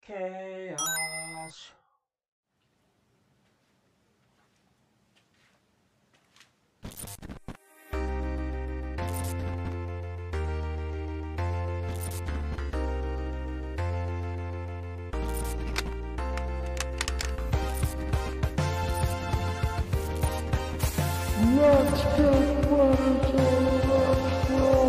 Chaos. Let's get ready to retro!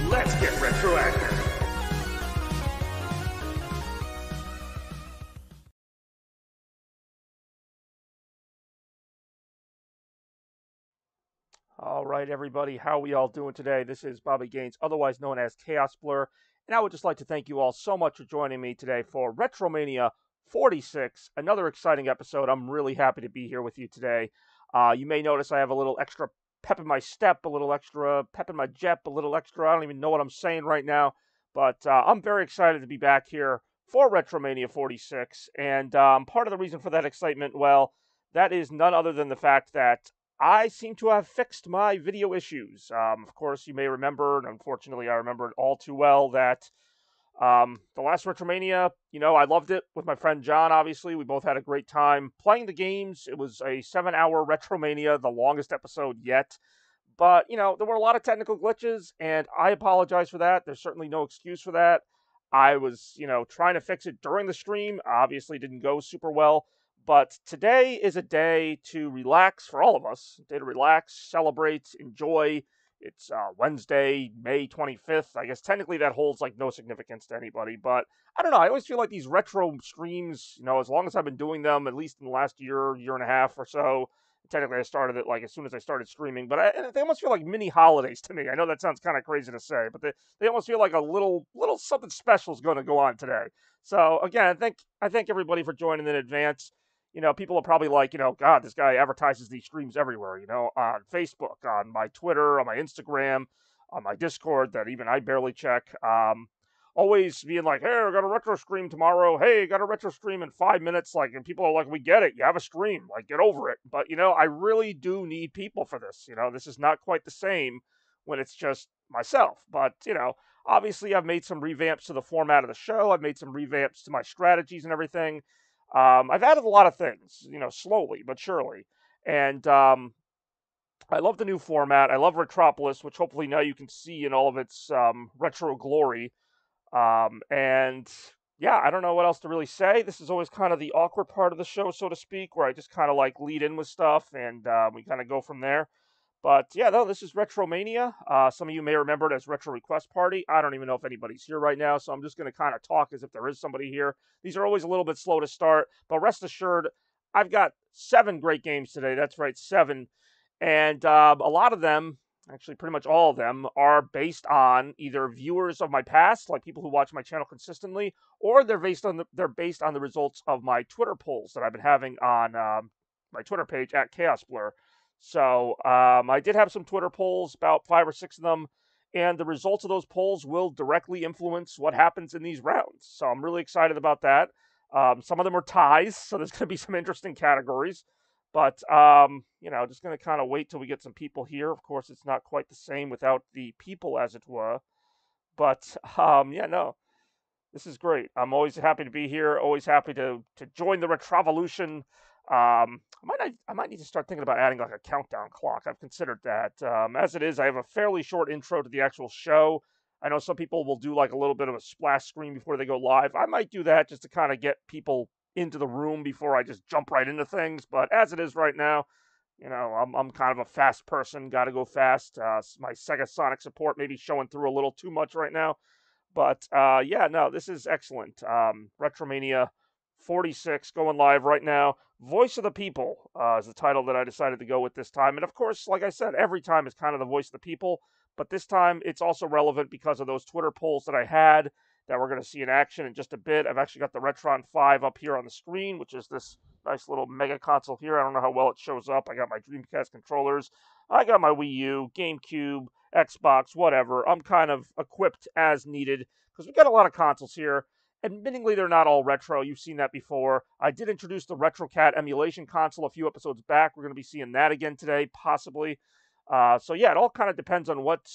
Let's get retroactive. All right, everybody, how are we all doing today? This is Bobby Gaines, otherwise known as Chaos Blur, and I would just like to thank you all so much for joining me today for RetroMania 46, another exciting episode. I'm really happy to be here with you today. You may notice I have a little extra pep in my step, a little extra pep in my jep, a little extra, I don't even know what I'm saying right now, but I'm very excited to be back here for RetroMania 46, and part of the reason for that excitement, well, that is none other than the fact that I seem to have fixed my video issues. Of course, you may remember, and unfortunately I remember it all too well, that the last RetroMania, I loved it with my friend John, obviously. We both had a great time playing the games. It was a 7-hour RetroMania, the longest episode yet. But, there were a lot of technical glitches, and I apologize for that. There's certainly no excuse for that. I was, trying to fix it during the stream. Obviously didn't go super well. But today is a day to relax for all of us. A day to relax, celebrate, enjoy. It's Wednesday, May 25th. I guess technically that holds like no significance to anybody. But I don't know. I always feel like these retro streams, as long as I've been doing them, at least in the last year, year and a half or so. Technically, I started it like as soon as I started streaming. But they almost feel like mini holidays to me. I know that sounds kind of crazy to say, but they almost feel like a little something special is going to go on today. So again, I thank everybody for joining in advance. People are probably like, God, this guy advertises these streams everywhere, on Facebook, on my Twitter, on my Instagram, on my Discord that even I barely check. Always being like, hey, I got a retro stream tomorrow. Hey, I got a retro stream in 5 minutes. And people are like, we get it. You have a stream. Get over it. But, I really do need people for this. This is not quite the same when it's just myself. But, obviously I've made some revamps to the format of the show. I've made some revamps to my strategies and everything. I've added a lot of things, slowly but surely. And I love the new format. I love Retropolis, which hopefully now you can see in all of its retro glory. And yeah, I don't know what else to really say. This is always kind of the awkward part of the show, so to speak, where I just kind of lead in with stuff and we kind of go from there. But yeah, no, this is RetroMania. Some of you may remember it as Retro Request Party. I don't even know if anybody's here right now, so I'm just going to kind of talk as if there is somebody here. These are always a little bit slow to start, but rest assured, I've got 7 great games today. That's right, 7. And a lot of them, actually pretty much all of them, are based on either viewers of my past, like people who watch my channel consistently, or they're based on the results of my Twitter polls that I've been having on my Twitter page at Chaos Blur. So I did have some Twitter polls, about 5 or 6 of them, and the results of those polls will directly influence what happens in these rounds. So I'm really excited about that. Some of them are ties, so there's going to be some interesting categories. But, just going to kind of wait till we get some people here. Of course, it's not quite the same without the people, as it were. But, yeah, no, this is great. I'm always happy to be here, always happy to join the Retrovolution. I might need to start thinking about adding a countdown clock. I've considered that. As it is, I have a fairly short intro to the actual show. I know some people will do a little bit of a splash screen before they go live. I might do that just to kind of get people into the room before I just jump right into things. But as it is right now, I'm kind of a fast person. Got to go fast. My Sega Sonic support may be showing through a little too much right now. But yeah, no, this is excellent. RetroMania 46 going live right now. Voice of the People is the title that I decided to go with this time. And of course, like I said, every time is kind of the voice of the people. But this time it's also relevant because of those Twitter polls that I had. that we're going to see in action in just a bit. I've actually got the Retron 5 up here on the screen, which is this nice little mega console here. I don't know how well it shows up. I got my Dreamcast controllers. I got my Wii U, GameCube, Xbox, whatever. I'm kind of equipped as needed because we've got a lot of consoles here. Admittingly, they're not all retro. You've seen that before. I did introduce the RetroCat emulation console a few episodes back. We're going to be seeing that again today, possibly. So yeah, it all kind of depends on what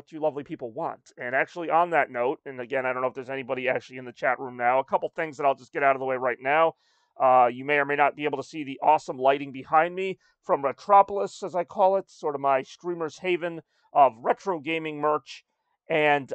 you lovely people want. And actually, on that note, and again, I don't know if there's anybody actually in the chat room now. A couple things that I'll just get out of the way right now. You may or may not be able to see the awesome lighting behind me from Retropolis, as I call it, sort of my streamer's haven of retro gaming merch. And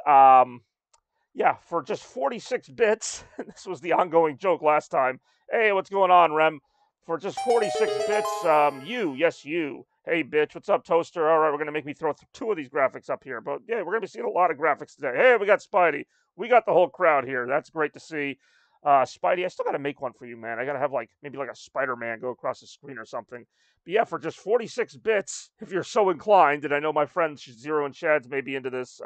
yeah, for just 46 bits, this was the ongoing joke last time. Hey, what's going on, Rem? For just 46 bits, yes, you. Hey, bitch, what's up, Toaster? All right, we're going to make me throw two of these graphics up here. But yeah, we're going to be seeing a lot of graphics today. Hey, we got Spidey. We got the whole crowd here. That's great to see. Spidey, I still got to make one for you, man. I got to have maybe a Spider-Man go across the screen or something. But yeah, for just 46 bits, if you're so inclined, and I know my friends Zero and Shads may be into this,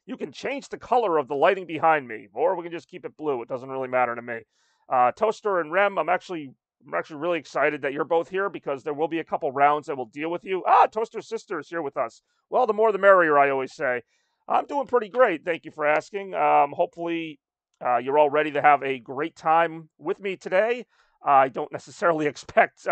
you can change the color of the lighting behind me, or we can just keep it blue. It doesn't really matter to me. Toaster and Rem, I'm actually really excited that you're both here because there will be a couple rounds that will deal with you. Toaster's sister is here with us. Well, the more the merrier, I always say. I'm doing pretty great. Thank you for asking. Hopefully, you're all ready to have a great time with me today. I don't necessarily expect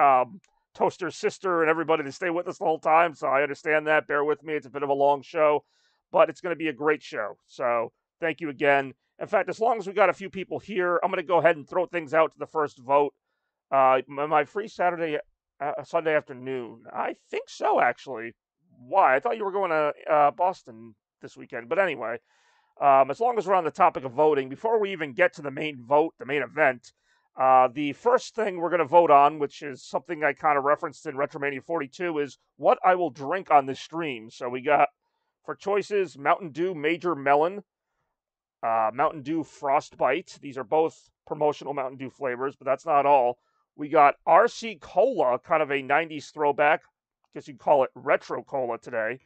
Toaster's sister and everybody to stay with us the whole time, so I understand that. Bear with me. It's a bit of a long show, but it's going to be a great show. So thank you again. In fact, as long as we got a few people here, I'm going to go ahead and throw things out to the first vote. My free Sunday afternoon. I think so, actually. Why? I thought you were going to Boston this weekend. But anyway, as long as we're on the topic of voting, before we even get to the main vote, the main event, the first thing we're going to vote on, which is something I kind of referenced in RetroMania 42, is what I will drink on this stream. So we got, for choices, Mountain Dew Major Melon, Mountain Dew Frostbite. These are both promotional Mountain Dew flavors, but that's not all. We got RC Cola, kind of a 90s throwback. I guess you'd call it retro cola today.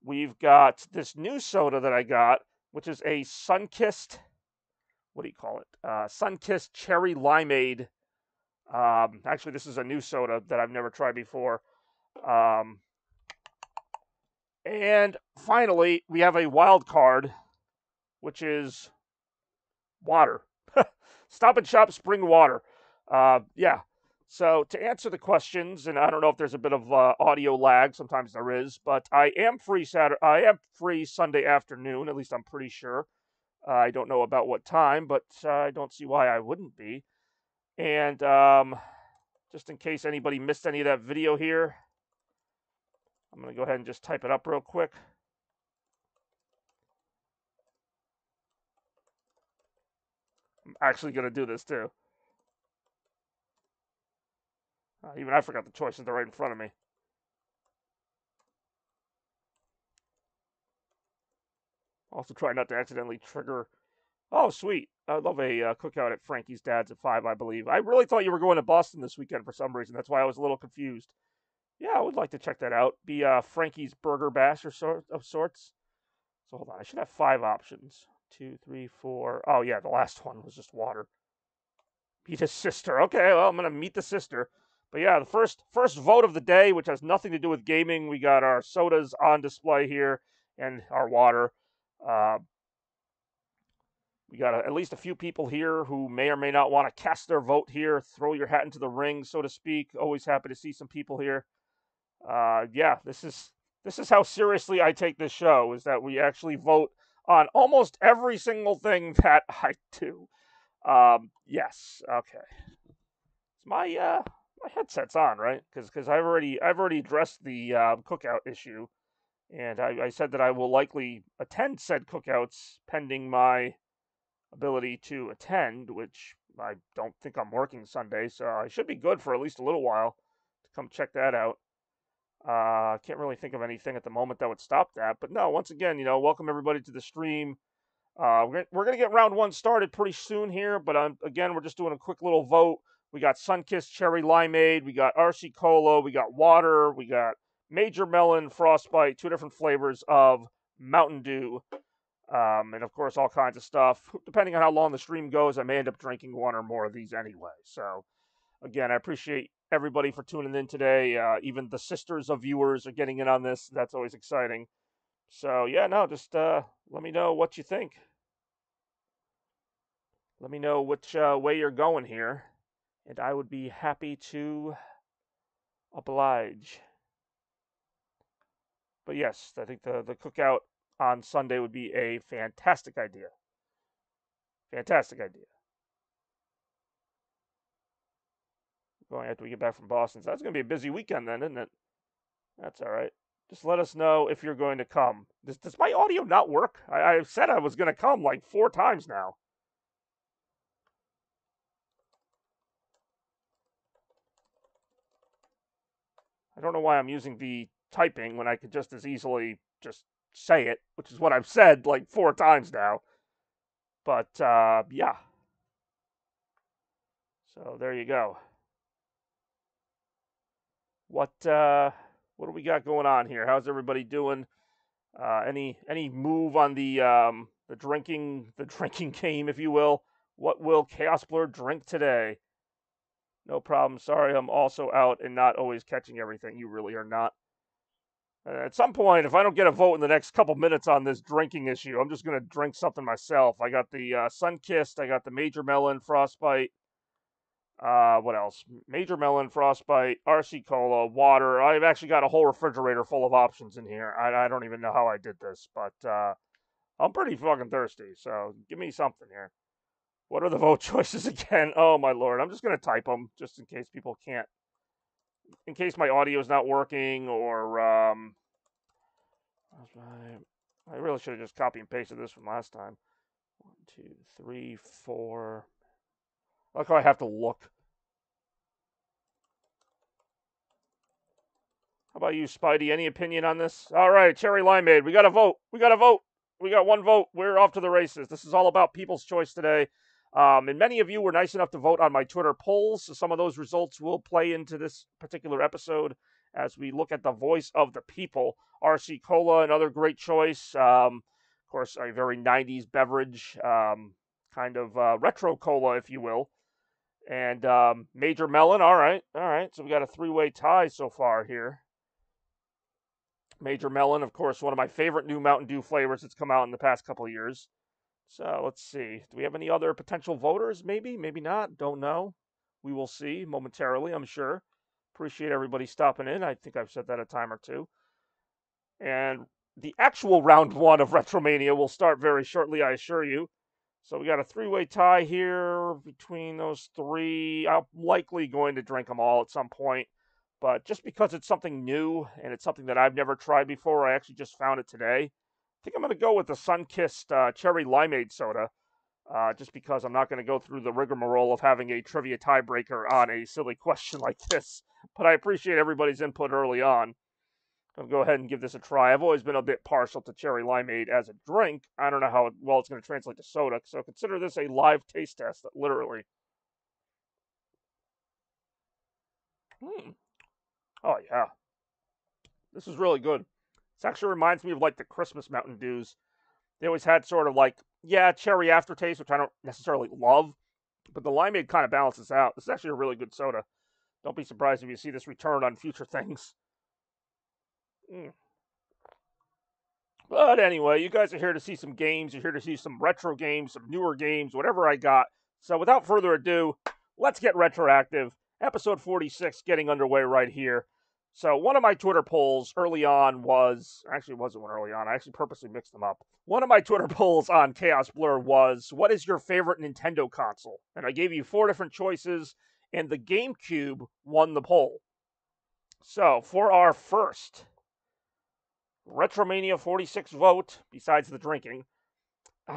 We've got this new soda that I got, which is a Sunkissed, what do you call it? Sunkissed Cherry Limeade. Actually, this is a new soda that I've never tried before. And finally, we have a wild card, which is water. Stop and Shop Spring Water. Yeah. So to answer the questions, and I don't know if there's a bit of audio lag. Sometimes there is, but I am free Sunday afternoon. At least I'm pretty sure. I don't know about what time, but I don't see why I wouldn't be. And just in case anybody missed any of that video here, I'm going to go ahead and just type it up real quick. I'm actually going to do this too. Even I forgot the choices. They're right in front of me. Also try not to accidentally trigger. Oh, sweet. I love a cookout at Frankie's Dad's at 5, I believe. I really thought you were going to Boston this weekend for some reason. That's why I was a little confused. Yeah, I would like to check that out. Be Frankie's Burger Bash of sorts. So hold on. I should have 5 options. 2, 3, 4. Oh, yeah, the last one was just water. Meet his sister. Okay, well, I'm going to meet the sister. But yeah, the first vote of the day, which has nothing to do with gaming. We got our sodas on display here and our water. We got at least a few people here who may or may not want to cast their vote here. Throw your hat into the ring, so to speak. Always happy to see some people here. Yeah, this is how seriously I take this show, is that we actually vote on almost every single thing that I do. Yes, okay. It's my headset's on, right? Because I've already addressed the cookout issue, and I said that I will likely attend said cookouts pending my ability to attend, which I don't think I'm working Sunday, so I should be good for at least a little while to come check that out. Can't really think of anything at the moment that would stop that, but no, once again, welcome everybody to the stream. We're gonna get round 1 started pretty soon here, but again, we're just doing a quick little vote. We got Sunkissed Cherry Limeade, we got RC Cola, we got water, we got Major Melon, Frostbite, 2 different flavors of Mountain Dew. And of course, all kinds of stuff. Depending on how long the stream goes, I may end up drinking one or more of these anyway. So, again, I appreciate everybody for tuning in today. Even the sisters of viewers are getting in on this. That's always exciting. So, yeah, no, just let me know what you think. Let me know which way you're going here, and I would be happy to oblige. But yes, I think the cookout on Sunday would be a fantastic idea. Fantastic idea. Going after we get back from Boston. So that's going to be a busy weekend then, isn't it? That's all right. Just let us know if you're going to come. Does my audio not work? I've said I was going to come like 4 times now. I don't know why I'm using the typing when I could just as easily just say it, which is what I've said like 4 times now. But yeah. So there you go. What do we got going on here? How's everybody doing? Any move on the drinking game, if you will? What will Chaos Blur drink today? No problem. Sorry, I'm also out and not always catching everything. You really are not. At some point, if I don't get a vote in the next couple minutes on this drinking issue, I'm just gonna drink something myself. I got the Sun-Kissed. I got the Major Melon Frostbite. What else? Major Melon, Frostbite, RC Cola, water. I've actually got a whole refrigerator full of options in here. I don't even know how I did this, but I'm pretty fucking thirsty, so give me something here. What are the vote choices again? Oh, my lord. I'm just going to type them just in case people can't. In case my audio is not working or... I really should have just copy and pasted this from last time. 1, 2, 3, 4... Look how I have to look. How about you, Spidey? Any opinion on this? All right, Cherry Limeade. We got a vote. We got a vote. We got 1 vote. We're off to the races. This is all about people's choice today. And many of you were nice enough to vote on my Twitter polls. So some of those results will play into this particular episode as we look at the voice of the people. RC Cola, another great choice. Of course, a very 90s beverage, kind of retro cola, if you will. And Major Melon, all right. So we got a 3-way tie so far here. Major Melon, of course, one of my favorite new Mountain Dew flavors that's come out in the past couple of years. So let's see. Do we have any other potential voters? Maybe, maybe not. Don't know. We will see momentarily, I'm sure. Appreciate everybody stopping in. I think I've said that a time or two. And the actual round 1 of RetroMania will start very shortly, I assure you. So we got a 3-way tie here between those 3. I'm likely going to drink them all at some point. But just because it's something new and it's something that I've never tried before, I actually just found it today. I think I'm going to go with the Sun-Kissed Cherry Limeade Soda. Just because I'm not going to go through the rigmarole of having a trivia tiebreaker on a silly question like this. But I appreciate everybody's input early on. I'll go ahead and give this a try. I've always been a bit partial to Cherry Limeade as a drink. I don't know how well it's going to translate to soda, so consider this a live taste test, literally. Oh, yeah. This is really good. This actually reminds me of, like, the Christmas Mountain Dews. They always had sort of, like, yeah, cherry aftertaste, which I don't necessarily love, but the limeade kind of balances out. This is actually a really good soda. Don't be surprised if you see this return on future things. But anyway, you guys are here to see some games. You're here to see some retro games, some newer games, whatever I got. So without further ado, let's get retroactive. Episode 46 getting underway right here. So one of my Twitter polls early on was... Actually, it wasn't one early on. I actually purposely mixed them up. One of my Twitter polls on Chaos Blur was, what is your favorite Nintendo console? And I gave you 4 different choices, and the GameCube won the poll. So for our first RetroMania 46 vote, besides the drinking.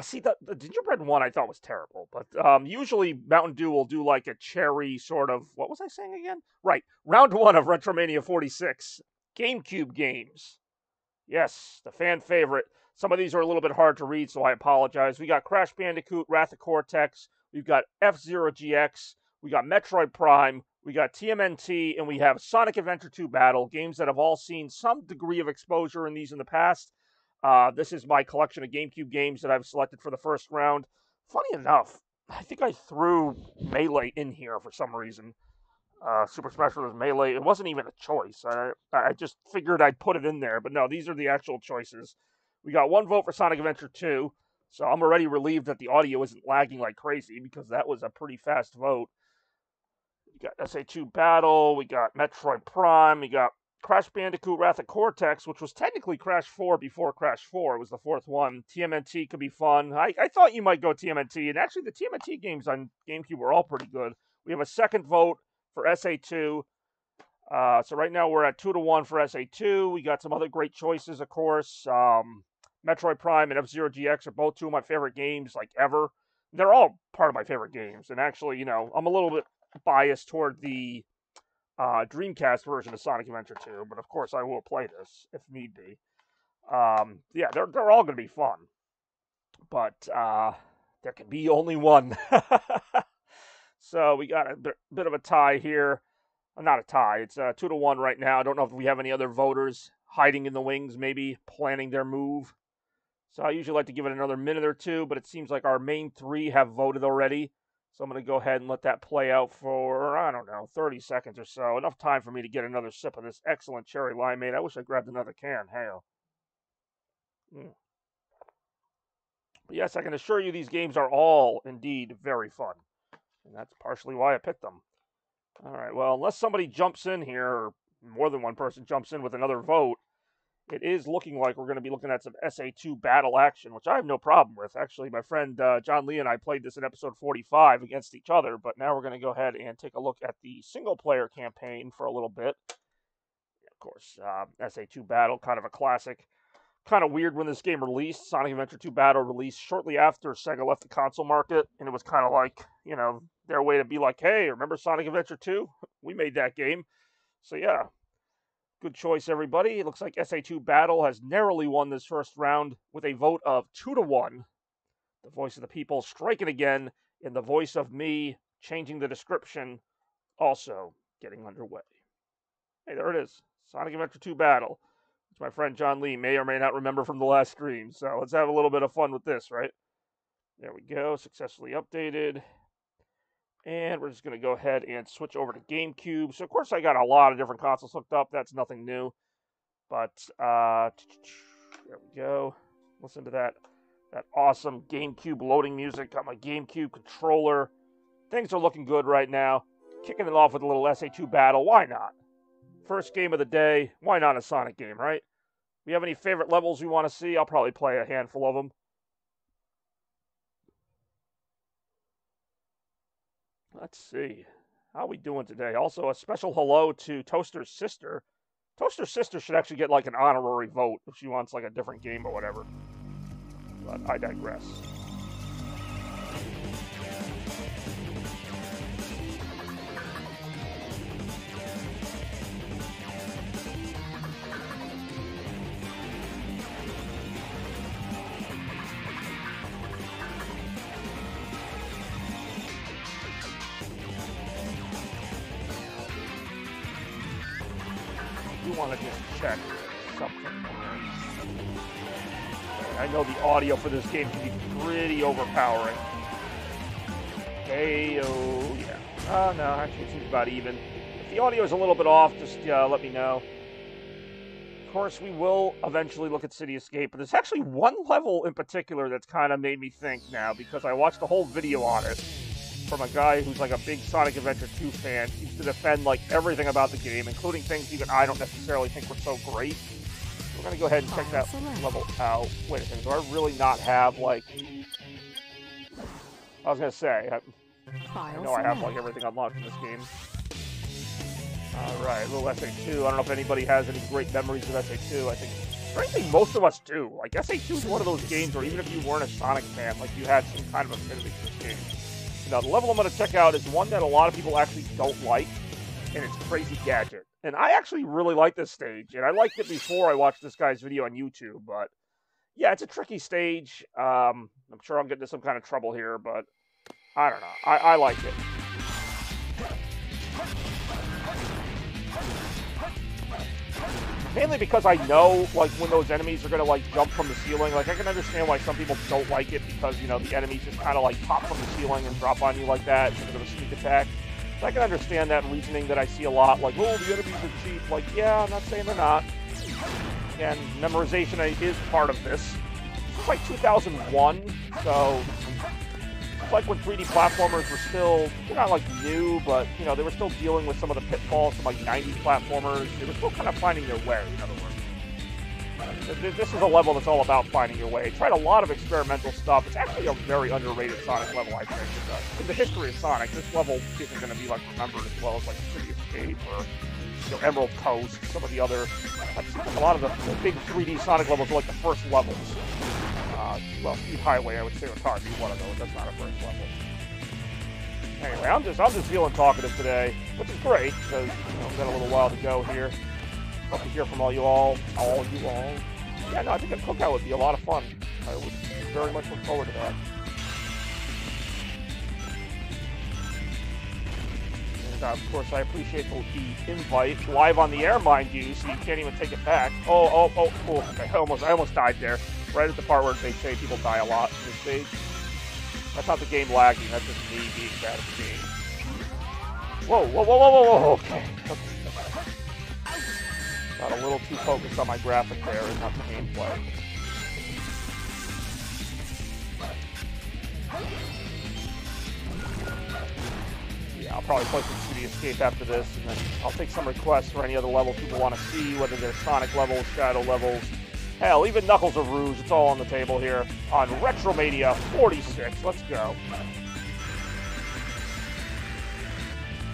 See, the gingerbread one I thought was terrible, but usually Mountain Dew will do like a cherry sort of, what was I saying again? Right, round 1 of RetroMania 46, GameCube games. Yes, the fan favorite. Some of these are a little bit hard to read, so I apologize. We got Crash Bandicoot, Wrath of Cortex, we've got F-Zero GX, we got Metroid Prime, we got TMNT, and we have Sonic Adventure 2 Battle, games that have all seen some degree of exposure in these in the past. This is my collection of GameCube games that I've selected for the first round. Funny enough, I think I threw Melee in here for some reason. Super Smash Bros. Melee. It wasn't even a choice. I just figured I'd put it in there, but no, these are the actual choices. We got 1 vote for Sonic Adventure 2, so I'm already relieved that the audio isn't lagging like crazy because that was a pretty fast vote. We got SA2 Battle, we got Metroid Prime, we got Crash Bandicoot Wrath of Cortex, which was technically Crash 4 before Crash 4. It was the 4th one. TMNT could be fun. I thought you might go TMNT, and actually the TMNT games on GameCube were all pretty good. We have a second vote for SA2. So right now we're at 2-1 for SA2. We got some other great choices, of course. Metroid Prime and F-Zero GX are both 2 of my favorite games, like, ever. They're all part of my favorite games. And actually, I'm a little bit biased toward the Dreamcast version of Sonic Adventure 2, but of course I will play this if need be. Yeah, they're all going to be fun. But there can be only one. So we got a bit of a tie here. Not a tie. It's 2-1 right now. I don't know if we have any other voters hiding in the wings, maybe planning their move. So I usually like to give it another minute or two, but it seems like our main 3 have voted already. So I'm going to go ahead and let that play out for, I don't know, 30 seconds or so. Enough time for me to get another sip of this excellent cherry limeade. I wish I grabbed another can. Hell. But yes, I can assure you these games are all indeed very fun. And that's partially why I picked them. All right, well, unless somebody jumps in here, or more than one person jumps in with another vote, it is looking like we're going to be looking at some SA2 battle action, which I have no problem with. Actually, my friend John Lee and I played this in episode 45 against each other, but now we're going to go ahead and take a look at the single-player campaign for a little bit. Of course, SA2 Battle, kind of a classic. Kind of weird when this game released. Sonic Adventure 2 Battle released shortly after Sega left the console market, and it was kind of like, their way to be like, hey, remember Sonic Adventure 2? We made that game. So yeah, good choice, everybody. It looks like SA2 Battle has narrowly won this first round with a vote of 2-1. The voice of the people striking again, and the voice of me changing the description also getting underway. Hey, there it is. Sonic Adventure 2 Battle. My friend John Lee may or may not remember from the last stream. So let's have a little bit of fun with this, right? There we go. Successfully updated. And we're just going to go ahead and switch over to GameCube. So, of course, I got a lot of different consoles hooked up. That's nothing new. But, there we go. Listen to that awesome GameCube loading music. Got my GameCube controller. Things are looking good right now. Kicking it off with a little SA2 Battle. Why not? First game of the day. Why not a Sonic game, right? If you have any favorite levels you want to see, I'll probably play a handful of them. Let's see. How are we doing today? Also, a special hello to Toaster's sister. Toaster's sister should actually get like an honorary vote if she wants like a different game or whatever. But I digress. Want to just check something. I know the audio for this game can be pretty overpowering. Hey, oh, yeah. Oh, no, actually it seems about even. If the audio is a little bit off, just let me know. Of course, we will eventually look at City Escape, but there's actually one level in particular that's kind of made me think now, because I watched a whole video on it from a guy who's like a big Sonic Adventure 2 fan. He used to defend like everything about the game, including things even I don't necessarily think were so great. We're going to go ahead and check that level out. Wait a second, do I really not have like... I was going to say, I know I have like everything unlocked in this game. Alright, a little SA2. I don't know if anybody has any great memories of SA2. I think, frankly, most of us do. Like, SA2 is one of those games where even if you weren't a Sonic fan, like, you had some kind of affinity for this game. Now, the level I'm going to check out is one that a lot of people actually don't like, and it's Crazy Gadget. And I actually really like this stage, and I liked it before I watched this guy's video on YouTube, but yeah, it's a tricky stage. I'm sure I'll get into some kind of trouble here, but I don't know. I like it. Mainly because I know, like, when those enemies are going to, like, jump from the ceiling. Like, I can understand why some people don't like it because, you know, the enemies just kind of, like, pop from the ceiling and drop on you like that. It's a bit of a sneak attack. So I can understand that reasoning that I see a lot. Like, oh, the enemies are cheap. Like, yeah, I'm not saying they're not. And memorization is part of this. It's like 2001, so it's like when 3D platformers were still, they're not like new, but, you know, they were still dealing with some of the pitfalls from like 90s platformers. They were still kind of finding their way, in other words. This is a level that's all about finding your way. It tried a lot of experimental stuff. It's actually a very underrated Sonic level, I think. In the history of Sonic, this level isn't going to be like remembered as well as like City Escape or, you know, Emerald Coast, some of the other. I've seen a lot of the big 3D Sonic levels are like the first levels. Well, Speed Highway, I would say, would probably be one of those. That's not a first level. Anyway, I'm just feeling talkative today, which is great because, you know, we've got a little while to go here. Hope to hear from all you all. Yeah, no, I think a cookout would be a lot of fun. I would very much look forward to that. And of course, I appreciate the invite, live on the air, mind you, so you can't even take it back. Oh! Okay, I almost died there. Right at the part where they say people die a lot in this stage. That's not the game lagging. That's just me being bad at the game. Whoa! Okay. Got a little too focused on my graphic there and not the gameplay. Yeah, I'll probably play some City Escape after this, and then I'll take some requests for any other levels people want to see, whether they're Sonic levels, Shadow levels, hell, even Knuckles of Rouge. It's all on the table here on RetroMania 46. Let's go.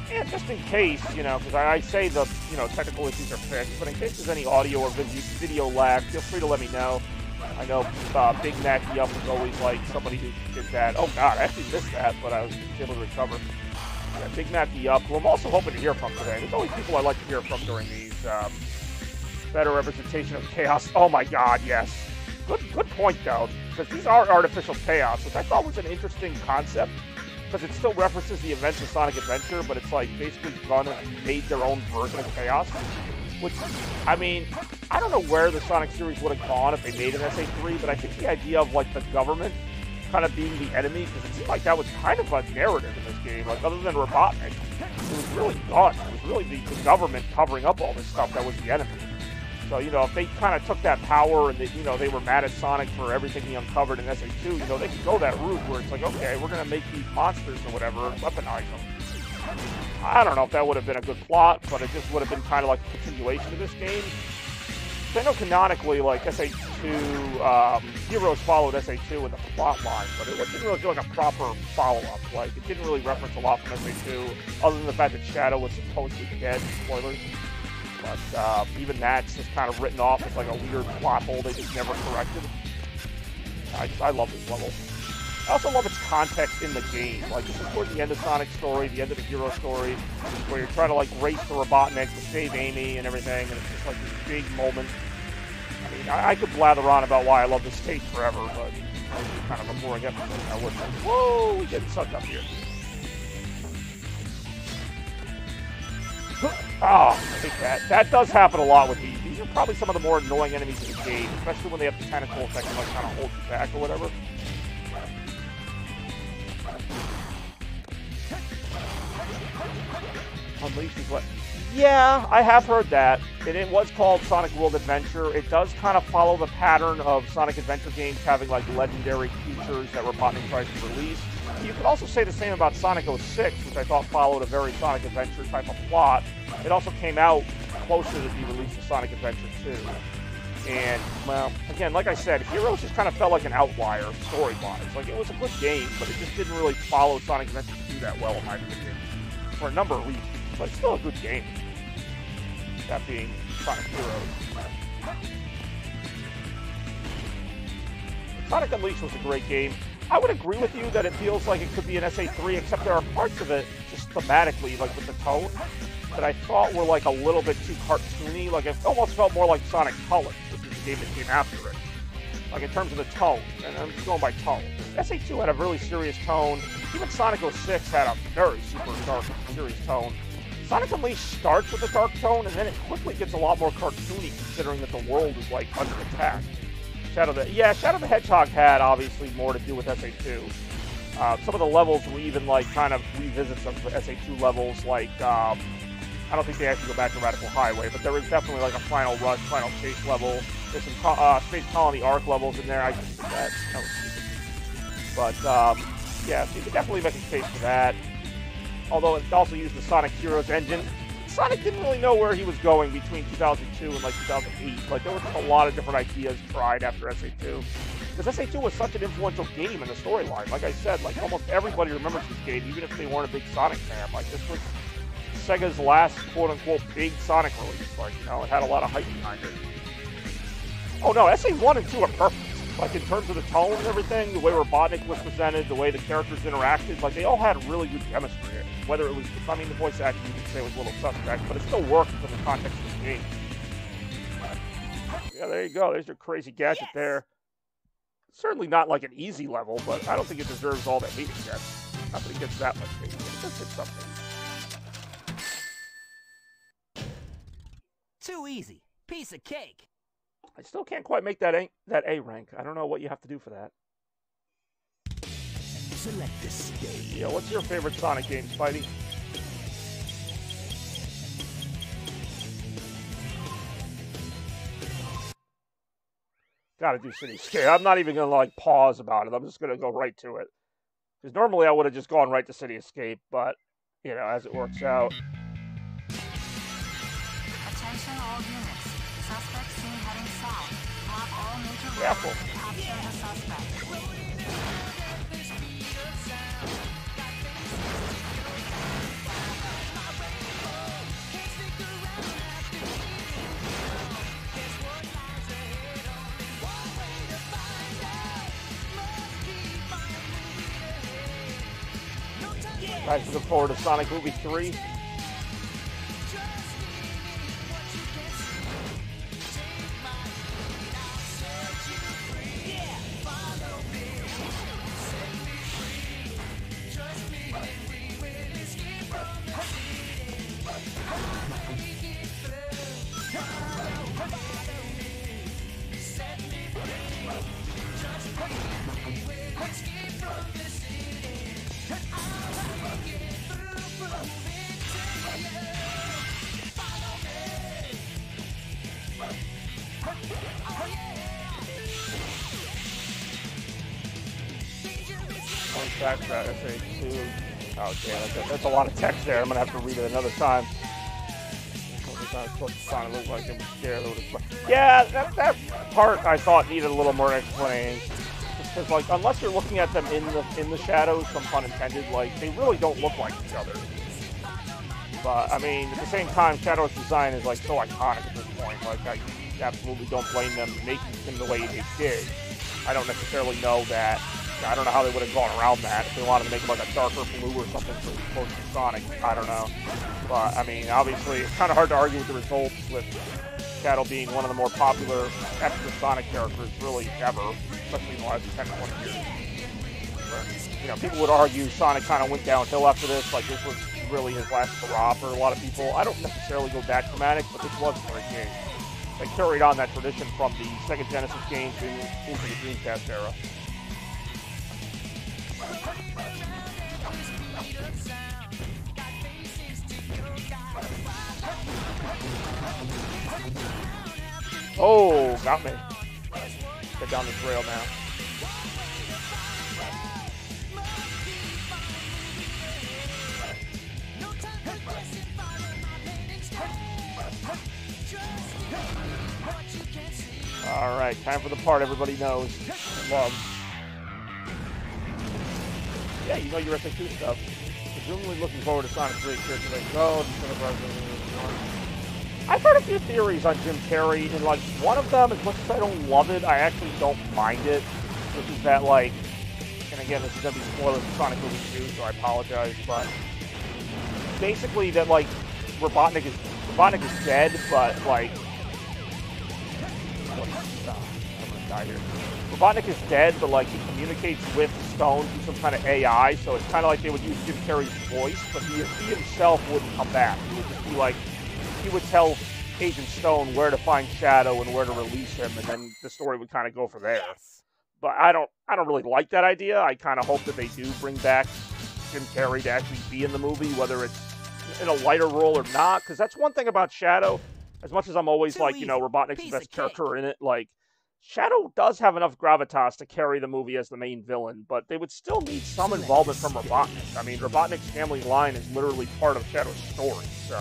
And just in case, you know, because I say the, you know, technical issues are fixed, but in case there's any audio or video lag, feel free to let me know. I know Big Mac Yup was always like somebody who did that. Oh God, I actually missed that, but I was able to recover. Yeah, Big Mac Yup, who I'm also hoping to hear from today. There's always people I like to hear from during these. Better representation of chaos. Oh my God, yes. Good point though, because these are artificial chaos, which I thought was an interesting concept. Because it still references the events of Sonic Adventure, but it's like basically gone and made their own version of chaos. Which, I mean, I don't know where the Sonic series would have gone if they made an SA3, but I think the idea of like the government kind of being the enemy, because it seemed like that was kind of a narrative in this game, like other than Robotnik, it was really done. It was really the government covering up all this stuff that was the enemy. So, you know, if they kind of took that power and, you know, they were mad at Sonic for everything he uncovered in SA2, you know, they could go that route where it's like, okay, we're going to make these monsters or whatever and weaponize them. I don't know if that would have been a good plot, but it just would have been kind of like a continuation of this game. So I know canonically, like, SA2, Heroes followed SA2 in the plot line, but it didn't really feel like a proper follow-up. Like, it didn't really reference a lot from SA2, other than the fact that Shadow was supposedly dead, spoilers. But even that's just kind of written off as like a weird plot hole they just never corrected. I love this level. I also love its context in the game. Like, this is towards the end of Sonic's story, the end of the hero story, where you're trying to like race to Robotnik to save Amy and everything, and it's just like this big moment. I mean, I could blather on about why I love this stage forever, but it's kind of a boring episode. I wouldn't. Whoa, we getting sucked up here. Oh, I hate that. That does happen a lot with these. These are probably some of the more annoying enemies in the game, especially when they have the tentacles that can like kind of hold you back or whatever. Unleash is what? Yeah, I have heard that. And it was called Sonic World Adventure. It does kind of follow the pattern of Sonic Adventure games having like legendary creatures that Robotnik tries to release. You could also say the same about Sonic 06, which I thought followed a very Sonic Adventure type of plot. It also came out closer to the release of Sonic Adventure 2. And, well, again, like I said, Heroes just kind of felt like an outlier story-wise. Like, it was a good game, but it just didn't really follow Sonic Adventure 2 that well, in my opinion, for a number of reasons. But it's still a good game. That being Sonic Heroes. Sonic Unleashed was a great game. I would agree with you that it feels like it could be an SA3, except there are parts of it, just thematically, like with the tone, that I thought were like a little bit too cartoony. Like, it almost felt more like Sonic Colors, which is the game that came after it. Like, in terms of the tone, and I'm just going by tone. SA2 had a really serious tone. Even Sonic 06 had a very super dark, serious tone. Sonic Unleashed starts with a dark tone, and then it quickly gets a lot more cartoony, considering that the world is, like, under attack. Shadow the Hedgehog had, obviously, more to do with SA2. Some of the levels we even, like, kind of revisit some of the SA2 levels, like, I don't think they actually go back to Radical Highway, but there is definitely, like, a Final Rush, Final Chase level. There's some Space Colony Arc levels in there. I just did that. But, yeah, so you could definitely make a case for that. Although it also used the Sonic Heroes engine. Sonic didn't really know where he was going between 2002 and, like, 2008. Like, there was a lot of different ideas tried after SA2. Because SA2 was such an influential game in the storyline. Like I said, like, almost everybody remembers this game, even if they weren't a big Sonic fan. Like, this was Sega's last, quote-unquote, big Sonic release. Like, you know, it had a lot of hype behind it. Oh, no, SA1 and 2 are perfect. Like, in terms of the tone and everything, the way Robotnik was presented, the way the characters interacted, like, they all had really good chemistry. Whether it was, I mean, the voice acting, you could say, was a little suspect, but it still worked within the context of the game. Yeah, there you go. There's your crazy gadget there. Certainly not like an easy level, but I don't think it deserves all that hate it gets. Not that it gets that much hate, but it does get something. Too easy. Piece of cake. I still can't quite make that A rank. I don't know what you have to do for that. Select the stage. Yeah, what's your favorite Sonic game, Spidey? Gotta do Cityscape. I'm not even gonna, like, pause about it. I'm just gonna go right to it. Because normally I would have just gone right to Cityscape, but, you know, as it works out. Attention all units. Suspect seen heading south. Block all major roads. Careful. Capture the suspect. Guys, looking forward to Sonic Movie 3. Backtrack, SA2. Oh, damn, that's a lot of text there. I'm gonna have to read it another time. Yeah, that part I thought needed a little more explanation. Because, like, unless you're looking at them in the shadows, some pun intended, like, they really don't look like each other. But I mean, at the same time, Shadow's design is, like, so iconic at this point. Like, I absolutely don't blame them making him the way they did. I don't necessarily know that. I don't know how they would have gone around that. If they wanted to make him like a darker blue or something for close to Sonic, I don't know. But, I mean, obviously, it's kind of hard to argue with the results with Shadow being one of the more popular extra Sonic characters really ever, especially in the last 10 to 20 years. But, you know, people would argue Sonic kind of went downhill after this, like this was really his last hurrah for a lot of people. I don't necessarily go that dramatic, but this was a great game. They carried on that tradition from the Sega Genesis games into the Dreamcast era. Oh, got me. Get down this rail now. All right, time for the part everybody knows and loves. Yeah, you know your SA2 stuff. Presumably looking forward to Sonic 3. I've heard a few theories on Jim Carrey, and, like, one of them, as much as I don't love it, I actually don't mind it, which is that, like, and again, this is going to be spoilers for Sonic Movie 2, so I apologize, but basically that, like, Robotnik is dead, but, like, I'm going to die here. Robotnik is dead, but like he communicates with Stone through some kind of AI, so it's kind of like they would use Jim Carrey's voice, but he himself wouldn't come back. He would just be like, he would tell Agent Stone where to find Shadow and where to release him, and then the story would kind of go from there. Yes. But I don't really like that idea. I kind of hope that they do bring back Jim Carrey to actually be in the movie, whether it's in a lighter role or not, because that's one thing about Shadow. As much as I'm always like, you know, Robotnik's the best character in it, like, Shadow does have enough gravitas to carry the movie as the main villain, but they would still need some involvement from Robotnik. I mean, Robotnik's family line is literally part of Shadow's story, so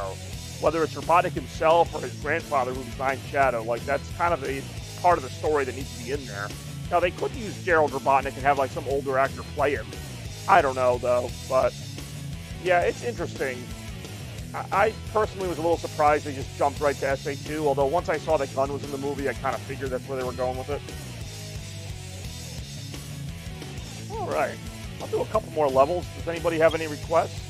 whether it's Robotnik himself or his grandfather who designed Shadow, like, that's kind of a part of the story that needs to be in there. Now, they could use Gerald Robotnik and have, like, some older actor play him. I don't know, though, but yeah, it's interesting. I personally was a little surprised they just jumped right to SA2, although once I saw that Gunn was in the movie, I kind of figured that's where they were going with it. Alright, I'll do a couple more levels. Does anybody have any requests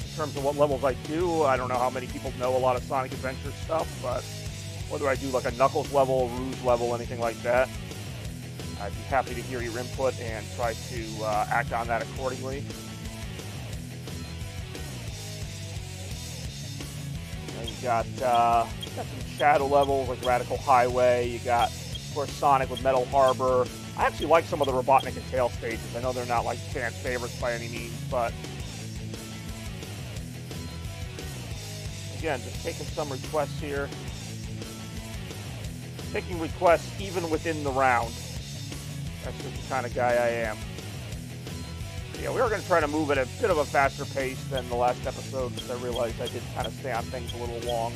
in terms of what levels I do? I don't know how many people know a lot of Sonic Adventure stuff, but whether I do like a Knuckles level, Rouge level, anything like that, I'd be happy to hear your input and try to act on that accordingly. You got some Shadow levels like Radical Highway. You got, of course, Sonic with Metal Harbor. I actually like some of the Robotnik and Tails stages. I know they're not like fan favorites by any means, but again, just taking some requests here. Taking requests even within the round. That's just the kind of guy I am. Yeah, we were going to try to move at a bit of a faster pace than the last episode, because I realized I did kind of stay on things a little long.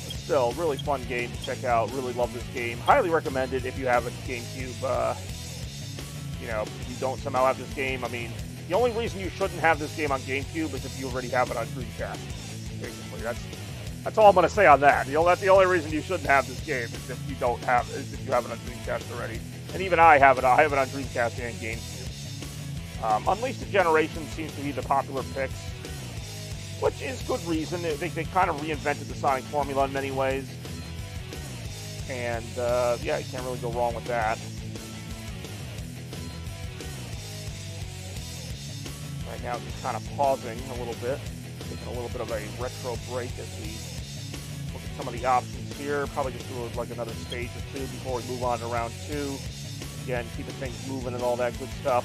But still, really fun game to check out. Really love this game. Highly recommend it if you have a GameCube. You know, if you don't somehow have this game, I mean, the only reason you shouldn't have this game on GameCube is if you already have it on Dreamcast. Basically, that's all I'm going to say on that. That's the only reason you shouldn't have this game is if you have it on Dreamcast already. And even I have it on Dreamcast and GameCube. Unleashed Generation seems to be the popular picks, which is good reason. They kind of reinvented the Sonic formula in many ways. And, yeah, you can't really go wrong with that. Right now, just kind of pausing a little bit. Taking a little bit of a retro break as we look at some of the options here. Probably just do like another stage or two before we move on to round 2. Again, keeping things moving and all that good stuff.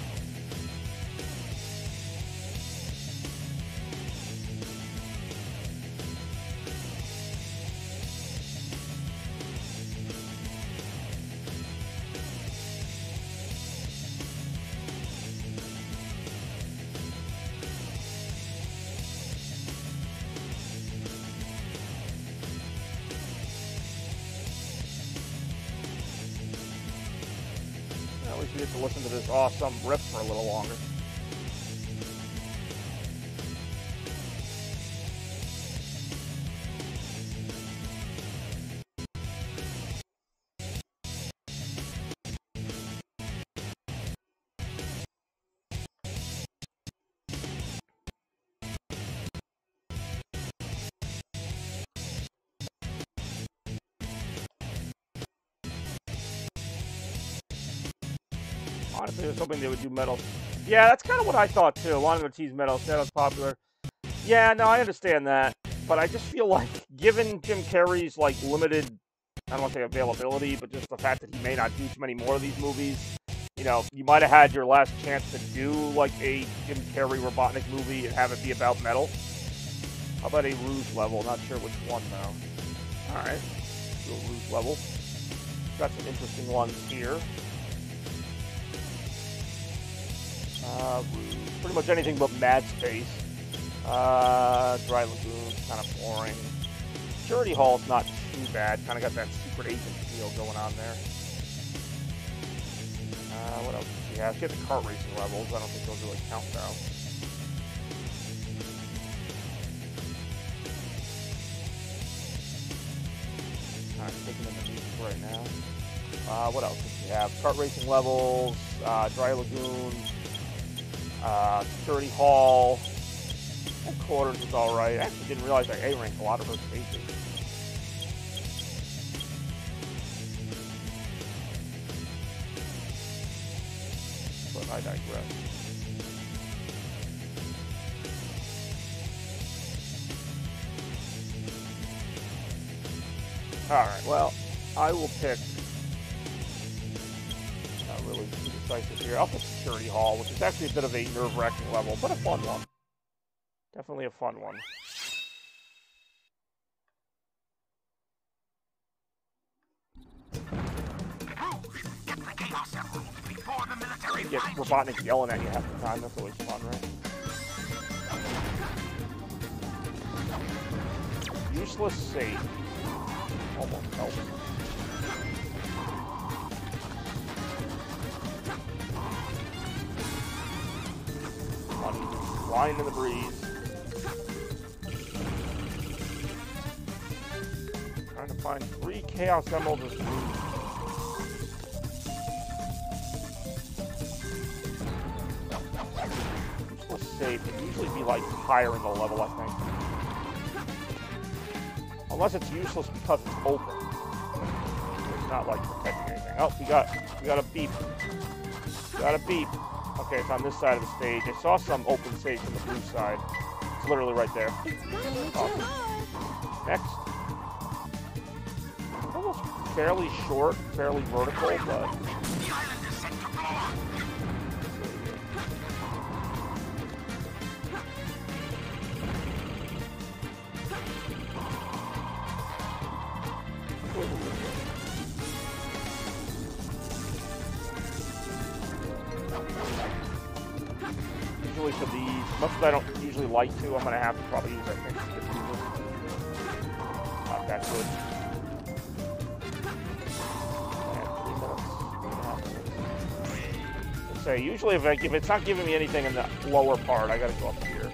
At least we get to listen to this awesome riff for a little longer. Honestly, I was hoping they would do Metal. Yeah, that's kind of what I thought too. I wanted to tease Metal. Shadow's popular. Yeah, no, I understand that. But I just feel like, given Jim Carrey's like limited, I don't want to say availability, but just the fact that he may not do too many more of these movies, you know, you might have had your last chance to do like a Jim Carrey Robotnik movie and have it be about Metal. How about a Rouge level? Not sure which one though. All right, do a Rouge level. Got some interesting ones here. Pretty much anything but Mad Space. Dry Lagoon, kind of boring. Security Hall's not too bad. Kind of got that secret agent feel going on there. What else does she have? She had the kart racing levels. I don't think those really count though. Alright, taking in the music right now. What else does she have? Kart racing levels, Dry Lagoon, Security Hall, and Quarters was alright. I actually didn't realize I A-ranked a lot of her stages. but I digress. Alright, well, I will pick... Not really too decisive here. I'll pick Security Hall, which is actually a bit of a nerve-wracking level, but a fun one. Definitely a fun one. You get Robotnik yelling at you half the time, that's always fun, right? Useless save. Almost helps. Money flying in the breeze. Trying to find 3 Chaos Emeralds as blue. Safe would usually be like higher in the level, I think. Unless it's useless because it's open. It's not like protecting anything. Oh, we got a beep. Got a beep. Okay, it's on this side of the stage. I saw some open stage on the blue side. It's literally right there. Awesome. Next. Almost fairly short, fairly vertical, but usually for these, much as I don't usually like to, I'm going to have to probably use, I think, not that good. And 3 minutes. Let's say, usually if it's not giving me anything in the lower part, I got to go up here.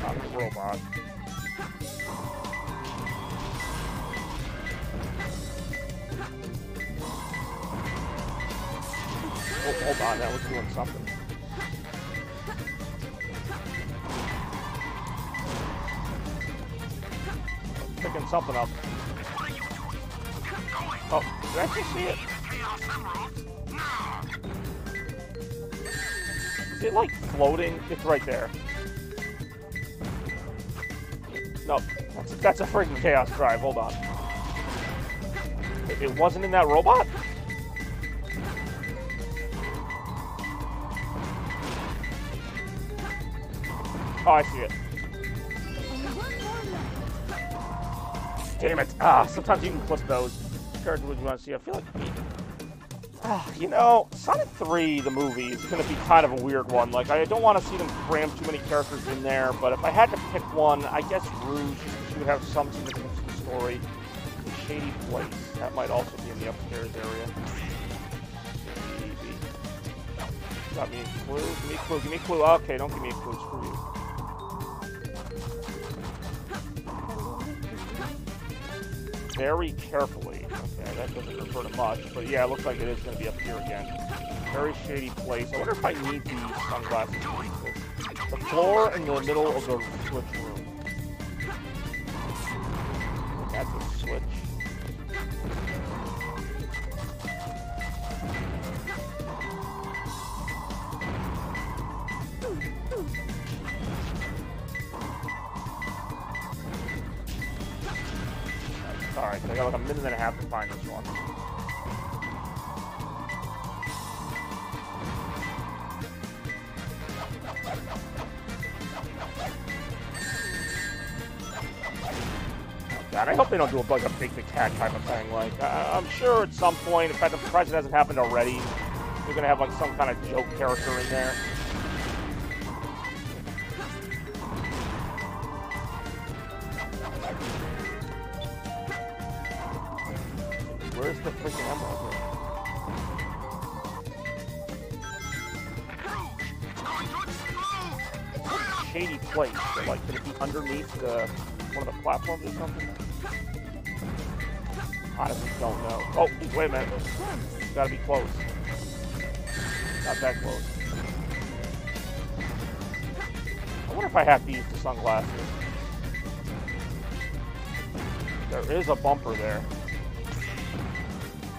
Not the robot. Oh, hold on, that was doing something. Picking something up. Oh, did I actually see it? Is it like floating? It's right there. No, that's a freaking Chaos Drive. Hold on. It wasn't in that robot? Oh, I see it. Damn it. Ah, sometimes you can clip those. Character would you want to see? I feel like... you know, Sonic 3, the movie, is going to be kind of a weird one. Like, I don't want to see them cram too many characters in there, but if I had to pick one, I guess Rouge, she would have some significance to the story. The Shady Place. That might also be in the upstairs area. Maybe. Got me a clue? Give me a clue. Give me a clue. Okay, don't give me a clue. Screw you. Very carefully. Okay, that doesn't refer to much, but yeah, it looks like it is going to be up here again. Very shady place. I wonder if I need these sunglasses to use this. The floor in the middle of the switch room. That's a switch. Alright, so I got like a minute and a half to find this one. God, I hope they don't do like a big cat type of thing. Like, I'm sure at some point, in fact, I'm surprised it hasn't happened already, they're gonna have like some kind of joke character in there. Where's the freaking emerald here? It's a shady place. So, like, could it be underneath one of the platforms or something? Honestly, don't know. Oh, wait a minute. It's gotta be close. Not that close. I wonder if I have to use the sunglasses. There is a bumper there.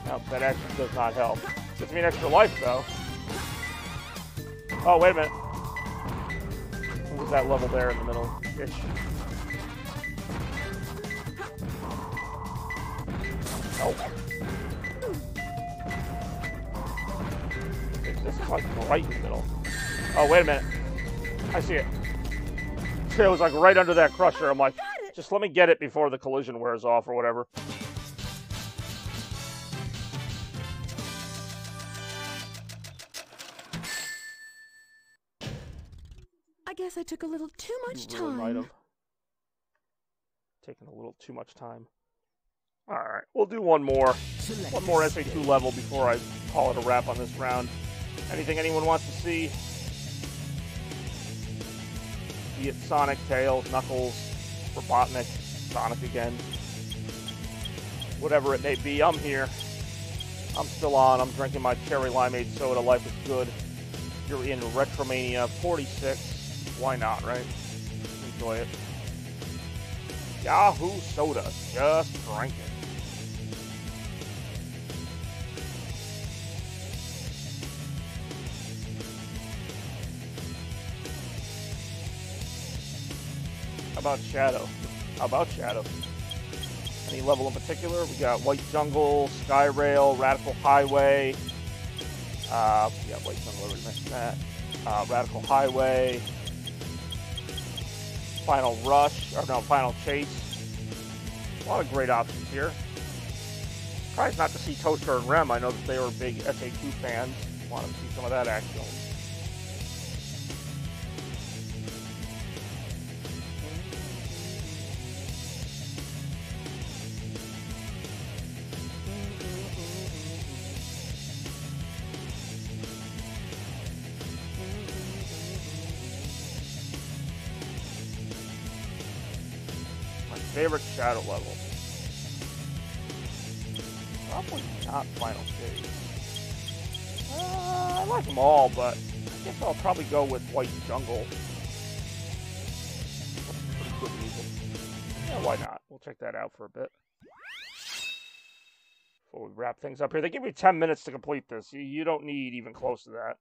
I Nope, that actually does not help. Gives me an extra life, though. Oh, wait a minute. What was that level there in the middle-ish? Nope. This is like right in the middle. Oh, wait a minute. I see it. It was like right under that crusher. I'm like, just let me get it before the collision wears off or whatever. I guess I took a little too much You really might time. have taken a little too much time. Alright, we'll do one more. One more SA2 level before I call it a wrap on this round. Anything anyone wants to see? Be it Sonic, Tails, Knuckles, Robotnik, Sonic again. Whatever it may be, I'm here. I'm still on. I'm drinking my cherry limeade soda. Life is good. You're in RetroMania 46. Why not, right? Enjoy it. Yahoo Soda. Just drink it. How about Shadow? How about Shadow? Any level in particular? We got White Jungle, Sky Rail, Radical Highway. Yeah, White Jungle, I already mentioned that. Radical Highway. Final Rush, or no, Final Chase. A lot of great options here. Surprised not to see Toaster and Rem. I know that they were big SA2 fans. Want to see some of that action. Favorite Shadow level? Probably not Final Chase. I like them all, but I guess I'll probably go with White Jungle. Pretty good music. Yeah, why not? We'll check that out for a bit. Before we wrap things up here. They give you 10 minutes to complete this. You don't need even close to that.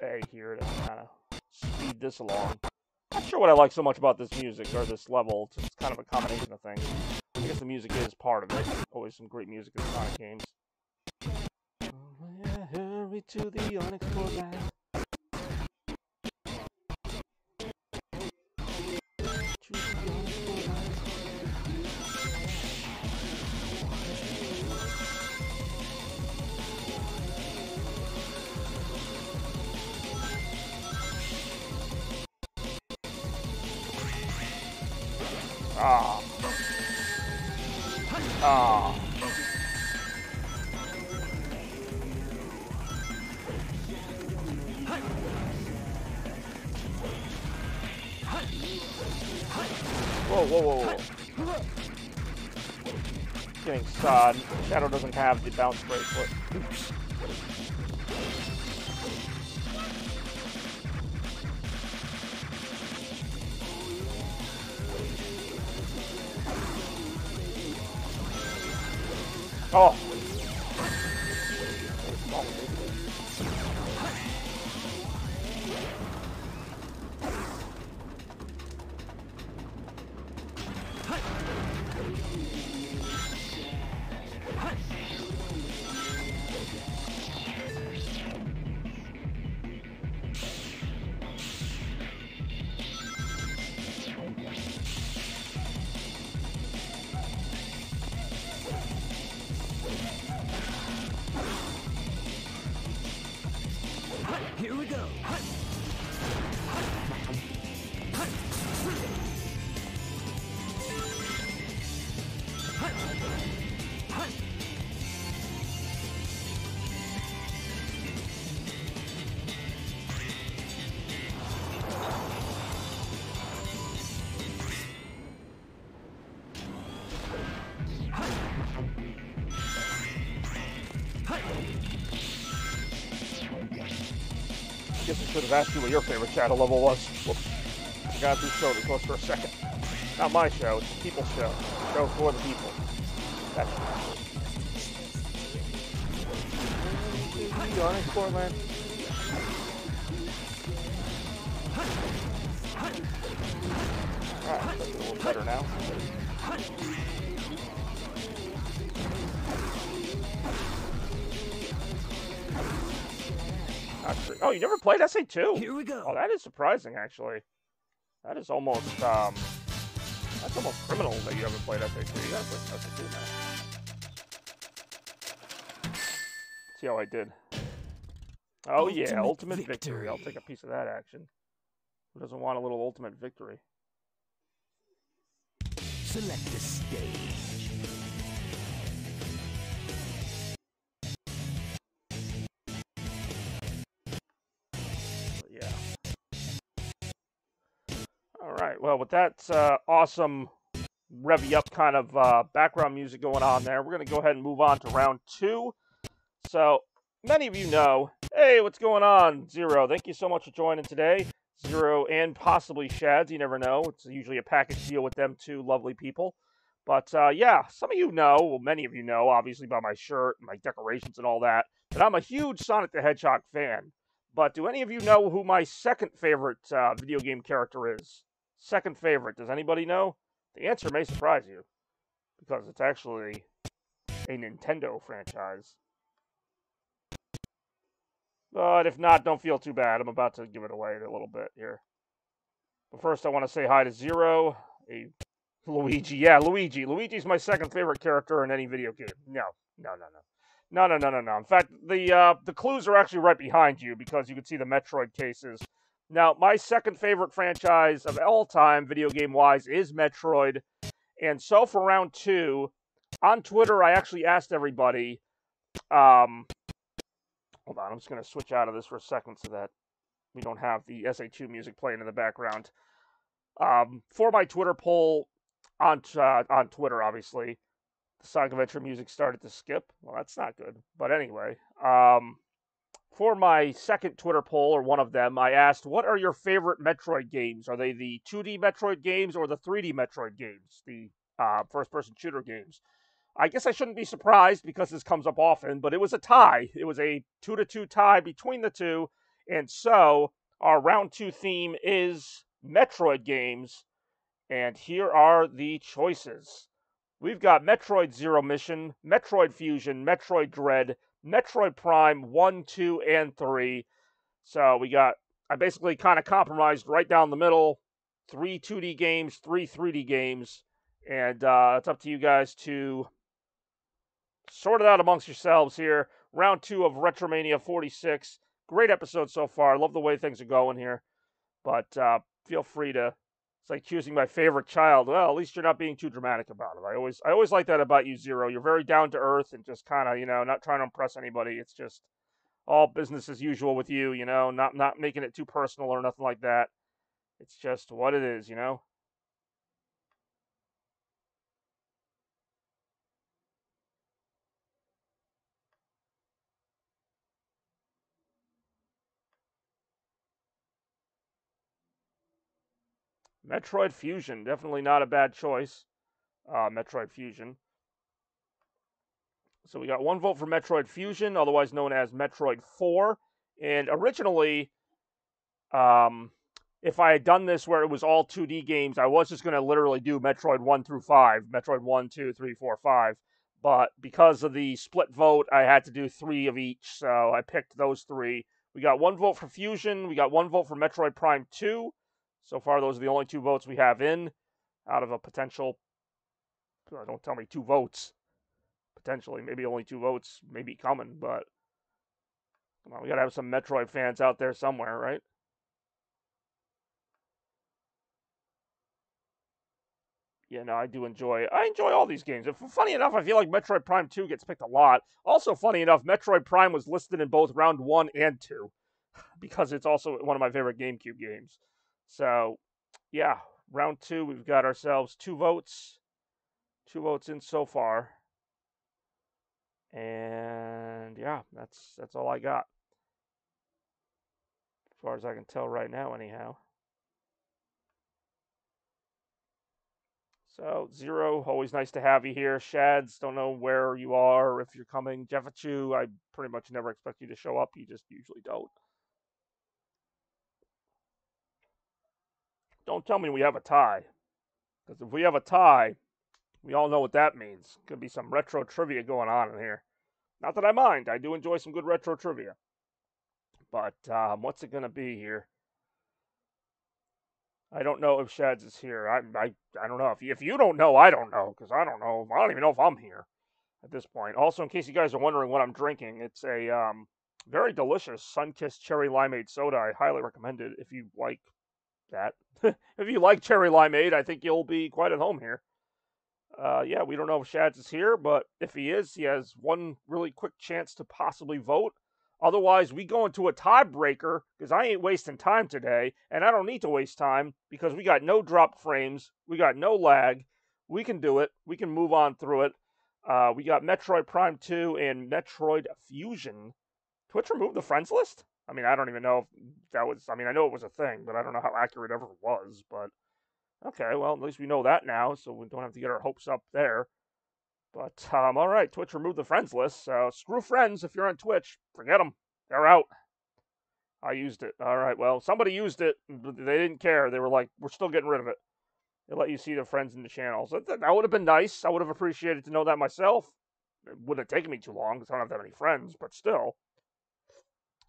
A here to kind of speed this along. Not sure what I like so much about this music or this level. It's kind of a combination of things. I guess the music is part of it. Always some great music in Sonic games. Oh, yeah, hurry to the unexplored land. Ah. Ah. Whoa, whoa, whoa, whoa. Getting sod. Shadow doesn't have the bounce bracelet. Oh. Here we go. guess I should have asked you what your favorite shadow level was. Whoops. I got through show this was for a second. Not my show, it's the people's show. Show for the people. That's you on Explore Land. Alright, that's a little better now. Oh, you never played SA2? Here we go. Oh, that is surprising, actually. That is almost, that's almost criminal that you haven't played SA2. You gotta play SA2 now. See how I did. Oh, yeah, ultimate victory. I'll take a piece of that action. Who doesn't want a little ultimate victory? Select the stage. Yeah. All right. Well, with that awesome revy up kind of background music going on there, we're going to go ahead and move on to round 2. So, many of you know, hey, what's going on, Zero? Thank you so much for joining today. Zero and possibly Shads, you never know. It's usually a package deal with them two lovely people. But, yeah, some of you know, well, many of you know, obviously by my shirt, my decorations and all that I'm a huge Sonic the Hedgehog fan. But do any of you know who my second favorite video game character is? Second favorite. Does anybody know? The answer may surprise you, because it's actually a Nintendo franchise. But if not, don't feel too bad. I'm about to give it away a little bit here. But first, I want to say hi to Zero, Luigi. Yeah, Luigi. Luigi's my second favorite character in any video game. No. In fact, the clues are actually right behind you because you can see the Metroid cases. Now, my second favorite franchise of all time, video game-wise, is Metroid. And so for round 2, on Twitter, I actually asked everybody, hold on, I'm just going to switch out of this for a second so that we don't have the SA2 music playing in the background. For my Twitter poll on Twitter, obviously, the Sonic Adventure music started to skip. Well, that's not good. But anyway, for my second Twitter poll, or one of them, I asked, what are your favorite Metroid games? Are they the 2D Metroid games or the 3D Metroid games? The first-person shooter games? I guess I shouldn't be surprised because this comes up often, but it was a tie. It was a 2-2 tie between the two. And so, our round 2 theme is Metroid games. And here are the choices. We've got Metroid Zero Mission, Metroid Fusion, Metroid Dread, Metroid Prime 1, 2, and 3. So I basically kind of compromised right down the middle. 3 2D games, 3 3D games. And it's up to you guys to sort it out amongst yourselves here. Round 2 of RetroMania 46. Great episode so far. Love the way things are going here. But feel free to... It's like choosing my favorite child. Well, at least you're not being too dramatic about it. I always like that about you, Zero. You're very down to earth and just kind of, not trying to impress anybody. It's just all business as usual with you, not making it too personal or nothing like that. It's just what it is, Metroid Fusion, definitely not a bad choice. Metroid Fusion. So we got 1 vote for Metroid Fusion, otherwise known as Metroid 4. And originally, if I had done this where it was all 2D games, I was just going to literally do Metroid 1 through 5. Metroid 1, 2, 3, 4, 5. But because of the split vote, I had to do 3 of each, so I picked those 3. We got 1 vote for Fusion. We got 1 vote for Metroid Prime 2. So far, those are the only 2 votes we have in out of a potential, don't tell me 2 votes. Potentially, maybe only 2 votes may be coming, but come on, we gotta have some Metroid fans out there somewhere, right? Yeah, no, I enjoy all these games. Funny enough, I feel like Metroid Prime 2 gets picked a lot. Also, funny enough, Metroid Prime was listed in both round 1 and 2 because it's also one of my favorite GameCube games. So, yeah, round 2, we've got ourselves 2 votes. 2 votes in so far. And yeah, that's all I got. As far as I can tell right now, anyhow. So, Zero, always nice to have you here. Shads, don't know where you are or if you're coming. Jeffachu, I pretty much never expect you to show up. You just usually don't. Don't tell me we have a tie. Because if we have a tie, we all know what that means. Could be some retro trivia going on in here. Not that I mind. I do enjoy some good retro trivia. But what's it going to be here? I don't know if Shads is here. I don't know. If you don't know, I don't know. Because I don't know. I don't even know if I'm here at this point. Also, in case you guys are wondering what I'm drinking, it's a very delicious Sunkissed Cherry Limeade soda. I highly recommend it if you like that. If you like cherry limeade, I think you'll be quite at home here. Yeah, we don't know if Shads is here, but if he is, he has one really quick chance to possibly vote. Otherwise, we go into a tiebreaker because I ain't wasting time today, and I don't need to waste time because we got no drop frames, we got no lag. We can do it. We can move on through it. We got Metroid Prime 2 and Metroid Fusion. Twitch removed the friends list? I mean, I don't even know if that was. I mean, I know it was a thing, but I don't know how accurate it ever was. But okay, well, at least we know that now, so we don't have to get our hopes up there. But, all right, Twitch removed the friends list, so screw friends if you're on Twitch. Forget them. They're out. I used it. All right, well, somebody used it. They didn't care. They were like, we're still getting rid of it. They let you see the friends in the channels. That would have been nice. I would have appreciated to know that myself. It wouldn't have taken me too long because I don't have that many friends, but still.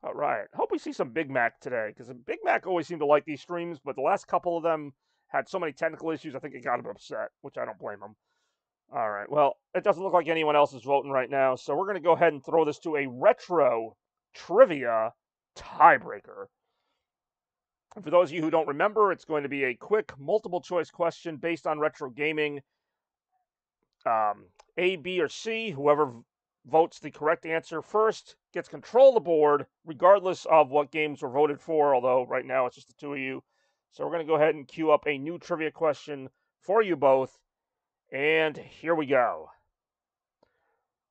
All right. Hope we see some Big Mac today, because Big Mac always seemed to like these streams, but the last couple of them had so many technical issues, I think it got him upset, which I don't blame him. All right. Well, it doesn't look like anyone else is voting right now, so we're going to go ahead and throw this to a retro trivia tiebreaker. And for those of you who don't remember, it's going to be a quick multiple choice question based on retro gaming. A, B, or C. Whoever votes the correct answer first gets control of the board, regardless of what games were voted for, although right now it's just the two of you. So we're going to go ahead and queue up a new trivia question for you both. And here we go.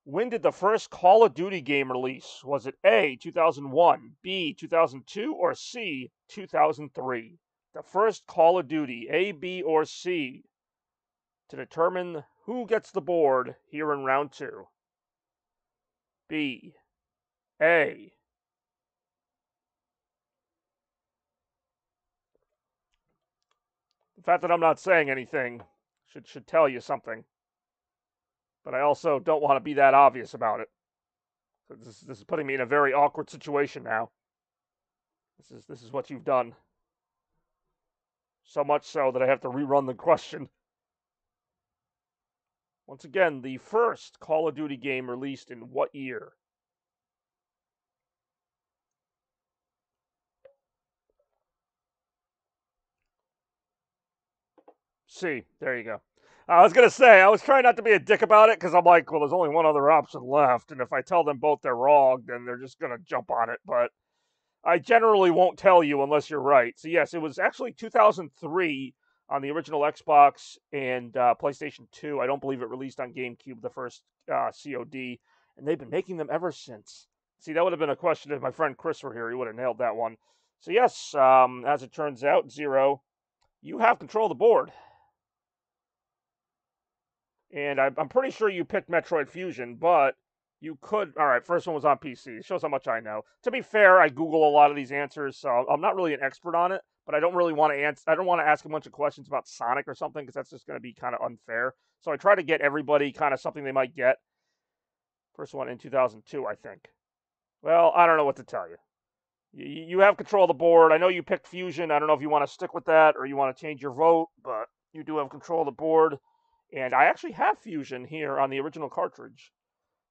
When did the first Call of Duty game release? Was it A, 2001, B, 2002, or C, 2003? The first Call of Duty, A, B, or C, to determine who gets the board here in round two. B, A. The fact that I'm not saying anything should tell you something. But I also don't want to be that obvious about it. So this is putting me in a very awkward situation now. This is what you've done. So much so that I have to rerun the question. Once again, the first Call of Duty game released in what year? C. There you go. I was going to say, I was trying not to be a dick about it because I'm like, well, there's only one other option left. And if I tell them both they're wrong, then they're just going to jump on it. But I generally won't tell you unless you're right. So, yes, it was actually 2003 on the original Xbox and PlayStation 2. I don't believe it released on GameCube, the first COD. And they've been making them ever since. See, that would have been a question if my friend Chris were here. He would have nailed that one. So, yes, as it turns out, Zero, you have control of the board. And I'm pretty sure you picked Metroid Fusion, but you could. All right, first one was on PC. It shows how much I know. To be fair, I Google a lot of these answers, so I'm not really an expert on it. But I don't really want to answer. I don't want to ask a bunch of questions about Sonic or something because that's just going to be kind of unfair. So I try to get everybody kind of something they might get. First one in 2002, I think. Well, I don't know what to tell you. You have control of the board. I know you picked Fusion. I don't know if you want to stick with that or you want to change your vote, but you do have control of the board. And I actually have Fusion here on the original cartridge.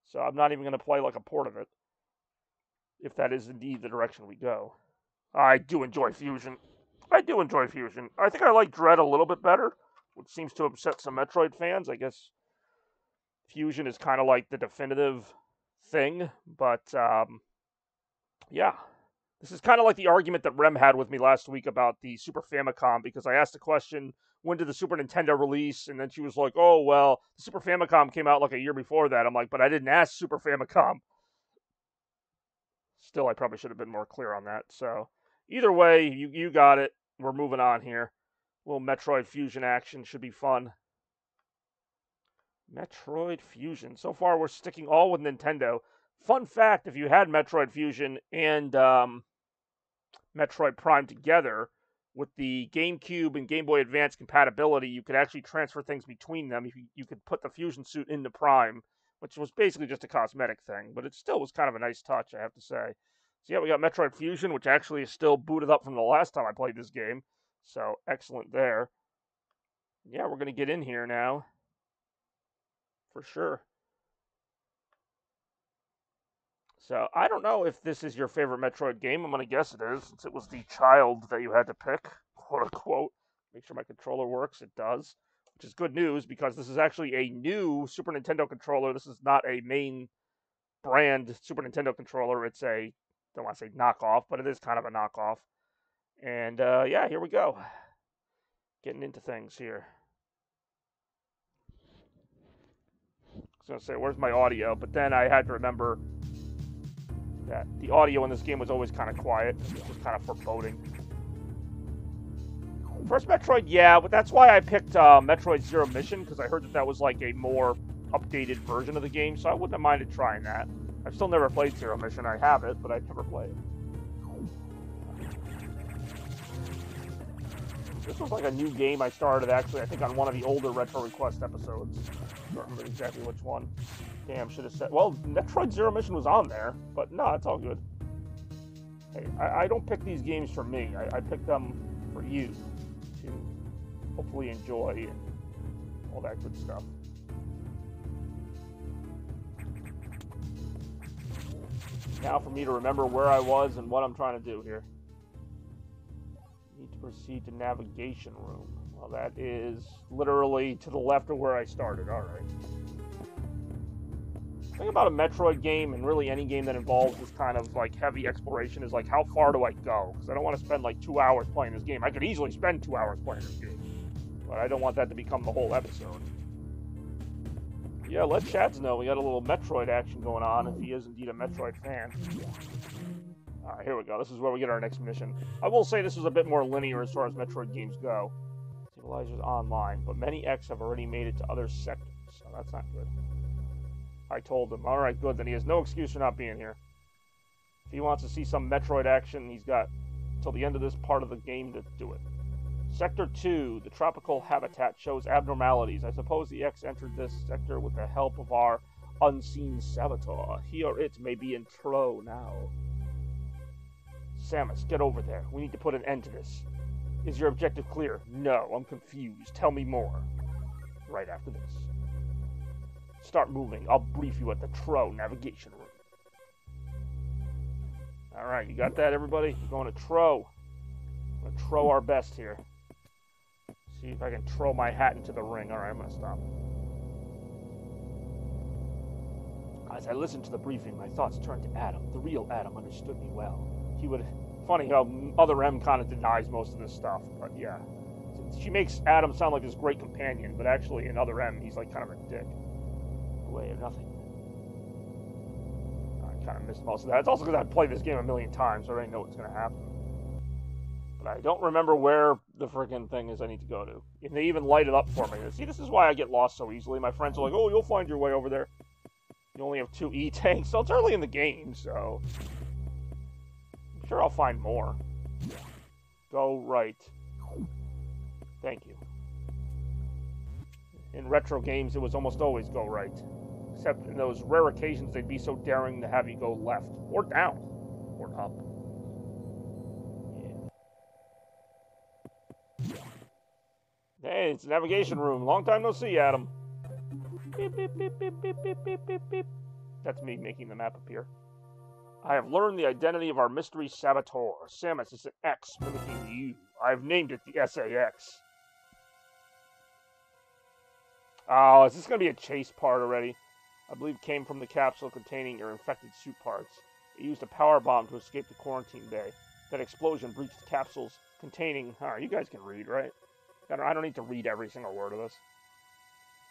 So I'm not even going to play like a port of it. If that is indeed the direction we go. I do enjoy Fusion. I think I like Dread a little bit better, which seems to upset some Metroid fans. I guess Fusion is kind of like the definitive thing. But, yeah. This is kind of like the argument that Rem had with me last week about the Super Famicom, because I asked the question, when did the Super Nintendo release? And then she was like, oh, well, the Super Famicom came out like a year before that. I'm like, but I didn't ask Super Famicom. Still, I probably should have been more clear on that. So, Either way, you got it. We're moving on here. A little Metroid Fusion action should be fun. Metroid Fusion. So far, we're sticking all with Nintendo. Fun fact, if you had Metroid Fusion and Metroid Prime together, with the GameCube and Game Boy Advance compatibility, you could actually transfer things between them. You could put the Fusion suit into Prime, which was basically just a cosmetic thing, but it still was kind of a nice touch, I have to say. So yeah, we got Metroid Fusion, which actually is still booted up from the last time I played this game. So excellent there. Yeah, we're going to get in here now. For sure. So I don't know if this is your favorite Metroid game. I'm going to guess it is, since it was the child that you had to pick, quote unquote. Make sure my controller works. It does, which is good news because this is actually a new Super Nintendo controller. This is not a main brand Super Nintendo controller. It's a, don't want to say knockoff, but it is kind of a knockoff. And yeah, here we go. Getting into things here. I was going to say, where's my audio? But then I had to remember that the audio in this game was always kind of quiet. It was kind of foreboding. First Metroid, yeah, but that's why I picked Metroid Zero Mission, because I heard that was like a more updated version of the game, so I wouldn't have minded trying that. I've still never played Zero Mission. I have it, but I've never played it. This was like a new game I started, actually, I think on one of the older Retro Request episodes. I don't remember exactly which one. Damn, should have said... Well, Metroid Zero Mission was on there, but no, it's all good. Hey, I don't pick these games for me. I pick them for you to hopefully enjoy and all that good stuff. Now for me to remember where I was and what I'm trying to do here. Need to proceed to navigation room. Well, that is literally to the left of where I started. All right. The thing about a Metroid game, and really any game that involves this kind of like heavy exploration, is like, how far do I go? Because I don't want to spend like 2 hours playing this game. I could easily spend 2 hours playing this game, but I don't want that to become the whole episode. Yeah, let Chads know we got a little Metroid action going on if he is indeed a Metroid fan. Alright, here we go. This is where we get our next mission. I will say this is a bit more linear as far as Metroid games go. Civilizers Online, but many X have already made it to other sectors, so that's not good. I told him. Alright, good. Then he has no excuse for not being here. If he wants to see some Metroid action, he's got till the end of this part of the game to do it. Sector 2, the tropical habitat shows abnormalities. I suppose the X entered this sector with the help of our unseen saboteur. He or it may be in Tro now. Samus, get over there. We need to put an end to this. Is your objective clear? No, I'm confused. Tell me more. Right after this. Start moving. I'll brief you at the Tro navigation room. Alright, you got that, everybody? We're going to Tro. I'm going to Tro our best here. See if I can throw my hat into the ring. Alright, I'm going to stop. As I listened to the briefing, my thoughts turned to Adam. The real Adam understood me well. He would... Funny how Other M kind of denies most of this stuff, but yeah. She makes Adam sound like this great companion, but actually in Other M, he's like kind of a dick. Way of nothing. I kind of missed most of that. It's also because I've played this game a million times, so I already know what's going to happen. But I don't remember where the freaking thing is I need to go to. And they even light it up for me. See, this is why I get lost so easily. My friends are like, oh, you'll find your way over there. You only have 2 E-tanks, so it's early in the game, so... I'm sure I'll find more. Go right. Thank you. In retro games, it was almost always go right. Except in those rare occasions, they'd be so daring to have you go left. Or down. Or up. Yeah. Hey, it's a navigation room. Long time no see, Adam. Beep, beep, beep, beep, beep, beep, beep, beep, beep. That's me making the map appear. I have learned the identity of our mystery saboteur. Samus is an X mimicking you. I've named it the SAS. Oh, is this going to be a chase part already? I believe it came from the capsule containing your infected suit parts. It used a power bomb to escape the quarantine bay. That explosion breached the capsules containing... Alright, you guys can read, right? I don't need to read every single word of this.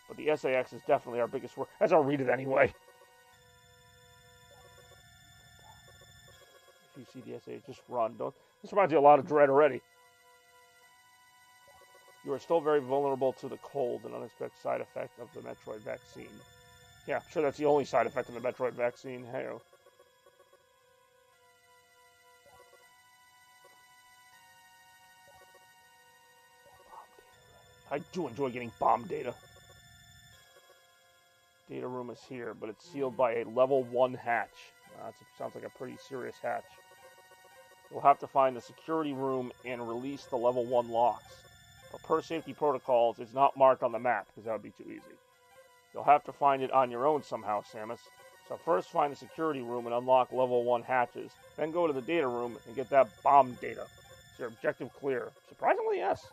But the SAS is definitely our biggest word. As I'll read it anyway. PCDSA, just run. Don't. This reminds you a lot of Dread already. You are still very vulnerable to the cold, an unexpected side effect of the Metroid vaccine. Yeah, I'm sure that's the only side effect of the Metroid vaccine. Hey-oh. I do enjoy getting bomb data. Data room is here, but it's sealed by a level 1 hatch. Sounds like a pretty serious hatch. You'll have to find the security room and release the level 1 locks. But per safety protocols, it's not marked on the map, because that would be too easy. You'll have to find it on your own somehow, Samus. So first find the security room and unlock level 1 hatches. Then go to the data room and get that bomb data. Is your objective clear? Surprisingly, yes.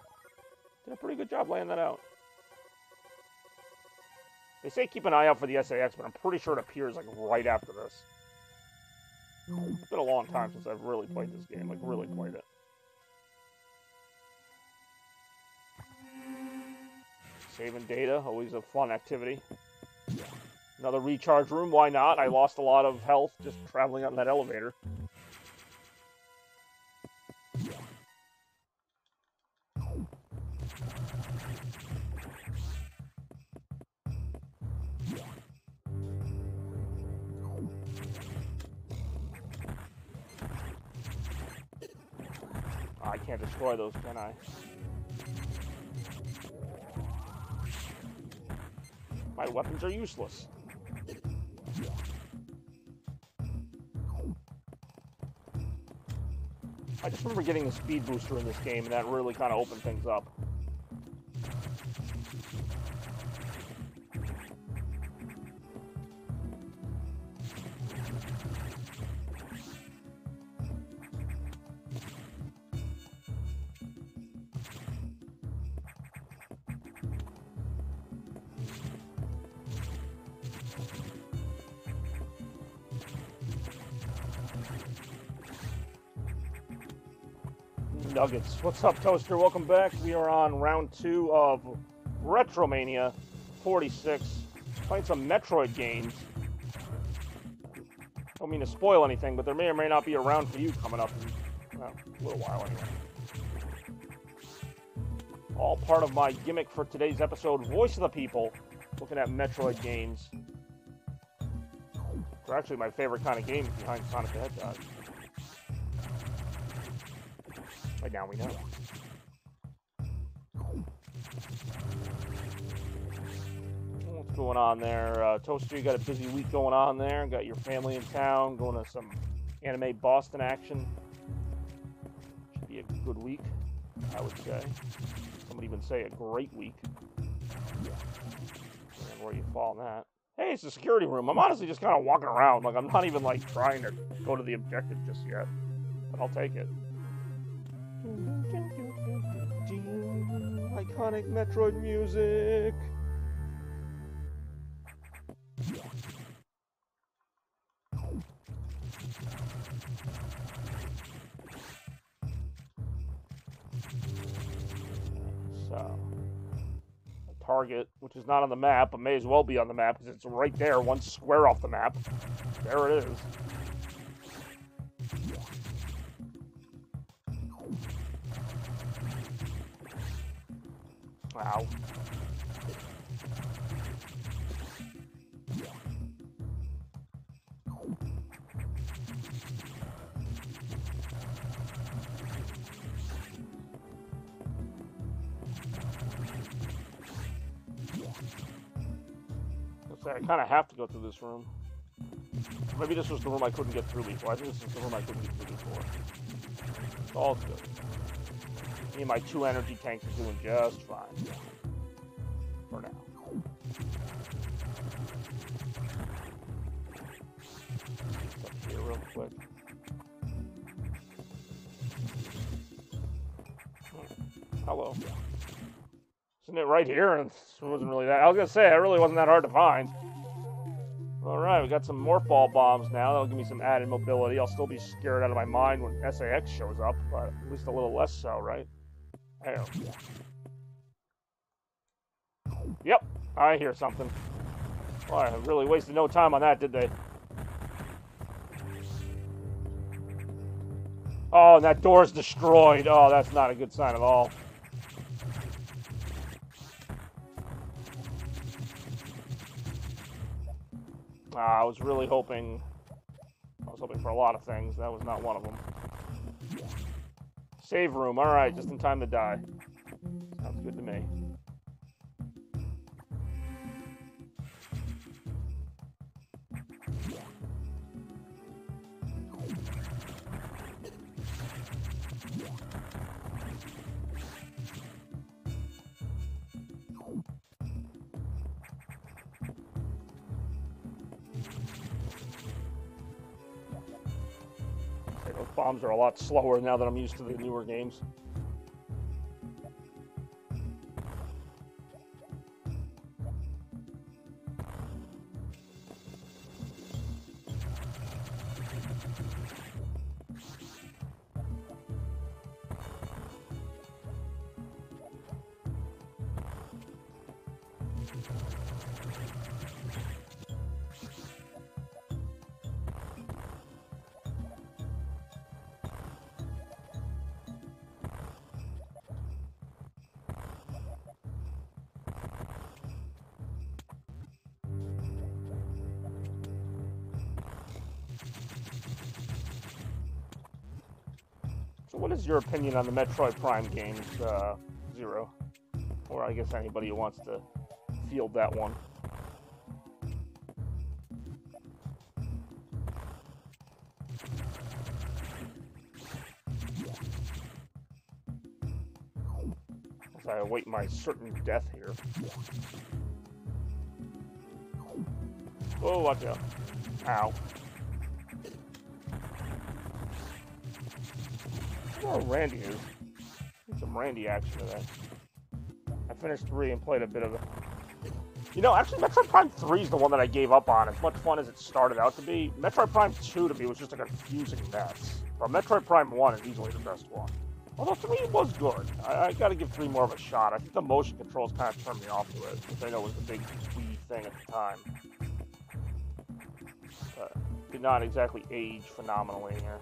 Did a pretty good job laying that out. They say keep an eye out for the SAX, but I'm pretty sure it appears like right after this. It's been a long time since I've really played this game, like really played it. Saving data, always a fun activity. Another recharge room, why not? I lost a lot of health just traveling up in that elevator. I can't destroy those, can I? My weapons are useless. I just remember getting the speed booster in this game, and that really kind of opened things up. Nuggets. What's up, Toaster? Welcome back. We are on round 2 of RetroMania 46. Playing some Metroid games. Don't mean to spoil anything, but there may or may not be a round for you coming up in well, a little while anyway. All part of my gimmick for today's episode, Voice of the People, looking at Metroid games. They're actually my favorite kind of games behind Sonic the Hedgehog. But now we know. What's going on there? Toaster, you got a busy week going on there. Got your family in town, going to some anime Boston action. Should be a good week, I would say. Some would even say a great week. And where you fall in that. Hey, it's the security room. I'm honestly just kind of walking around. Like, I'm not even, like, trying to go to the objective just yet. But I'll take it. Iconic Metroid music. So, a target, which is not on the map, but may as well be on the map because it's right there, one square off the map. There it is. Wow. I kind of have to go through this room. Maybe this was the room I couldn't get through before. I think this is the room I couldn't get through before. It's all good. Me and my 2 energy tanks are doing just fine. For now. Up here real quick. Hello. Isn't it right here? It wasn't really that. I was gonna say, it really wasn't that hard to find. Alright, we got some morph ball bombs now. That'll give me some added mobility. I'll still be scared out of my mind when SAX shows up, but at least a little less so, right? Hell. Yep, I hear something. Well, I really wasted no time on that, did they? Oh, and that door's destroyed. Oh, that's not a good sign at all. I was really hoping... I was hoping for a lot of things. That was not one of them. Save room. Alright, just in time to die. Sounds good to me. Those bombs are a lot slower now that I'm used to the newer games. So what is your opinion on the Metroid Prime games, Zero? Or I guess anybody who wants to field that one. As I await my certain death here. Oh, watch out. Ow. Oh, Randy is. Need some Randy action today. I finished 3 and played a bit of it. You know, actually, Metroid Prime 3 is the one that I gave up on. As much fun as it started out to be, Metroid Prime 2 to me was just a confusing mess. But Metroid Prime 1 is easily the best one. Although 3 was good. I gotta give 3 more of a shot. I think the motion controls kind of turned me off to it, which I know was the big Wii thing at the time. But did not exactly age phenomenally here.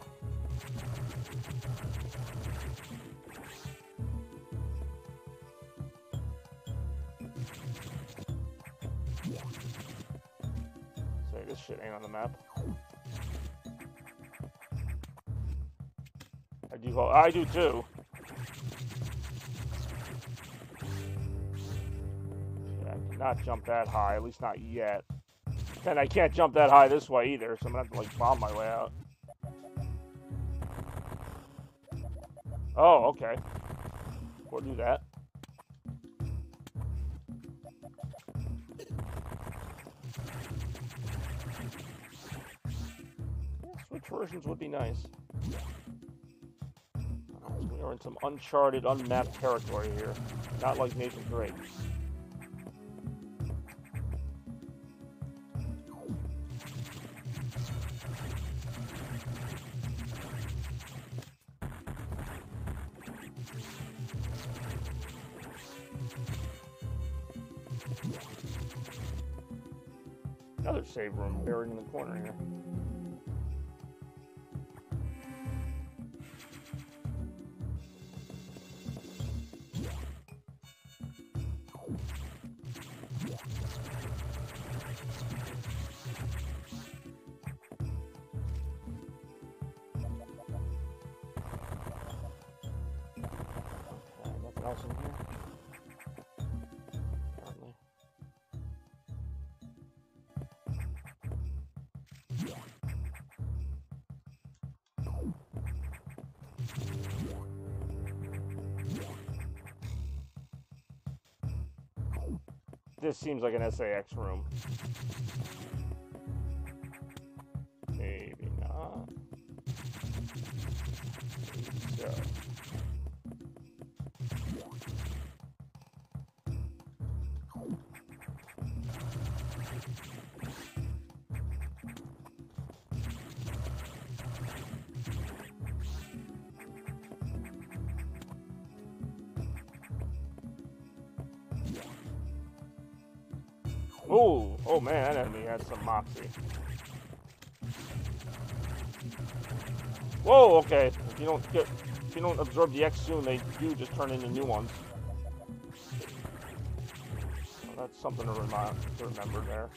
Say this shit ain't on the map. I do too. Yeah, I cannot jump that high, at least not yet. And I can't jump that high this way either, so I'm gonna have to like bomb my way out. Oh, okay. We'll do that. Yeah, Switch versions would be nice. We are in some uncharted, unmapped territory here. Not like Nathan Drake. Another save room buried in the corner here. Nothing else in here? Apparently. This seems like an SAX room. Maybe not. Maybe so. Oh man, that enemy had some moxie. Whoa, okay. If you don't absorb the X soon, they do just turn into new ones. Well, that's something to remember there.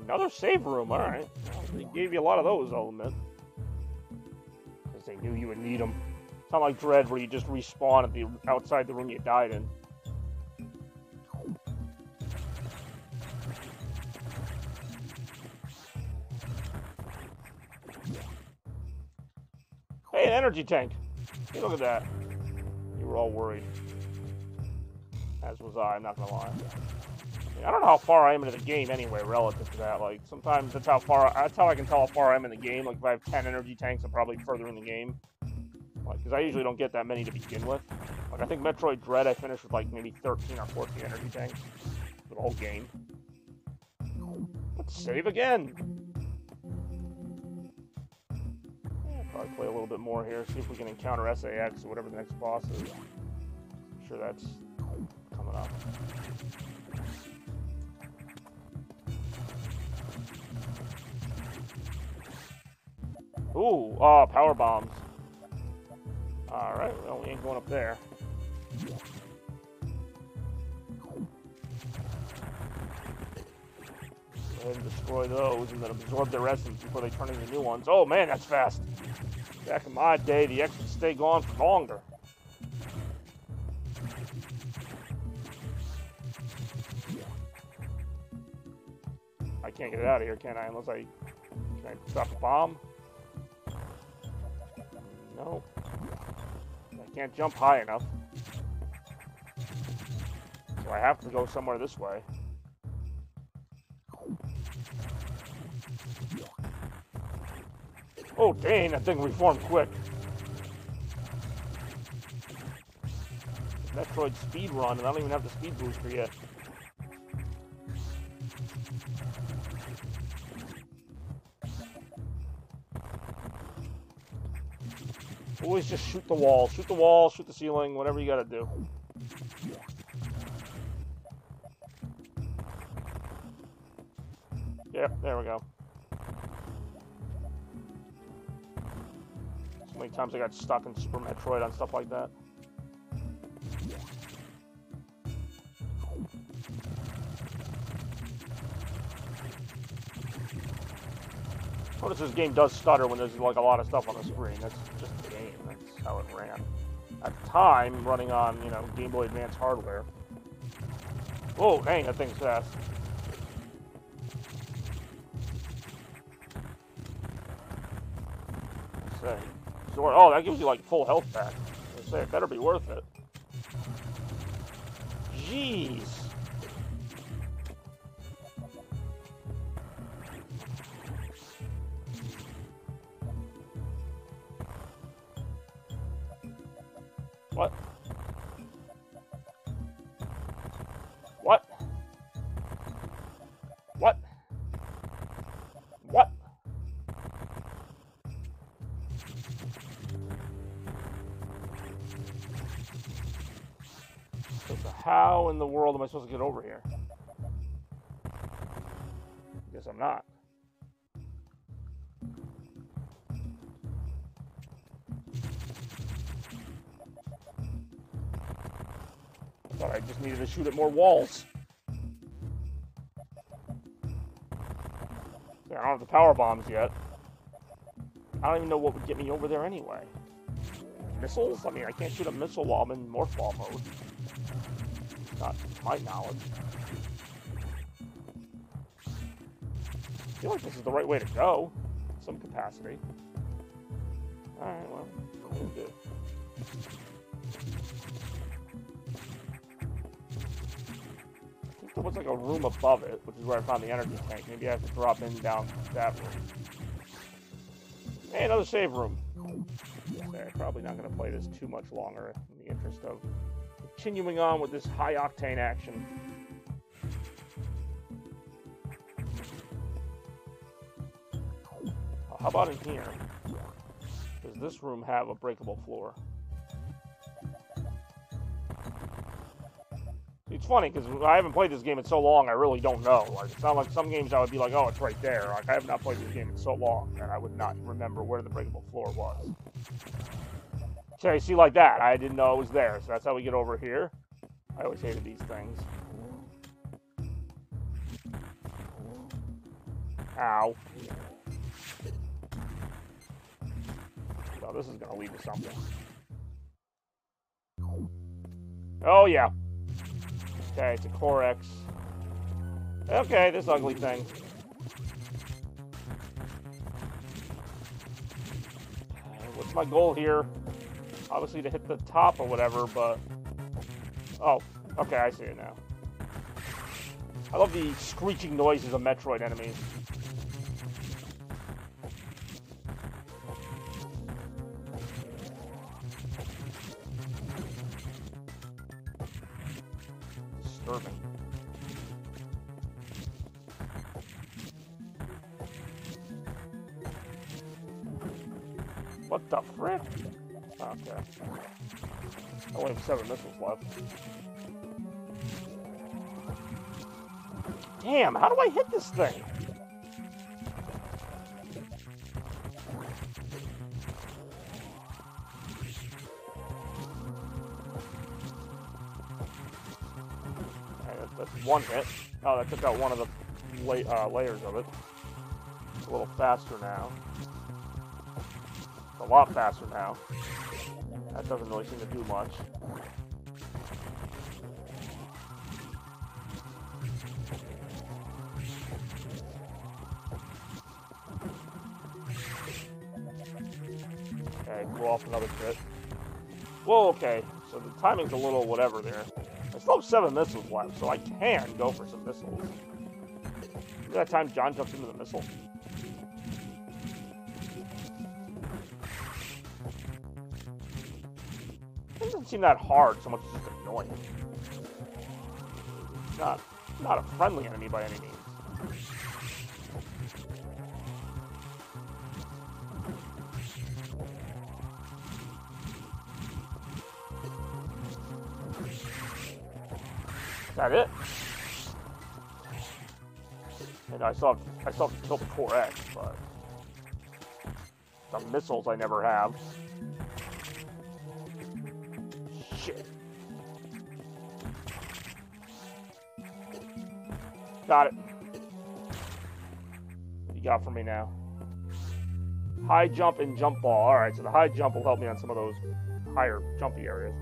Another save room, alright. Well, they gave you a lot of those, I'll admit. Because they knew you would need them. It's not like Dread where you just respawn at the outside the room you died in. Hey, an energy tank. Hey, look at that. You were all worried. As was I, I'm not gonna lie. I don't know how far I am into the game anyway, relative to that. Like, sometimes that's how I can tell how far I'm in the game. Like, if I have 10 energy tanks, I'm probably further in the game. Like, because I usually don't get that many to begin with. Like, I think Metroid Dread, I finished with, like, maybe 13 or 14 energy tanks for the whole game. Let's save again! Yeah, probably play a little bit more here, see if we can encounter SAX or whatever the next boss is. I'm sure that's coming up. Ooh, oh, power bombs. Alright, well, we ain't going up there. Go ahead and destroy those and then absorb their essence before they turn into new ones. Oh man, that's fast. Back in my day, the X would stay gone for longer. I can't get it out of here, can I? Unless can I drop a bomb? No. I can't jump high enough. So I have to go somewhere this way. Oh, dang, that thing reformed quick. Metroid speed run, and I don't even have the speed booster yet. Always just shoot the wall, shoot the ceiling, whatever you gotta do. Yep, there we go. So many times I got stuck in Super Metroid on stuff like that. Notice this game does stutter when there's like a lot of stuff on the screen. That's just the game. That's how it ran. At the time, running on, you know, Game Boy Advance hardware. Whoa, dang, that thing's fast. Let's say. Oh, that gives you like full health back. Let's say it better be worth it. Jeez. What? What? What? What? So how in the world am I supposed to get over here? Guess I'm not. I just needed to shoot at more walls. I don't have the power bombs yet. I don't even know what would get me over there anyway. Missiles? I mean, I can't shoot a missile while I'm in morph ball mode. Not to my knowledge. I feel like this is the right way to go. In some capacity. Alright, well, what do we do? There was like a room above it, which is where I found the energy tank. Maybe I have to drop in down that room. Hey, another save room. Okay, I'm probably not going to play this too much longer in the interest of continuing on with this high-octane action. How about in here? Does this room have a breakable floor? It's funny because I haven't played this game in so long, I really don't know. Like, it's not like some games I would be like, oh, it's right there. Like, I have not played this game in so long that I would not remember where the breakable floor was. Okay, see, like that. I didn't know it was there, so that's how we get over here. I always hated these things. Ow. Well, this is going to lead to something. Oh, yeah. Okay, it's a Core X. Okay, this ugly thing. What's my goal here? Obviously to hit the top or whatever, but... Oh, okay, I see it now. I love the screeching noises of Metroid enemies. Disturbing. What the frick? Okay. I only have 7 missiles left. Damn, how do I hit this thing? That's one hit. Oh, that took out one of the layers of it. It's a little faster now. It's a lot faster now. That doesn't really seem to do much. Okay, blow off another crit. Whoa, okay. So the timing's a little whatever there. I still have 7 missiles left, so I can go for some missiles. Remember that time John jumped into the missile? It doesn't seem that hard, so much as just annoying. It's not a friendly enemy by any means. Is that it? And I still have to kill the Core X, but the missiles I never have. Shit. Got it. What you got for me now? High jump and jump ball. Alright, so the high jump will help me on some of those higher jumpy areas.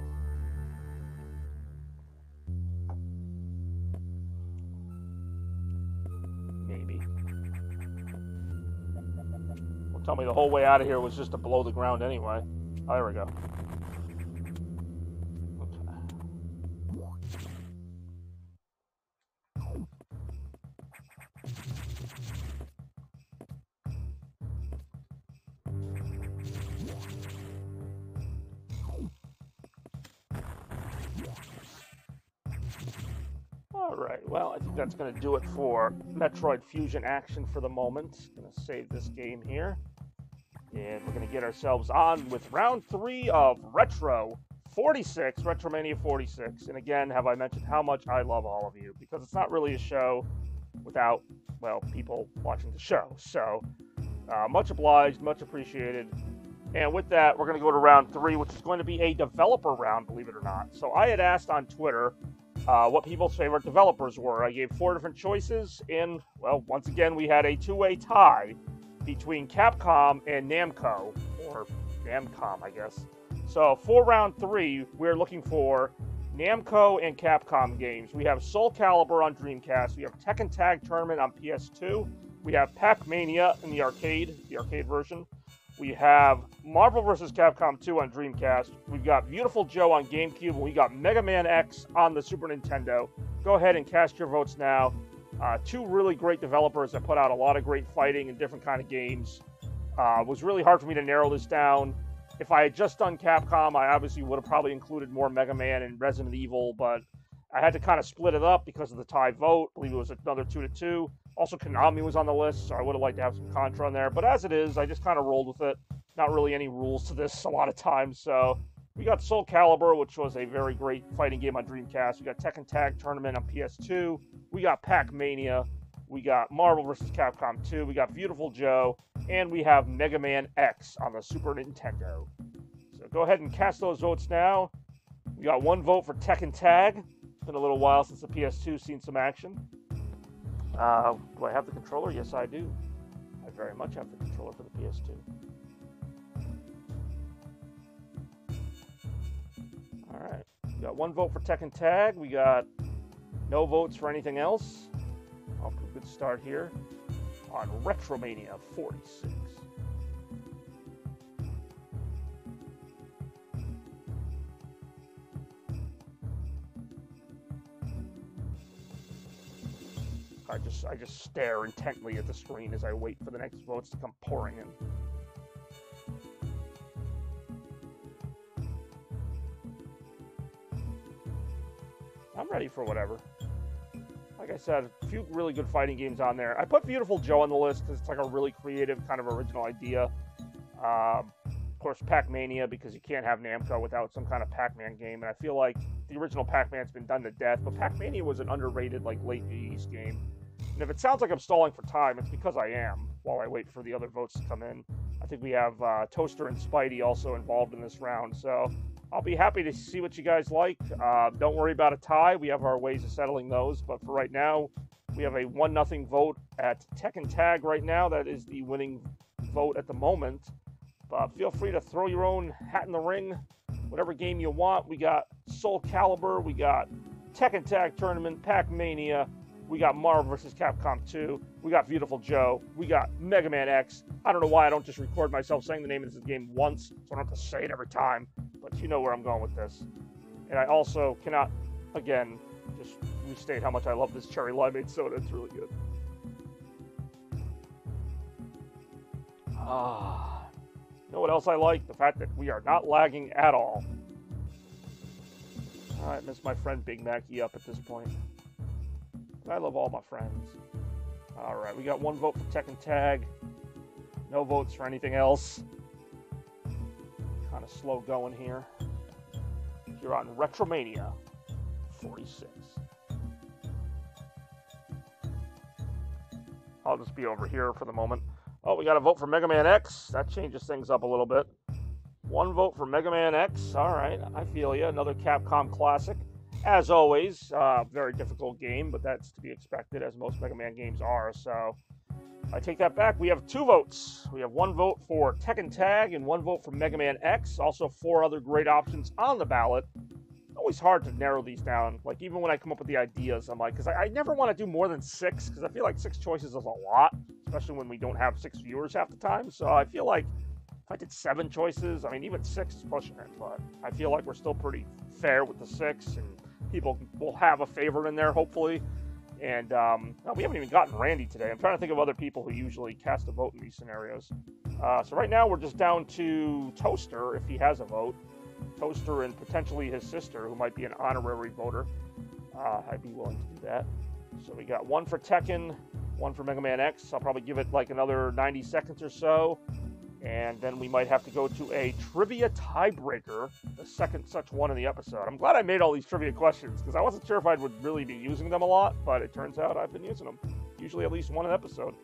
Maybe. Well, tell me the whole way out of here was just to blow the ground anyway. Oh, there we go. Alright, well, I think that's going to do it for Metroid Fusion action for the moment. Going to save this game here. And we're going to get ourselves on with round 3 of RetroMania 46. And again, have I mentioned how much I love all of you? Because it's not really a show without, well, people watching the show. So, much obliged, much appreciated. And with that, we're going to go to round 3, which is going to be a developer round, believe it or not. So I had asked on Twitter what people's favorite developers were. I gave 4 different choices, and, well, once again, we had a 2-way tie between Capcom and Namco, or Namcom, I guess. So for round 3, we're looking for Namco and Capcom games. We have Soul Calibur on Dreamcast, we have Tekken Tag Tournament on PS2, we have Pac-Mania in the arcade version. We have Marvel vs. Capcom 2 on Dreamcast. We've got Beautiful Joe on GameCube. And we got Mega Man X on the Super Nintendo. Go ahead and cast your votes now. 2 really great developers that put out a lot of great fighting and different kind of games. It was really hard for me to narrow this down. If I had just done Capcom, I obviously would have probably included more Mega Man and Resident Evil, but I had to kind of split it up because of the tie vote. I believe it was another 2-2. Also, Konami was on the list, so I would have liked to have some Contra on there. But as it is, I just kind of rolled with it. Not really any rules to this a lot of times, so We got Soul Calibur, which was a very great fighting game on Dreamcast. We got Tekken Tag Tournament on PS2. We got Pac-Mania. We got Marvel vs. Capcom 2. We got Beautiful Joe. And we have Mega Man X on the Super Nintendo. So go ahead and cast those votes now. We got 1 vote for Tekken Tag. It's been a little while since the PS2 seen some action. Do I have the controller? Yes, I do. I very much have the controller for the PS2. Alright, we got 1 vote for Tekken Tag. We got no votes for anything else. Off to a good start here on RetroMania 46. I just stare intently at the screen as I wait for the next votes to come pouring in. I'm ready for whatever. Like I said, a few really good fighting games on there. I put Beautiful Joe on the list because it's like a really creative kind of original idea. Of course, Pac-Mania, because you can't have Namco without some kind of Pac-Man game. And I feel like the original Pac-Man's been done to death, but Pac-Mania was an underrated, like, late 80s game. And if it sounds like I'm stalling for time, it's because I am, while I wait for the other votes to come in. I think we have Toaster and Spidey also involved in this round, so I'll be happy to see what you guys like. Don't worry about a tie. We have our ways of settling those, but for right now, we have a 1-0 vote at Tekken Tag right now. That is the winning vote at the moment. But feel free to throw your own hat in the ring, whatever game you want. We got Soul Calibur, we got Tekken Tag Tournament, Pac-Mania, we got Marvel vs. Capcom 2, we got Beautiful Joe, we got Mega Man X. I don't know why I don't just record myself saying the name of this game once, so I don't have to say it every time, but you know where I'm going with this. And I also cannot, again, just restate how much I love this cherry limeade soda. It's really good. You know what else I like? The fact that we are not lagging at all. I miss my friend Big Mackey up at this point. I love all my friends. Alright, we got 1 vote for Tekken Tag. No votes for anything else. Kind of slow going here. You're on RetroMania 46. I'll just be over here for the moment. Oh, we got a vote for Mega Man X. That changes things up a little bit. 1 vote for Mega Man X. Alright, I feel you. Another Capcom classic. As always, very difficult game, but that's to be expected, as most Mega Man games are, so I take that back. We have 2 votes. We have 1 vote for Tekken Tag and 1 vote for Mega Man X. Also 4 other great options on the ballot. Always hard to narrow these down. Like, even when I come up with the ideas, I'm like, because I never want to do more than 6, because I feel like 6 choices is a lot, especially when we don't have 6 viewers half the time. So I feel like if I did 7 choices, I mean, even 6 is pushing it, but I feel like we're still pretty fair with the 6, and people will have a favorite in there, hopefully. And we haven't even gotten Randy today. I'm trying to think of other people who usually cast a vote in these scenarios. So right now we're just down to Toaster, if he has a vote. Toaster and potentially his sister, who might be an honorary voter. I'd be willing to do that. So we got 1 for Tekken, 1 for Mega Man X. I'll probably give it like another 90 seconds or so. And then we might have to go to a trivia tiebreaker, the second such one in the episode. I'm glad I made all these trivia questions, because I wasn't sure if I would really be using them a lot, but it turns out I've been using them. Usually at least 1 an episode.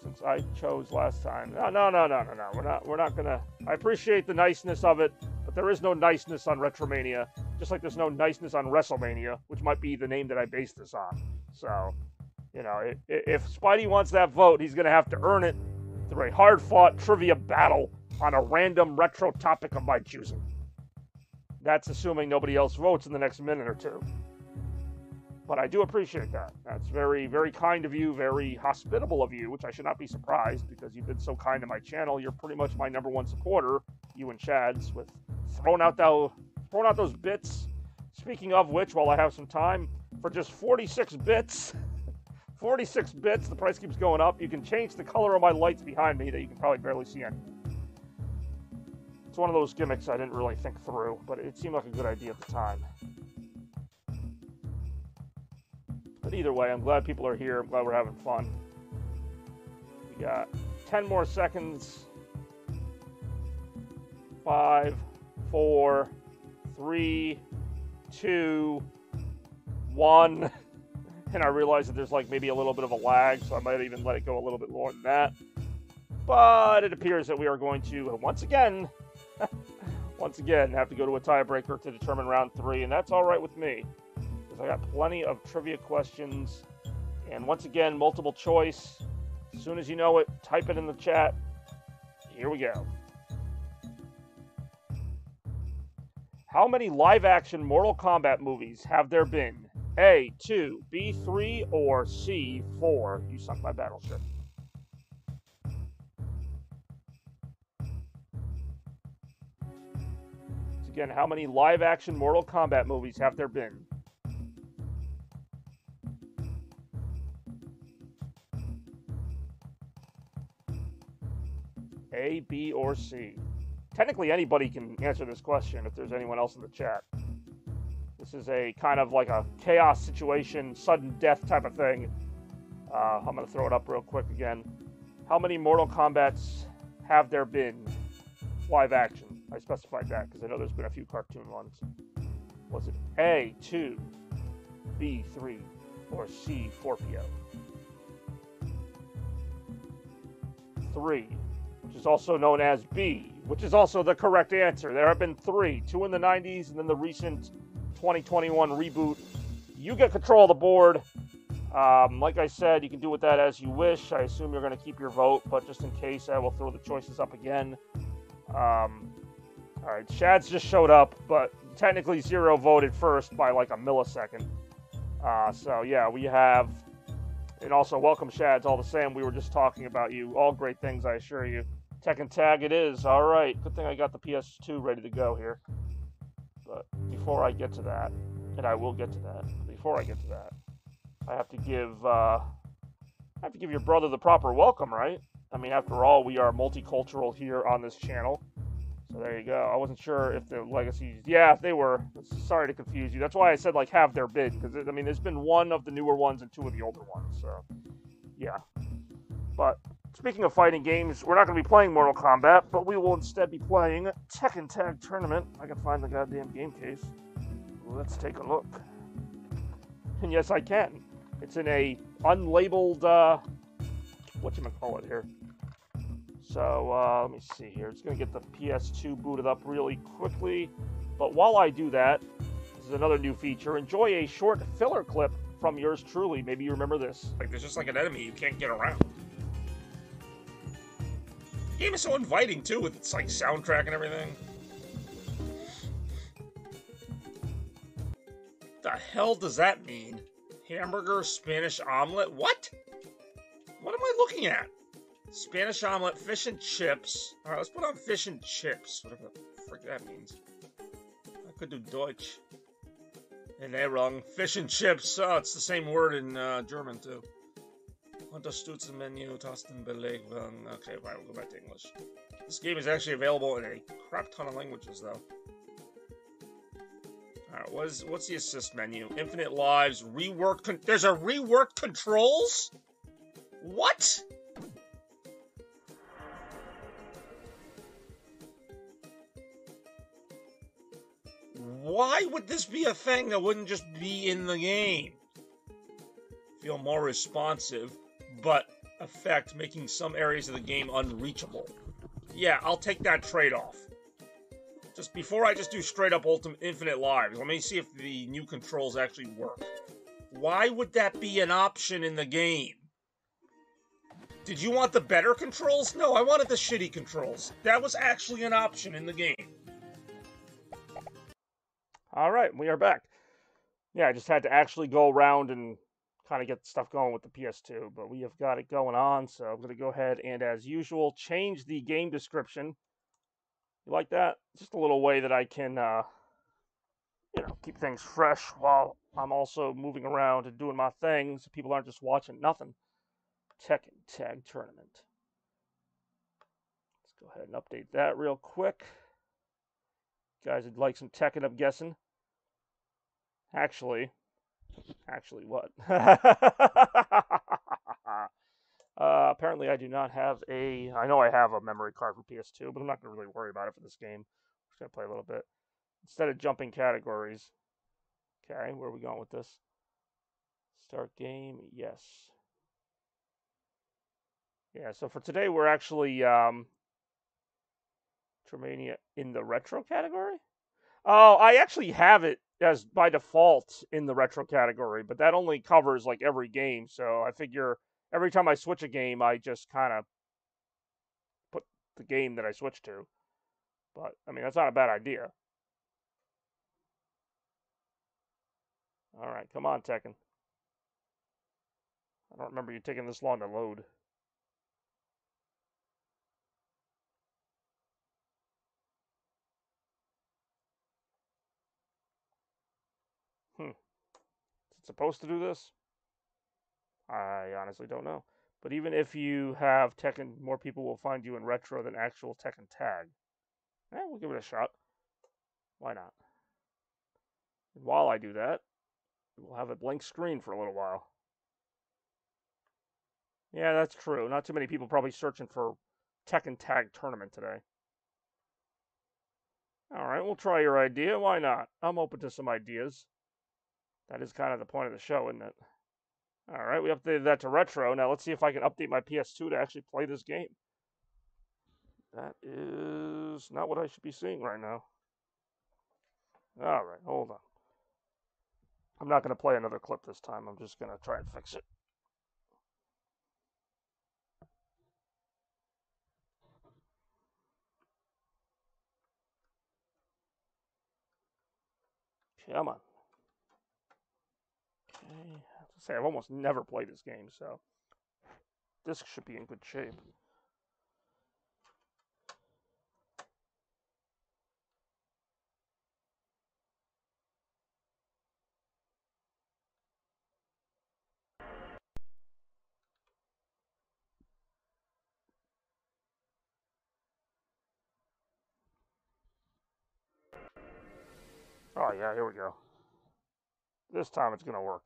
Since I chose last time. No. We're not gonna... I appreciate the niceness of it, but there is no niceness on RetroMania, just like there's no niceness on WrestleMania, which might be the name that I based this on. So, you know, if Spidey wants that vote, he's gonna have to earn it through a hard-fought trivia battle on a random retro topic of my choosing. That's assuming nobody else votes in the next minute or 2. But I do appreciate that. That's very, very kind of you, very hospitable of you, which I should not be surprised, because you've been so kind to my channel. You're pretty much my #1 supporter, you and Chad's, with throwing out those bits. Speaking of which, while I have some time, for just 46 bits... 46 bits, the price keeps going up. You can change the color of my lights behind me that you can probably barely see any. It's one of those gimmicks I didn't really think through, but it seemed like a good idea at the time. But either way, I'm glad people are here. I'm glad we're having fun. We got 10 more seconds 5, 4, 3, 2, 1. And I realize that there's like maybe a little bit of a lag, so I might even let it go a little bit more than that. But it appears that we are going to, once again, have to go to a tiebreaker to determine round 3, and that's all right with me, because I got plenty of trivia questions. And once again, multiple choice. As soon as you know it, type it in the chat. Here we go. How many live-action Mortal Kombat movies have there been? A, 2, B, 3, or C, 4? You sunk my battleship. So again, how many live-action Mortal Kombat movies have there been? A, B, or C? Technically, anybody can answer this question if there's anyone else in the chat. This is a kind of like a chaos situation, sudden death type of thing. I'm going to throw it up real quick again. How many Mortal Kombats have there been live action? I specified that because I know there's been a few cartoon ones. Was it A, 2, B, 3, or C, 4PO? 3, which is also known as B, which is also the correct answer. There have been 3, 2 in the 90s, and then the recent 2021 reboot. You get control of the board. Like I said, you can do with that as you wish. I assume you're going to keep your vote, but just in case, I will throw the choices up again. All right, Shad's just showed up, but technically Zero voted first by like a millisecond. So yeah, we have, and also welcome Shads all the same. We were just talking about you. All great things, I assure you. Tekken Tag it is. All right, good thing I got the PS2 ready to go here. But before I get to that, and I will get to that, before I get to that, I have to give your brother the proper welcome, right? I mean, after all, we are multicultural here on this channel. So there you go. I wasn't sure if the legacies, yeah, they were. Sorry to confuse you. That's why I said like have there been, because I mean, there's been 1 of the newer ones and 2 of the older ones. So yeah. But speaking of fighting games, we're not going to be playing Mortal Kombat, but we will instead be playing Tekken Tag Tournament. I can find the goddamn game case. Let's take a look. And yes, I can. It's in a unlabeled, whatchamacallit here. So, let me see here. It's going to get the PS2 booted up really quickly. But while I do that, this is another new feature. Enjoy a short filler clip from yours truly. Maybe you remember this. Like, there's just like an enemy you can't get around. The game is so inviting, too, with its, like, soundtrack and everything. The hell does that mean? Hamburger, Spanish omelet? What? What am I looking at? Spanish omelet, fish and chips. Alright, let's put on fish and chips. Whatever the frick that means. I could do Deutsch. And they're wrong. Fish and chips. Oh, it's the same word in German, too. Unterstützen Menü, Tasten belegen. Okay, fine, we'll go back to English. This game is actually available in a crap ton of languages, though. Alright, what's the assist menu? Infinite lives, rework. There's a rework controls? What? Why would this be a thing that wouldn't just be in the game? Feel more responsive, but affect making some areas of the game unreachable. Yeah, I'll take that trade-off. Just before I just do straight up ultimate infinite lives, let me see if the new controls actually work. Why would that be an option in the game? Did you want the better controls? No, I wanted the shitty controls. That was actually an option in the game. All right, we are back. Yeah, I just had to actually go around and kind of get stuff going with the PS2, but we have got it going on, so I'm going to go ahead and, as usual, change the game description. You like that? Just a little way that I can, keep things fresh while I'm also moving around and doing my thing, so people aren't just watching nothing. Tekken Tag Tournament. Let's go ahead and update that real quick. You guys would like some Tekken, I'm guessing. Actually what? Apparently, I do not have a. I know I have a memory card for PS2, but I'm not going to really worry about it for this game. I'm just going to play a little bit. Instead of jumping categories. Okay, where are we going with this? Start game, yes. Yeah, so for today, we're actually RetroMania in the retro category. Oh, I actually have it as by default in the retro category, but that only covers like every game. So I figure every time I switch a game, I just kind of put the game that I switch to. But I mean, that's not a bad idea. All right, come on, Tekken. I don't remember you taking this long to load. Is it supposed to do this? I honestly don't know. But even if you have Tekken, more people will find you in retro than actual Tekken tag. We'll give it a shot. Why not? And while I do that, we'll have a blank screen for a little while. Yeah, that's true. Not too many people probably searching for Tekken Tag Tournament today. All right, we'll try your idea. Why not? I'm open to some ideas. That is kind of the point of the show, isn't it? All right, we updated that to retro. Now let's see if I can update my PS2 to actually play this game. That is not what I should be seeing right now. All right, hold on. I'm not going to play another clip this time. I'm just going to try and fix it. Come on. Okay. I have to say, I've almost never played this game, so this should be in good shape. Oh, yeah, here we go. This time it's going to work.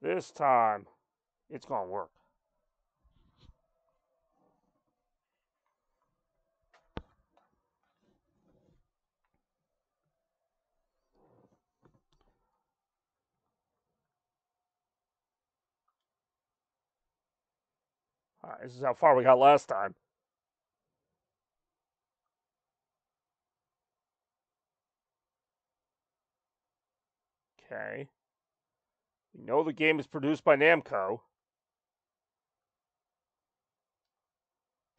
This time it's going to work. All right, this is how far we got last time. Okay. We know the game is produced by Namco.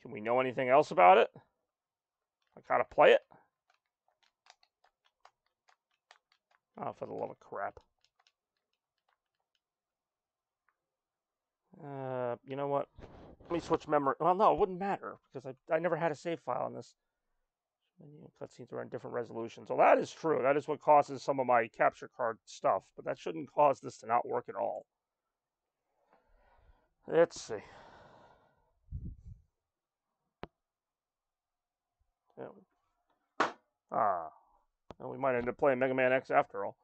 Can we know anything else about it? Like how to play it? Oh, for the love of crap. You know what? Let me switch memory. Well, no, it wouldn't matter because I never had a save file on this. Cutscenes are in different resolutions. Well, that is true. That is what causes some of my capture card stuff, but that shouldn't cause this to not work at all. Let's see. Well, we might end up playing Mega Man X after all.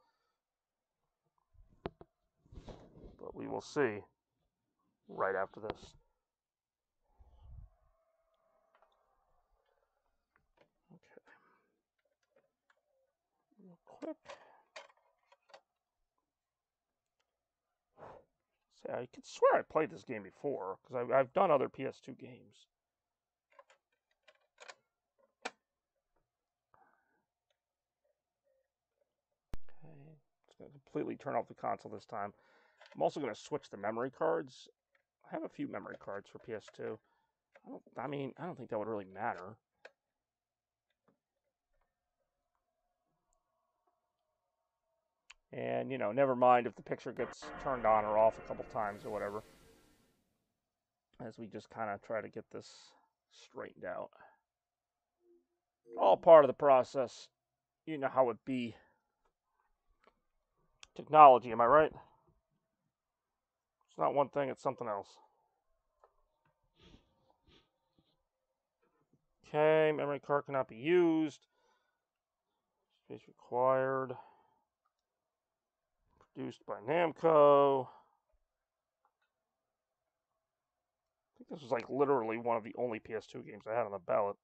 But we will see right after this. Okay. Real quick. See, I could swear I played this game before, because I've done other PS2 games. Okay. Just going to completely turn off the console this time. I'm also going to switch the memory cards. I have a few memory cards for PS2. I don't think that would really matter. And, never mind if the picture gets turned on or off a couple times or whatever. As we just kind of try to get this straightened out. All part of the process. You know how it be. Technology, am I right? It's not one thing, it's something else. Okay, memory card cannot be used. Space required. Produced by Namco. I think this was like literally one of the only PS2 games I had on the ballot.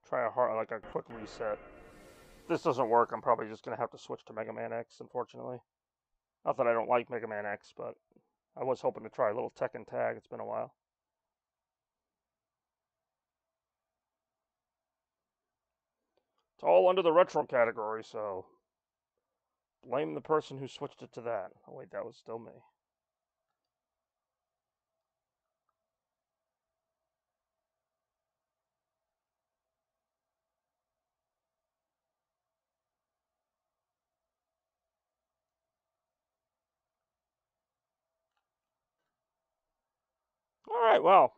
Try a quick reset. If this doesn't work, I'm probably just gonna have to switch to Mega Man X, unfortunately. Not that I don't like Mega Man X, but I was hoping to try a little Tekken Tag. It's been a while. It's all under the retro category, so blame the person who switched it to that. Oh wait, that was still me. Alright, well.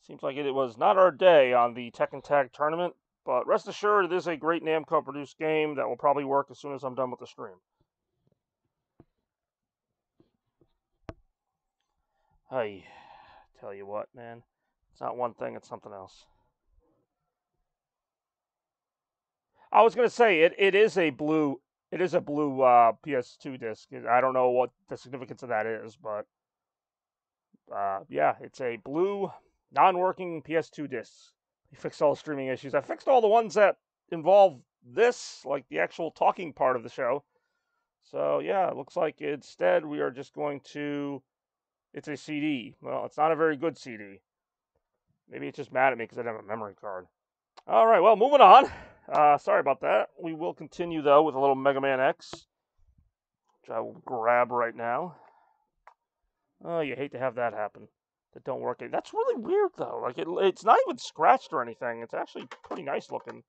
Seems like it was not our day on the Tekken Tag tournament, but rest assured it is a great Namco produced game that will probably work as soon as I'm done with the stream. I tell you what, man. It's not one thing, it's something else. I was gonna say it is a blue PS2 disc. I don't know what the significance of that is, but yeah, it's a blue non-working PS2 disc. He fixed all the streaming issues. I fixed all the ones that involve this, like the actual talking part of the show. So yeah, it looks like instead we are just going to. It's a CD. Well, it's not a very good CD. Maybe it's just mad at me because I don't have a memory card. All right, well, moving on. Sorry about that. We will continue, though, with a little Mega Man X, which I will grab right now. Oh, you hate to have that happen. That don't work. That's really weird, though. Like, it's not even scratched or anything. It's actually pretty nice looking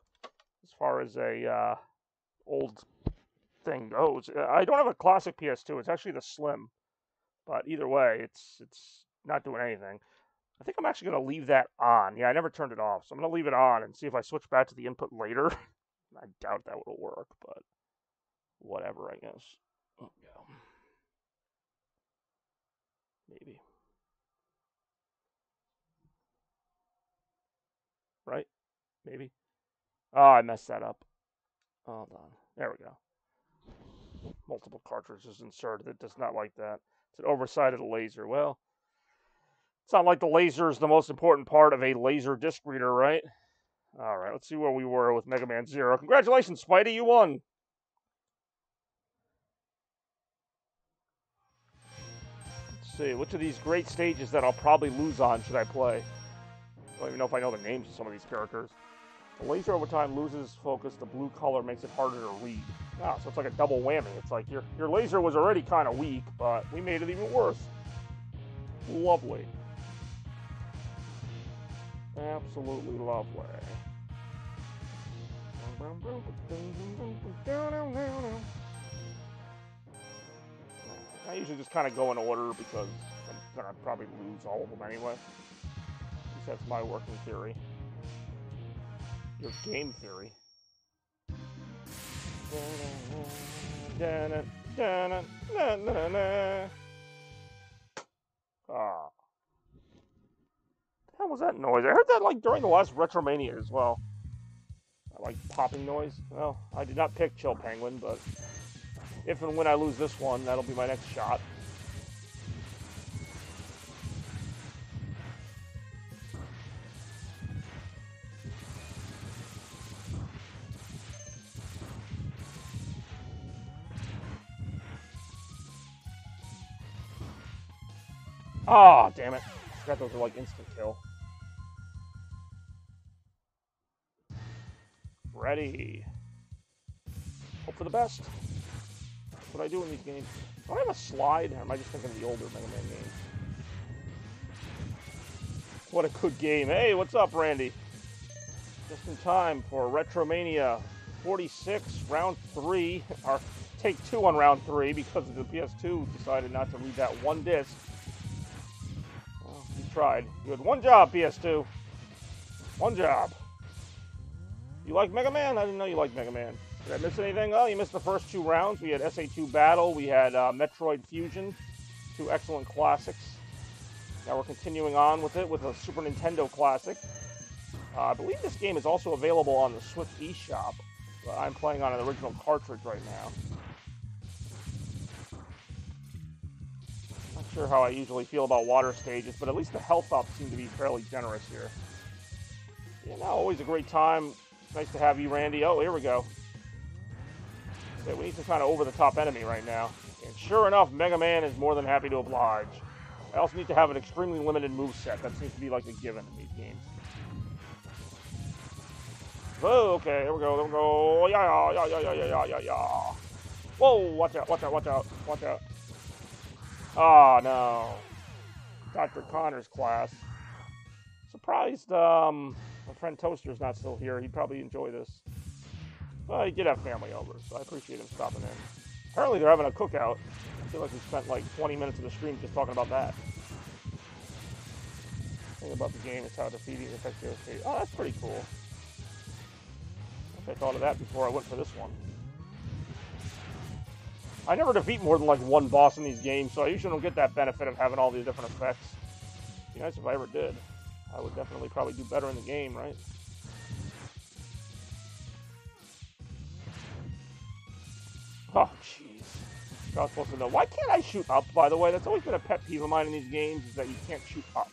as far as a old thing goes. I don't have a classic PS2. It's actually the Slim. But either way, it's not doing anything. I think I'm actually going to leave that on. Yeah, I never turned it off, so I'm going to leave it on and see if I switch back to the input later. I doubt that will work, but whatever, I guess. Oh, yeah. Maybe. Right? Maybe. Oh, I messed that up. Hold on. There we go. Multiple cartridges inserted. It does not like that. It's an oversighted laser. Well, it's not like the laser is the most important part of a laser disc reader, right? All right, let's see where we were with Mega Man Zero. Congratulations, Spidey, you won. Let's see, which of these great stages that I'll probably lose on should I play? I don't even know if I know the names of some of these characters. The laser over time loses focus. The blue color makes it harder to read. Ah, so it's like a double whammy. It's like your laser was already kind of weak, but we made it even worse. Lovely. Absolutely lovely. I usually just kind of go in order because I'm going to probably lose all of them anyway. At least that's my working theory. Your game theory. Ah. What the hell was that noise? I heard that like during the last RetroMania as well. That like popping noise. Well, I did not pick Chill Penguin, but if and when I lose this one, that'll be my next shot. Oh, damn it. I forgot those were like instant kill. Ready. Hope for the best. That's what I do in these games. Do I have a slide? Or am I just thinking of the older Mega Man games? What a good game. Hey, what's up, Randy? Just in time for RetroMania 46, round 3. Or take 2 on round 3 because the PS2 decided not to read that one disc. Well, you tried. You had one job, PS2. One job. You like Mega Man? I didn't know you liked Mega Man. Did I miss anything? Oh, you missed the first 2 rounds. We had SA2 Battle. We had Metroid Fusion. 2 excellent classics. Now we're continuing on with it with a Super Nintendo classic. I believe this game is also available on the Switch eShop. But I'm playing on an original cartridge right now. Not sure how I usually feel about water stages, but at least the health ups seem to be fairly generous here. Yeah, no, always a great time. Nice to have you, Randy. Oh, here we go. Okay, we need some kind of over-the-top enemy right now. And sure enough, Mega Man is more than happy to oblige. I also need to have an extremely limited moveset. That seems to be like a given in these games. Oh, okay, here we go, there we go. Yeah. Whoa, watch out. Oh, no. Dr. Connor's class. Surprised, my friend Toaster's not still here. He'd probably enjoy this. Well, he did have family over, so I appreciate him stopping in. Apparently they're having a cookout. I feel like we spent like 20 minutes of the stream just talking about that. The thing about the game is how defeating affects the other stage. Oh, that's pretty cool. I wish I thought of that before I went for this one. I never defeat more than like 1 boss in these games, so I usually don't get that benefit of having all these different effects. It'd be nice if I ever did. I would definitely probably do better in the game, right? Oh, jeez. I was supposed to know. Why can't I shoot up, by the way? That's always been a pet peeve of mine in these games, is that you can't shoot up.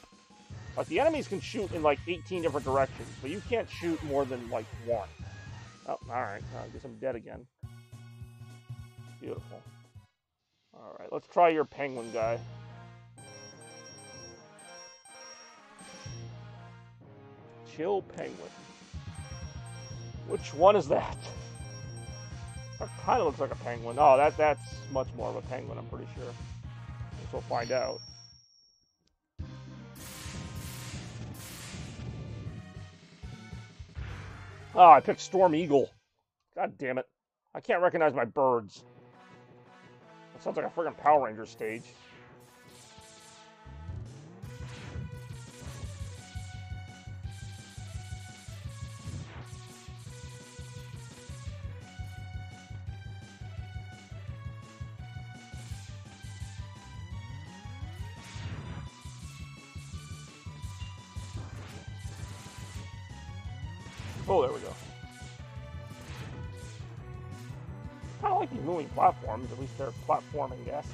Like, the enemies can shoot in, like, 18 different directions, but you can't shoot more than, like, 1. Oh, alright. I guess I'm dead again. Beautiful. Alright, let's try your penguin guy. Chill penguin. Which one is that? That kind of looks like a penguin. Oh, that's much more of a penguin, I'm pretty sure. Guess we'll find out. Oh, I picked Storm Eagle. God damn it. I can't recognize my birds. That sounds like a friggin' Power Ranger stage. Oh, there we go. I kind of like these moving platforms. At least they're platforming, yes.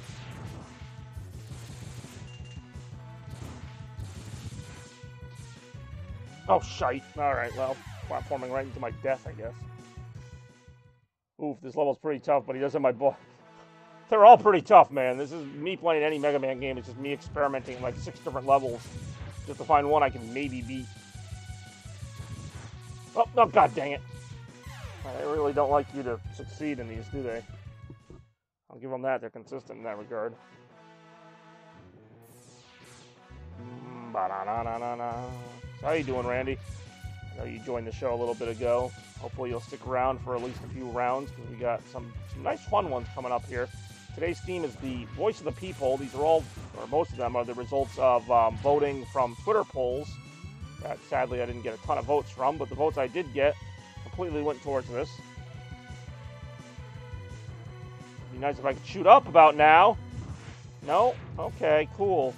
Oh, shite. Alright, well, platforming right into my death, I guess. Oof, this level's pretty tough, but he does have my butt. They're all pretty tough, man. This is me playing any Mega Man game. It's just me experimenting like 6 different levels just to find one I can maybe beat. Oh, god dang it. They really don't like you to succeed in these, do they? I'll give them that. They're consistent in that regard. So how you doing, Randy? I know you joined the show a little bit ago. Hopefully you'll stick around for at least a few rounds, because we got some nice fun ones coming up here. Today's theme is the Voice of the People. These are all, or most of them, are the results of voting from Twitter polls. That, sadly, I didn't get a ton of votes from, but the votes I did get completely went towards this. It'd be nice if I could shoot up about now. No? Okay, cool.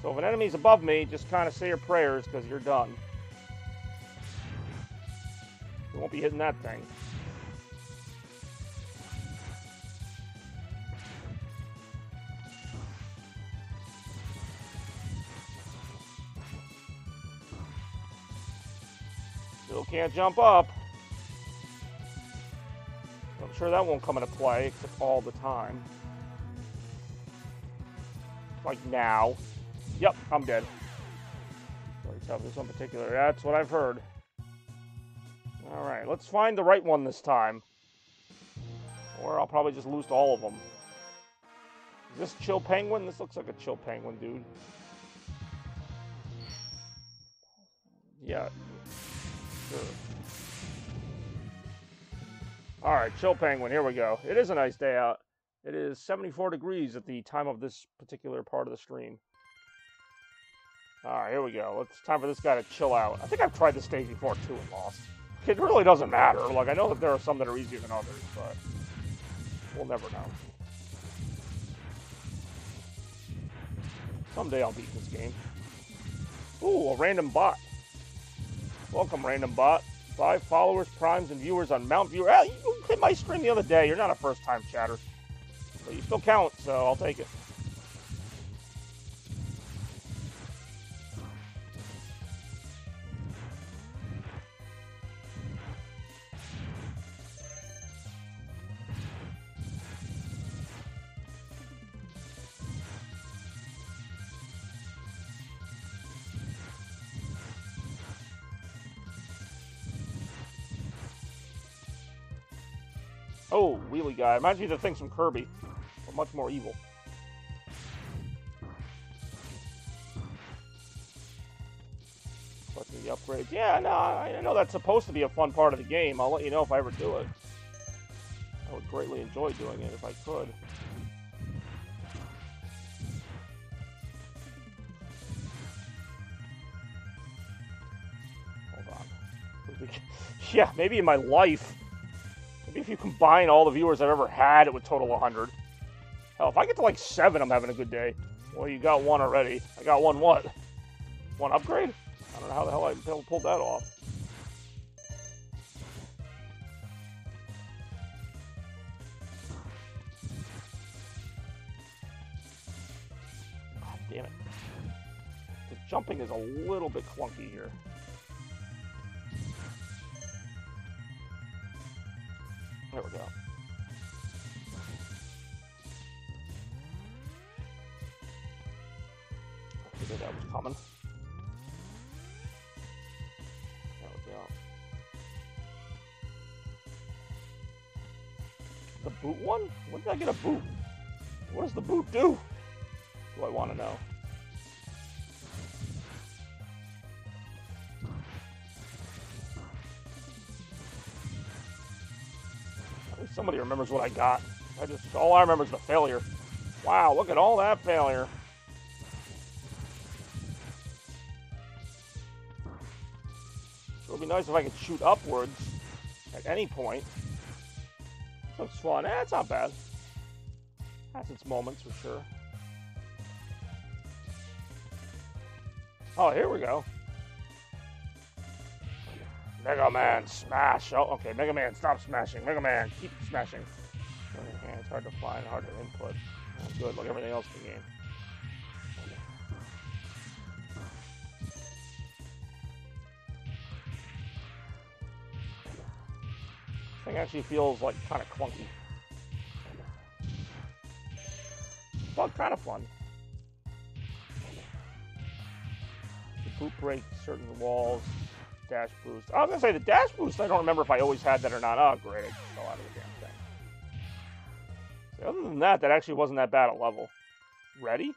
So if an enemy's above me, just kind of say your prayers, because you're done. You won't be hitting that thing. Still can't jump up. I'm sure that won't come into play, except all the time. Like now. Yep, I'm dead. Let's have this one particular. That's what I've heard. Alright, let's find the right one this time. Or I'll probably just lose all of them. Is this Chill Penguin? This looks like a Chill Penguin, dude. Yeah. Sure. Alright, Chill Penguin, here we go. It is a nice day out. It is 74 degrees at the time of this particular part of the stream. Alright, here we go. It's time for this guy to chill out. I think I've tried this stage before, too, and lost. It really doesn't matter. Like, I know that there are some that are easier than others, but we'll never know. Someday I'll beat this game. Ooh, a random bot. Welcome, random bot. 5 followers, primes, and viewers on Mount Viewer. Ah, you hit my stream the other day. You're not a first-time chatter. But you still count, so I'll take it. Oh, wheelie guy. Reminds me of the things from Kirby, but much more evil. What's the upgrades? Yeah, no, I know that's supposed to be a fun part of the game. I'll let you know if I ever do it. I would greatly enjoy doing it if I could. Hold on. Yeah, maybe in my life. Maybe if you combine all the viewers I've ever had, it would total 100. Hell, if I get to like 7, I'm having a good day. Well, you got 1 already. I got 1 what? 1 upgrade? I don't know how the hell I pulled that off. God damn it. The jumping is a little bit clunky here. There we go. I figured that was coming. There we go. The boot one? When did I get a boot? What does the boot do? Do I want to know? Somebody remembers what I got. All I remember is the failure. Wow, look at all that failure. It would be nice if I could shoot upwards at any point. This looks fun. It's not bad. Has its moments for sure. Oh, here we go. Mega Man, smash! Oh, okay, Mega Man, stop smashing. Mega Man, keep smashing. Yeah, it's hard to find, hard to input. Oh, good, like everything else in the game. This thing actually feels like kind of clunky. But kind of fun. The boot breaks certain walls. Dash boost. I was gonna say the dash boost. I don't remember if I always had that or not. Oh, great! I just fell out of the damn thing. So other than that, that actually wasn't that bad a level. Ready?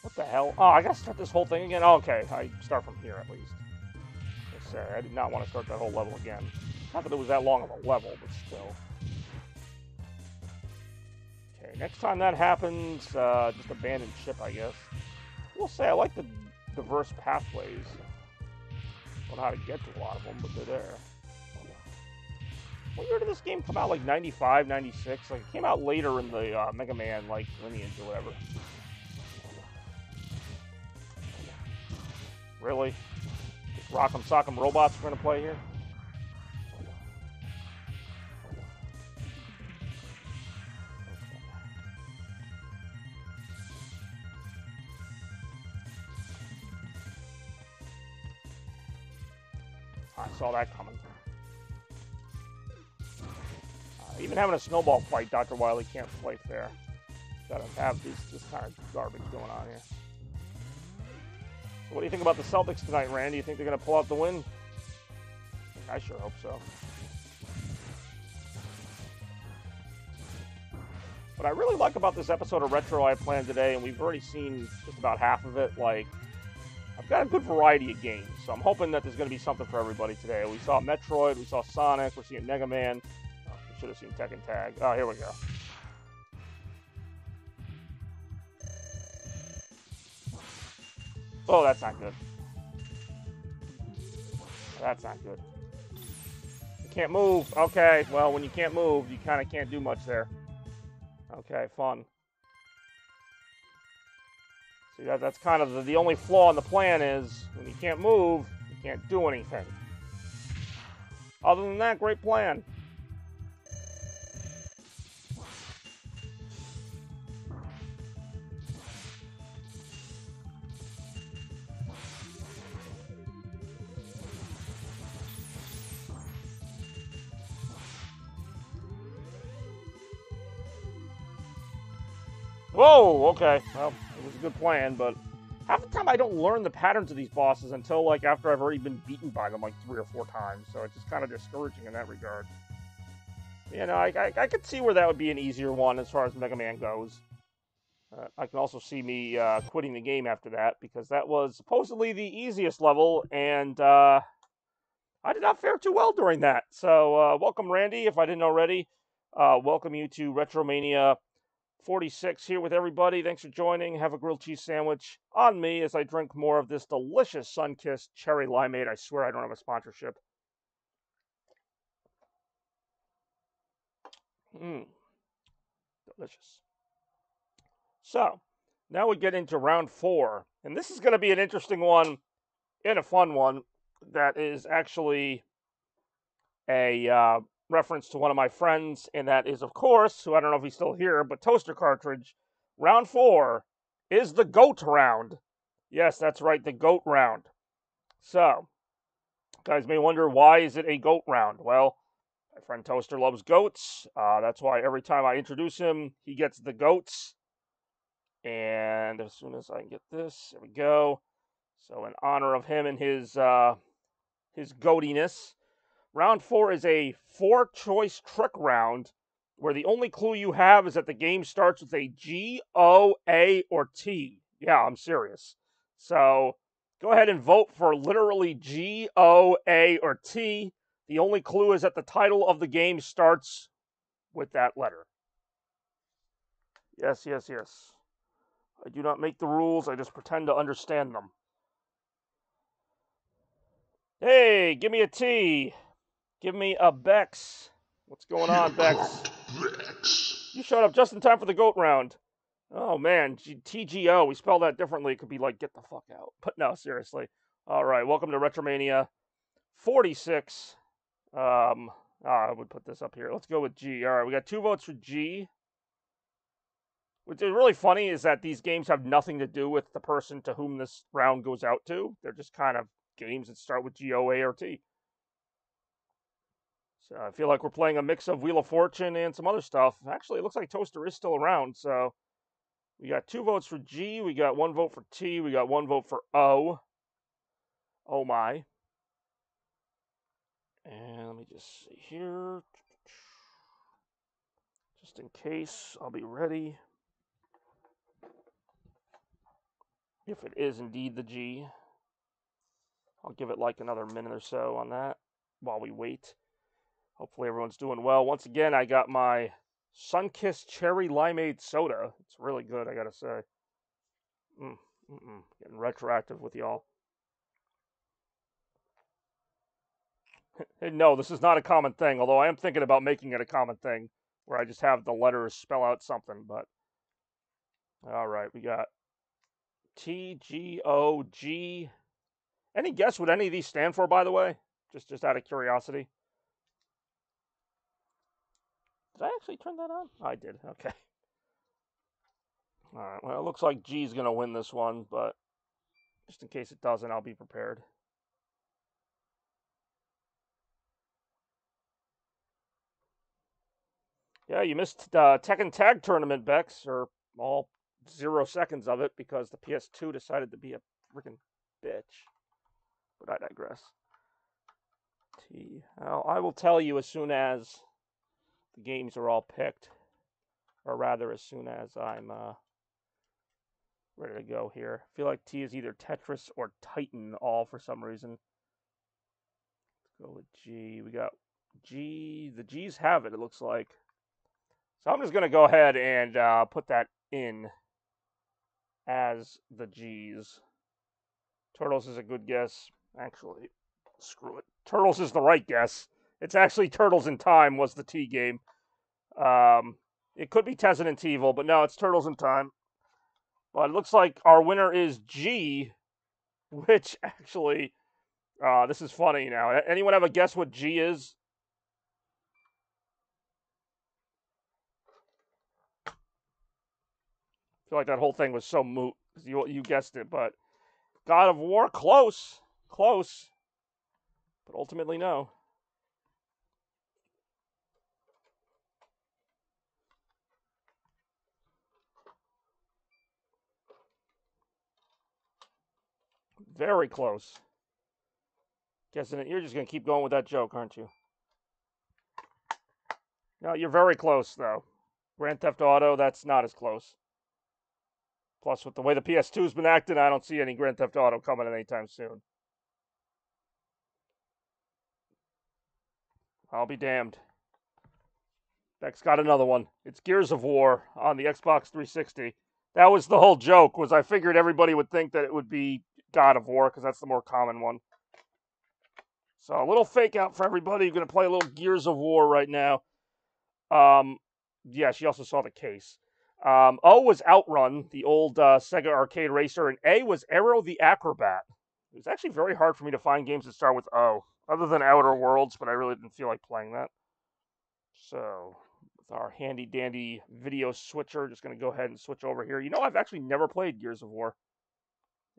What the hell? Oh, I gotta start this whole thing again. Oh, okay, I start from here at least. I did not want to start that whole level again. Not that it was that long of a level, but still. Okay, next time that happens, just abandon ship, I guess. I will say I like the diverse pathways. Don't know how to get to a lot of them, but they're there. What year did this game come out? Like 95, 96? Like, it came out later in the Mega Man, like, lineage or whatever. Really? Just Rock'em Sock'em Robots we're gonna play here? I saw that coming. Even having a snowball fight, Dr. Wily can't play fair. Gotta have this kind of garbage going on here. So what do you think about the Celtics tonight, Randy? You think they're going to pull out the win? I sure hope so. What I really like about this episode of Retro I planned today, and we've already seen just about half of it, like, I've got a good variety of games, so I'm hoping that there's going to be something for everybody today. We saw Metroid, we saw Sonic, we're seeing Mega Man. Oh, we should have seen Tekken Tag. Oh, here we go. Oh, that's not good. That's not good. Can't move. Okay, well, when you can't move, you kind of can't do much there. Okay, fun. See, that's kind of the only flaw in the plan is when you can't move, you can't do anything. Other than that, great plan. Whoa, okay. Well, it was a good plan, but half the time I don't learn the patterns of these bosses until, like, after I've already been beaten by them, like, 3 or 4 times, so it's just kind of discouraging in that regard. You know, I could see where that would be an easier one as far as Mega Man goes. I can also see me quitting the game after that, because that was supposedly the easiest level, and I did not fare too well during that. So, welcome, Randy, if I didn't already. Welcome you to RetroMania 46 here with everybody. Thanks for joining. Have a grilled cheese sandwich on me as I drink more of this delicious Sun-Kissed cherry limeade. I swear I don't have a sponsorship. Delicious. So, now we get into round 4. And this is going to be an interesting one and a fun one that is actually a reference to one of my friends, and that is, of course, who I don't know if he's still here, but Toaster Cartridge. Round 4 is the GOAT round. Yes, that's right, the GOAT round. So, guys may wonder, why is it a GOAT round? Well, my friend Toaster loves goats. That's why every time I introduce him, he gets the goats. And as soon as I can get this, there we go. So, in honor of him and his goatiness, round 4 is a 4-choice trick round where the only clue you have is that the game starts with a G, O, A, or T. Yeah, I'm serious. So go ahead and vote for literally G, O, A, or T. The only clue is that the title of the game starts with that letter. Yes, yes, yes. I do not make the rules, I just pretend to understand them. Hey, give me a T. Give me a Bex. What's going on, Bex? You showed up just in time for the GOAT round. Oh, man. TGO. We spell that differently. It could be like, get the fuck out. But no, seriously. All right. Welcome to RetroMania 46. I would put this up here. Let's go with G. All right. We got 2 votes for G. What's really funny is that these games have nothing to do with the person to whom this round goes out to. They're just kind of games that start with G, O, A, or T. So I feel like we're playing a mix of Wheel of Fortune and some other stuff. Actually, it looks like Toaster is still around, so we got 2 votes for G, we got 1 vote for T, we got 1 vote for O. Oh my. And let me just see here. Just in case, I'll be ready. If it is indeed the G. I'll give it like another minute or so on that while we wait. Hopefully everyone's doing well. Once again, I got my Sun-Kissed Cherry Limeade Soda. It's really good, I gotta say. Getting retroactive with y'all. No, this is not a common thing, although I am thinking about making it a common thing, where I just have the letters spell out something, but... Alright, we got T, G, O, G. Any guess what any of these stand for, by the way? Just out of curiosity. Did I actually turn that on? I did. Okay. Alright, well, it looks like G's going to win this one, but just in case it doesn't, I'll be prepared. Yeah, you missed Tekken Tag Tournament, Bex, or all 0 seconds of it, because the PS2 decided to be a freaking bitch. But I digress. Well, I will tell you as soon as the games are all picked, or rather as soon as I'm ready to go here. I feel like T is either Tetris or Titan all for some reason. Let's go with G. We got G. The G's have it, it looks like. So I'm just going to go ahead and put that in as the G's. Turtles is a good guess. Actually, screw it. Turtles is the right guess. It's actually Turtles in Time was the T game. It could be Resident Evil, but no, it's Turtles in Time. But it looks like our winner is G, which actually, this is funny now. Anyone have a guess what G is? I feel like that whole thing was so moot. You guessed it, but God of War, close, but ultimately no. Very close. Guessing it. You're just gonna keep going with that joke, aren't you? No, you're very close though. Grand Theft Auto, that's not as close. Plus, with the way the PS2's been acting, I don't see any Grand Theft Auto coming anytime soon. I'll be damned. Beck's got another one. It's Gears of War on the Xbox 360. That was the whole joke, was I figured everybody would think that it would be God of War, because that's the more common one. So a little fake out for everybody. You're going to play a little Gears of War right now. Yeah, she also saw the case. O was Outrun, the old Sega arcade racer, and A was Aero the Acrobat. It was actually very hard for me to find games that start with O, other than Outer Worlds, but I really didn't feel like playing that. So, with our handy-dandy video switcher, just going to go ahead and switch over here. You know, I've actually never played Gears of War,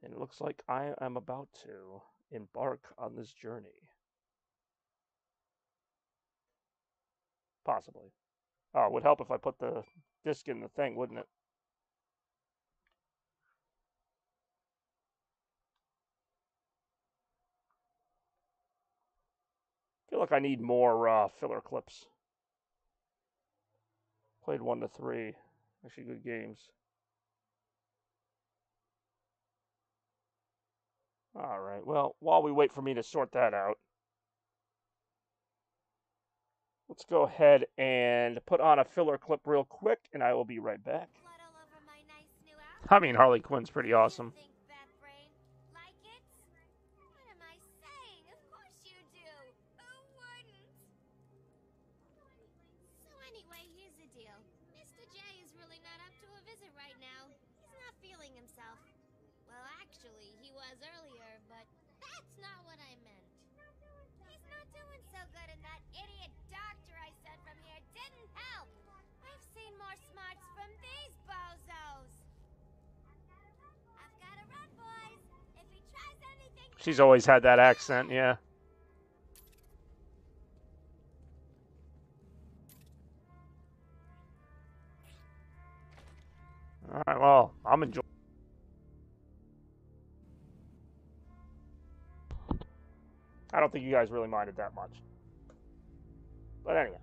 and it looks like I am about to embark on this journey. Possibly. Oh, it would help if I put the disc in the thing, wouldn't it? I feel like I need more filler clips. Played 1 to 3. Actually, good games. Alright, well, while we wait for me to sort that out, let's go ahead and put on a filler clip real quick, and I will be right back. I mean, Harley Quinn's pretty awesome. She's always had that accent, yeah. Alright, well, I'm enjoying. I don't think you guys really minded that much. But anyhow.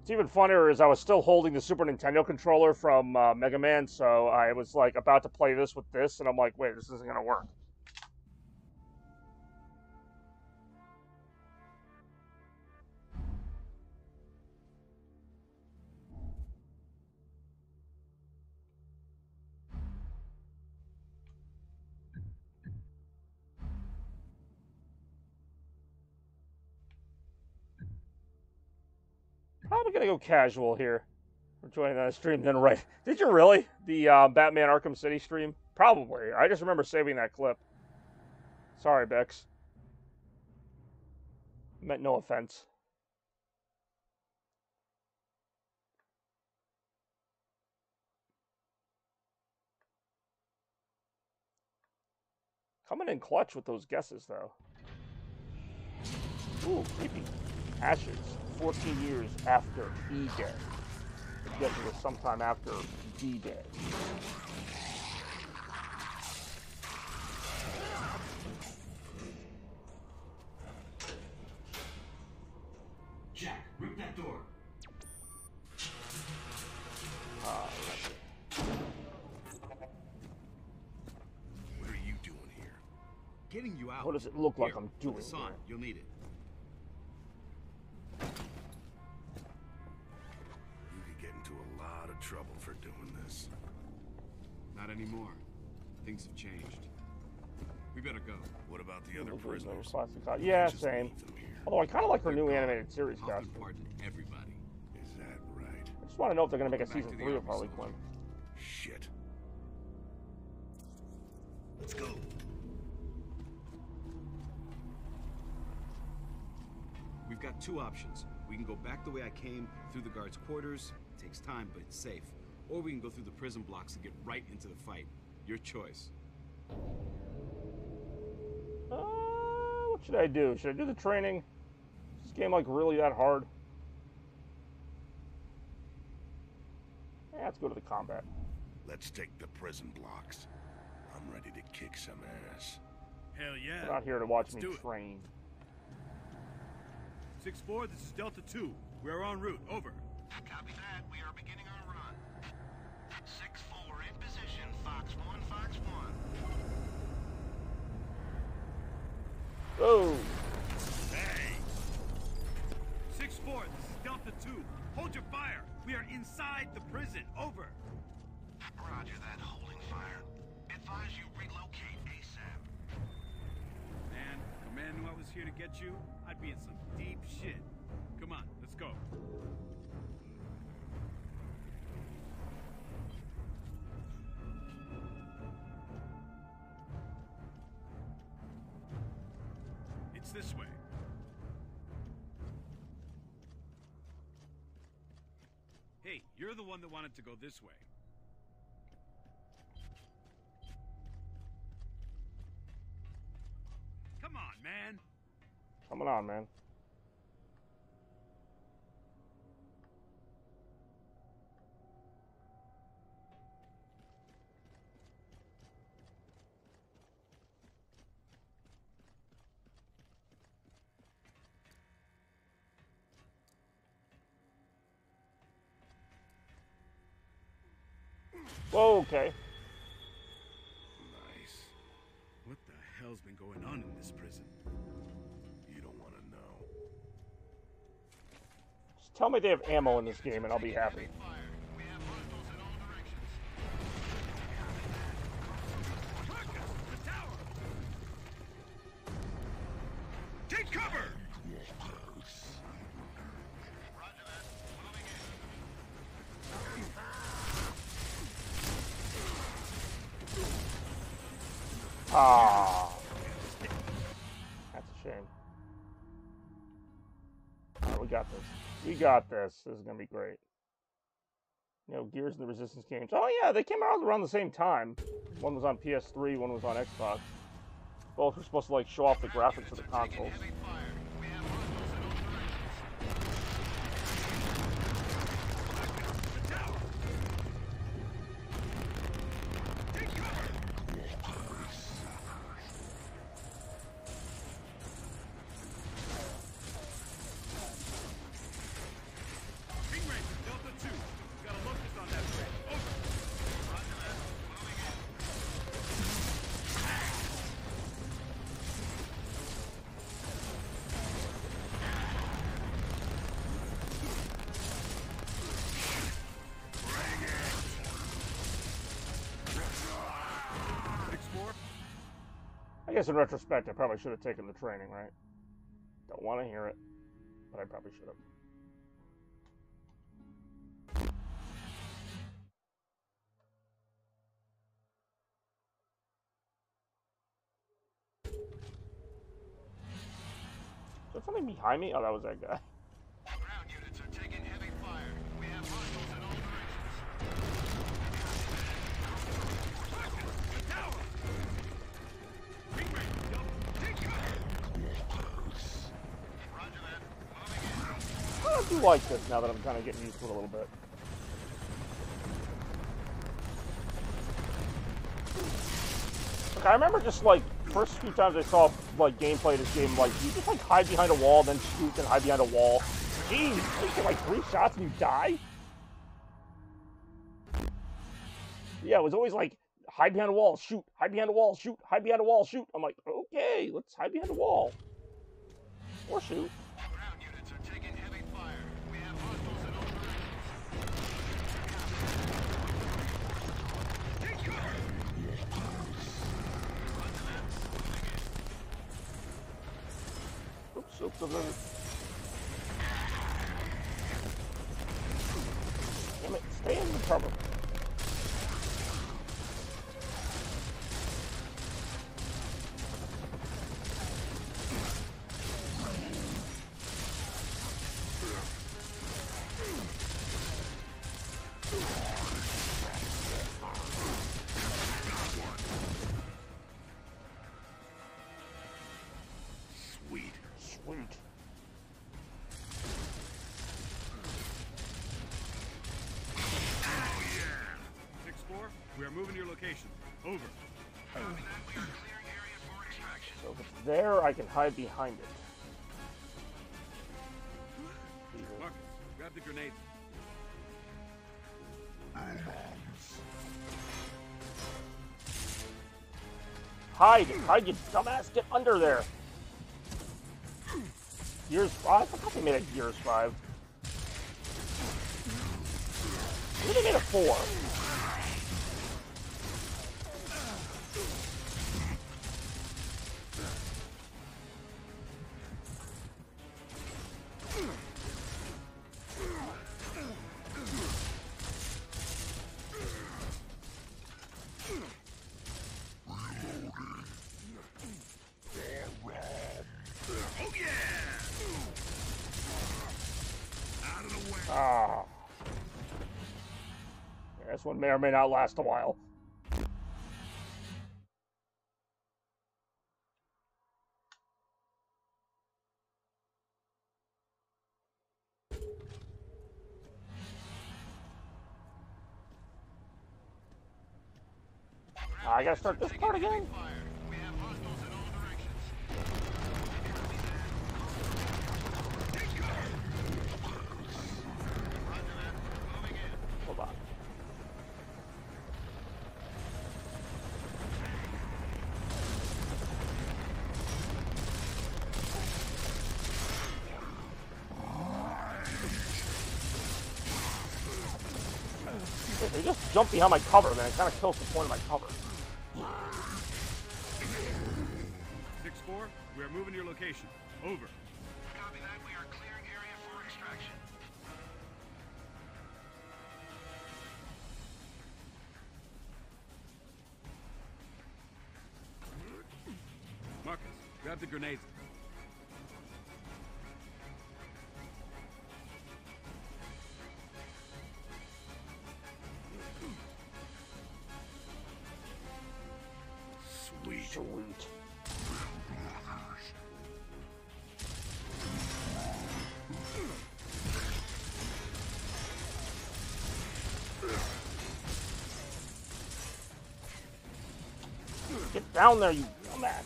What's even funnier is I was still holding the Super Nintendo controller from Mega Man, so I was like about to play this with this, and I'm like, wait, this isn't going to work. Probably going to go casual here. We're joining that stream then, right? Did you really? The Batman Arkham City stream? Probably. I just remember saving that clip. Sorry, Bex. Meant no offense. Coming in clutch with those guesses, though. Ooh, creepy. Ashes, 14 years after E-Day. I guess it was sometime after D-Day. Jack, rip that door. What are you doing here? Getting you out. What does it look like Here, I'm doing? put this on. You'll need it. You could get into a lot of trouble for doing this. Not anymore. Things have changed. We better go. What about the other prisoners? Yeah, Just same. leave them here. Although I kind of like her They're new gone. animated series Hoffman costume. pardoned everybody. Is that right? I just want to know if they're going to make a Back to season the 3 of army, Harley soldier. Quinn. Shit. Let's go. We've got two options. We can go back the way I came, through the guards' quarters. It takes time, but it's safe. Or we can go through the prison blocks and get right into the fight. Your choice. What should I do? Should I do the training? Is this game like really that hard? Yeah, let's go to the combat. Let's take the prison blocks. I'm ready to kick some ass. Hell yeah. You're not here to watch Let's me do it. train. 6-4, this is Delta 2. We're en route. Over. Copy that. We are beginning our run. 6-4 in position. Fox 1, Fox 1. Oh! Hey! 6-4, this is Delta 2. Hold your fire. We are inside the prison. Over. Roger that. Holding fire. Advise you relocate ASAP. Man, command knew I was here to get you, I'd be in some deep shit. Come on, let's go. It's this way. Hey, you're the one that wanted to go this way. Come on, man. Coming on, man. Whoa, okay. Nice. What the hell's been going on in this prison? You don't want to know. Just tell me they have ammo in this game and I'll be happy. We have hostiles in all directions. Marcus, the tower! Take cover! Roger that. Moving in. Ah. That's a shame. Alright, we got this. We got this. This is gonna be great. You know, Gears and the Resistance games. Oh yeah, they came out around the same time. One was on PS3, one was on Xbox. Both were supposed to like show off the graphics of the consoles. Heavy fire. We have hostiles in all directions. The tower! Take cover! Ring Ranger, Delta 2. Got a locust on that bridge. Over. Roger that. Moving in. I guess in retrospect, I probably should have taken the training, right? Don't want to hear it, but I probably should have. Is there something behind me? Oh, that was that guy. Ground units are taking heavy fire. We have hostiles in all directions. The tower! Ring Ranger, Delta, take cover! Roger that. Moving in. I do like this now that I'm kind of getting used to it a little bit. Look, I remember just like first few times I saw like gameplay of this game, like you just like hide behind a wall, then shoot, then hide behind a wall. Jeez, you get like 3 shots and you die. Yeah, it was always like hide behind a wall, shoot, hide behind a wall, shoot, hide behind a wall, shoot. I'm like, okay, let's hide behind a wall or shoot. Ground units are taking heavy fire. We have hostiles in all directions. Take cover! Roger that. Damn it, stay in the cover. Sweet. 6-4, we are moving to your location. Over. So if it's there, I can hide behind it. Marcus, grab the grenade. Hide, you dumbass! Get under there. Gears 5? I forgot they made a Gears 5. Maybe they made a 4. Ah. Yeah, this one may or may not last a while. I gotta start this part again? Hold on. If they just jump behind my cover, then it kind of kills the point of my cover. 6-4, we are moving to your location. Over. Copy that. We are clearing area for extraction. Marcus, grab the grenades. Sweet. Get down there, you dumbass.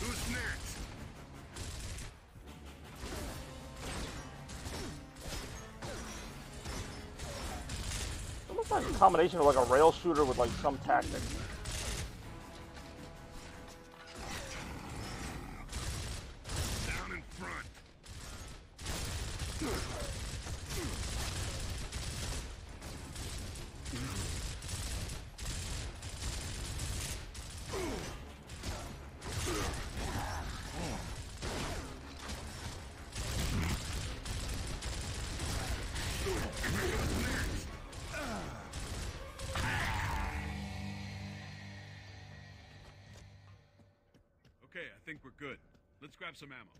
Who's next? Almost like a combination of like a rail shooter with like some tactics. Down in front. Okay, I think we're good. Let's grab some ammo.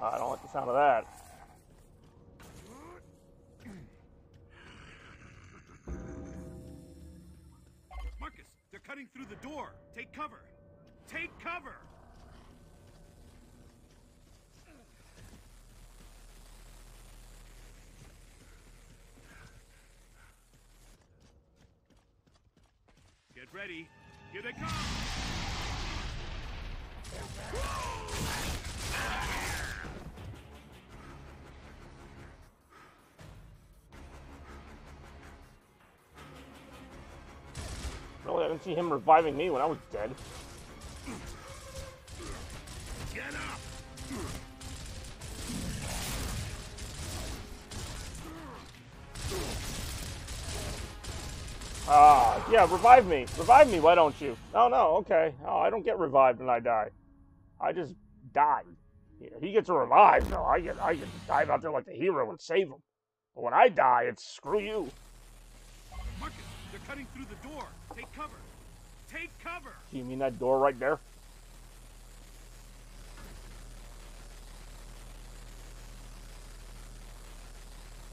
I don't like the sound of that. Marcus, they're cutting through the door. Take cover. Take cover. Get ready. Here they come. Really, I didn't see him reviving me when I was dead. Get up. Yeah, revive me. Revive me, why don't you? Oh, no, okay. Oh, I don't get revived when I die. I just die. Yeah, he gets revived, though. I get to dive out there like the hero and save him. But when I die, it's screw you. Marcus, they're cutting through the door. Take cover. Take cover. Do you mean that door right there?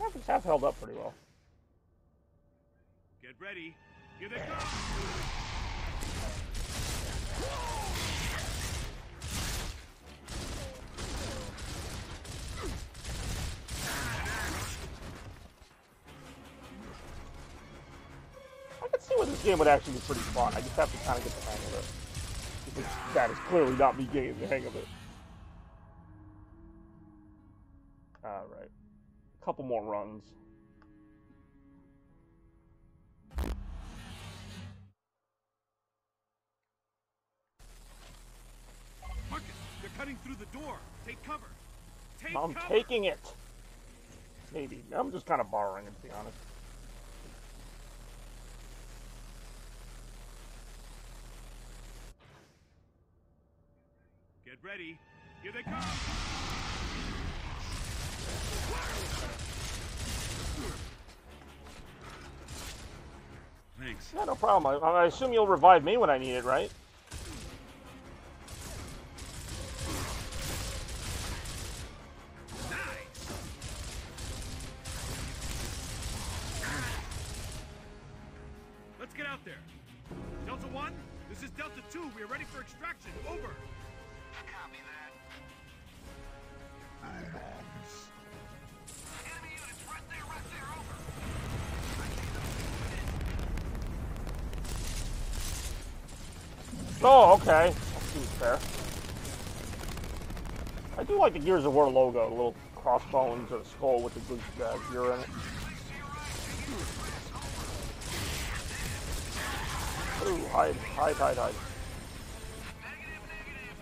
Graphics have held up pretty well. Get ready. Here they come. I can see where this game would actually be pretty fun. I just have to kind of get the hang of it. Because that is clearly not me getting the hang of it. Alright. A couple more runs. Marcus, they're cutting through the door. Take cover. Take I'm cover. taking it. Maybe. I'm just kind of borrowing it, to be honest. Get ready. Here they come. Thanks. Yeah, no problem. I assume you'll revive me when I need it, right? Let's get out there. Delta 1, this is Delta 2. We are ready for extraction. Over. Copy that. Enemy units right there, over. Oh, okay. That seems fair. I do like the Gears of War logo, the little crossbones or skull with the good gear in it. Ooh, hide. Negative.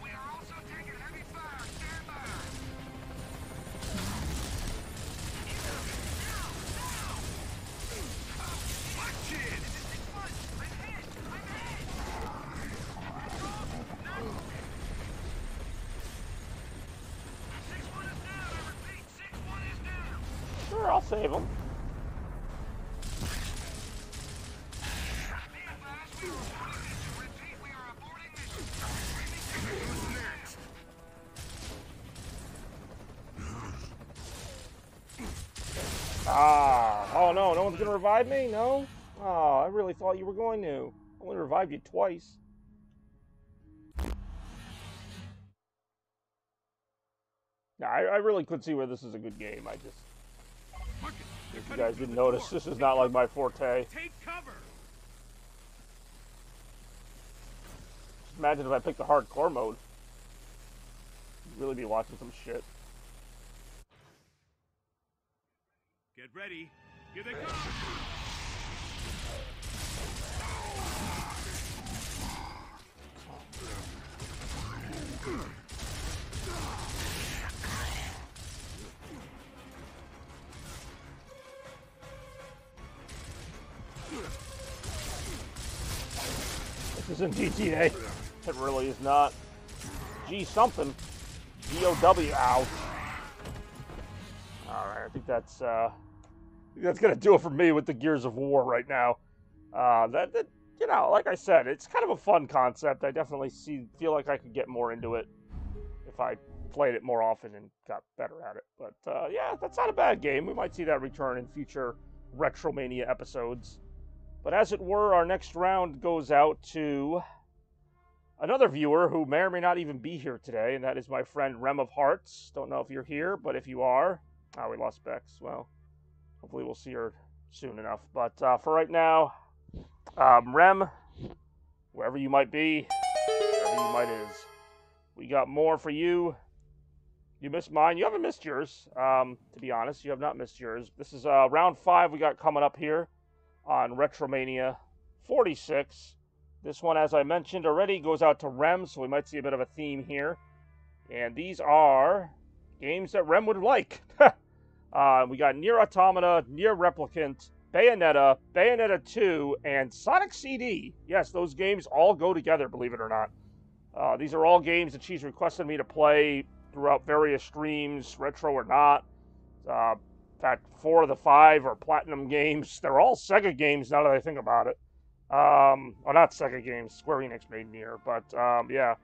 We are also taking heavy fire. Stand by. Watch it. I'm hit. No. 6-1 is down. I repeat, 6-1 is down. Sure, I'll save him. Be advised, we are aborting mission. Repeat, we are aborting mission. Oh no, no one's gonna revive me? No? Oh, I really thought you were going to. I only revived you twice. Nah, I really could see where this is a good game. I just... Marcus, If you guys didn't notice, this is not like my forte. take cover. Just imagine if I picked the hardcore mode. You'd really be watching some shit. Get ready. Here they come. This isn't GTA. It really is not. G something. G-O-W, ow. Alright, I think that's gonna do it for me with the Gears of War right now. You know, like I said, it's kind of a fun concept. I definitely feel like I could get more into it if I played it more often and got better at it. But yeah, that's not a bad game. We might see that return in future RetroMania episodes. But as it were, our next round goes out to another viewer who may or may not even be here today, and that is my friend Rem of Hearts. Don't know if you're here, but if you are... Oh, we lost Bex. Well, hopefully we'll see her soon enough. But for right now, Rem, wherever you might be, wherever you might is, we got more for you. You missed mine. You haven't missed yours, to be honest. You have not missed yours. This is round 5 we got coming up here on RetroMania 46. This one, as I mentioned already, goes out to Rem, so we might see a bit of a theme here. And these are games that Rem would like. We got Nier Automata, Nier Replicant, Bayonetta, Bayonetta 2, and Sonic CD. Yes, those games all go together, believe it or not. These are all games that she's requested me to play throughout various streams, retro or not. In fact, 4 of the 5 are Platinum games. They're all Sega games now that I think about it. Well, not Sega games. Square Enix made Nier, but yeah.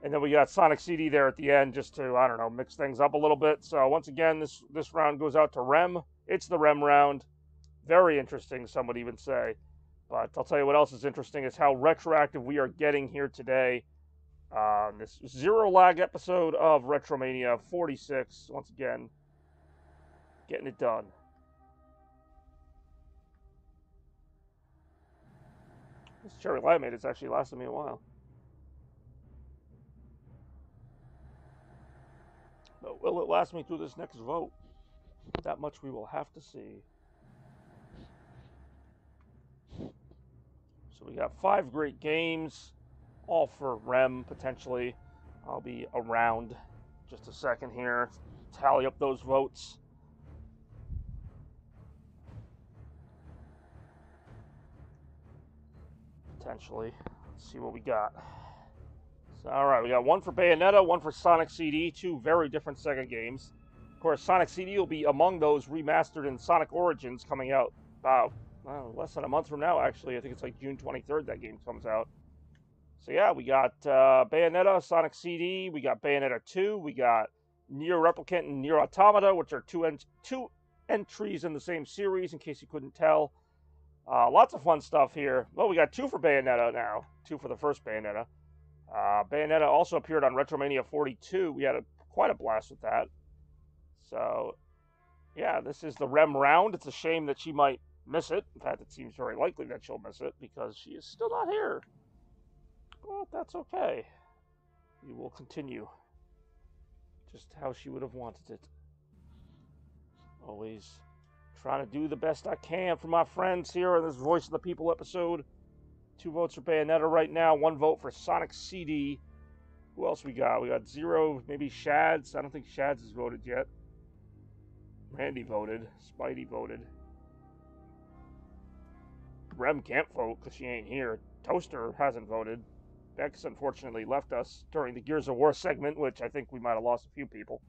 And then we got Sonic CD there at the end just to, I don't know, mix things up a little bit. So once again, this round goes out to Rem. It's the Rem round. Very interesting, some would even say. But I'll tell you what else is interesting is how retroactive we are getting here today. This zero lag episode of RetroMania 46. Once again, getting it done. This cherry limeade has actually lasted me a while. But will it last me through this next vote? That much we will have to see. So we got 5 great games, all for Rem, potentially. I'll be around just a second here, tally up those votes. Potentially. Let's see what we got. So, alright, we got 1 for Bayonetta, 1 for Sonic CD, 2 very different Sega games. Of course, Sonic CD will be among those remastered in Sonic Origins coming out about less than a month from now, actually. I think it's like June 23rd that game comes out. So yeah, we got Bayonetta, Sonic CD, we got Bayonetta 2, we got Nier Replicant and Nier Automata, which are two entries in the same series, in case you couldn't tell. Lots of fun stuff here. Well, we got 2 for Bayonetta now. 2 for the first Bayonetta. Bayonetta also appeared on RetroMania 42. We had quite a blast with that. So, yeah, this is the Rem round. It's a shame that she might miss it. In fact, it seems very likely that she'll miss it because she is still not here. But that's okay. We will continue just how she would have wanted it. Always trying to do the best I can for my friends here in this Voice of the People episode. 2 votes for Bayonetta right now, 1 vote for Sonic CD. Who else we got? We got 0, maybe Shads. I don't think Shads has voted yet. Randy voted. Spidey voted. Rem can't vote because she ain't here. Toaster hasn't voted. Bex unfortunately left us during the Gears of War segment, which I think we might have lost a few people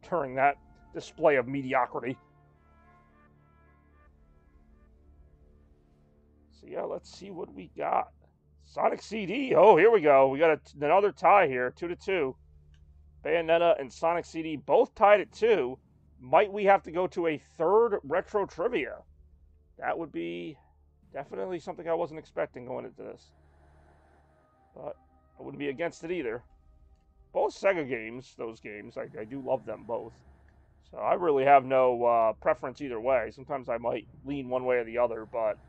during that display of mediocrity. So yeah, let's see what we got. Sonic CD. Oh, here we go. We got another tie here, 2-2. Bayonetta and Sonic CD both tied at 2. Might we have to go to a 3rd retro trivia? That would be definitely something I wasn't expecting going into this. But I wouldn't be against it either. Both Sega games, those games, I do love them both. So I really have no preference either way. Sometimes I might lean one way or the other, but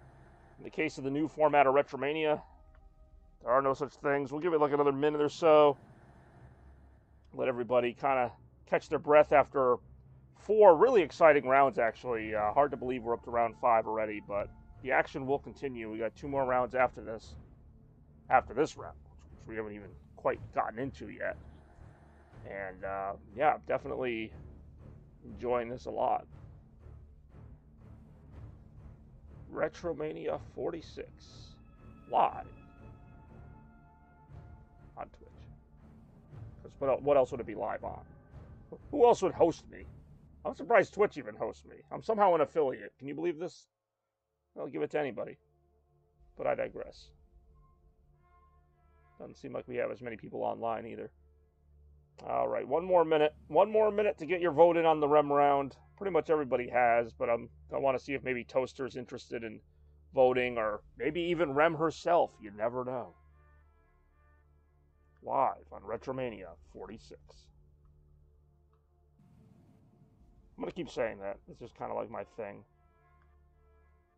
in the case of the new format of RetroMania, there are no such things. We'll give it like another minute or so. Let everybody kind of catch their breath after 4 really exciting rounds, actually. Hard to believe we're up to round 5 already, but the action will continue. We got 2 more rounds after this round, which we haven't even quite gotten into yet. And yeah, definitely enjoying this a lot. RetroMania 46 live on Twitch. Because what else would it be live on? Who else would host me? I'm surprised Twitch even hosts me. I'm somehow an affiliate. Can you believe this? I'll give it to anybody. But I digress. Doesn't seem like we have as many people online either. Alright, 1 more minute. 1 more minute to get your vote in on the Rem round. Pretty much everybody has, but I want to see if maybe Toaster's interested in voting, or maybe even Rem herself. You never know. Live on RetroMania 46. I'm going to keep saying that. It's just kind of like my thing.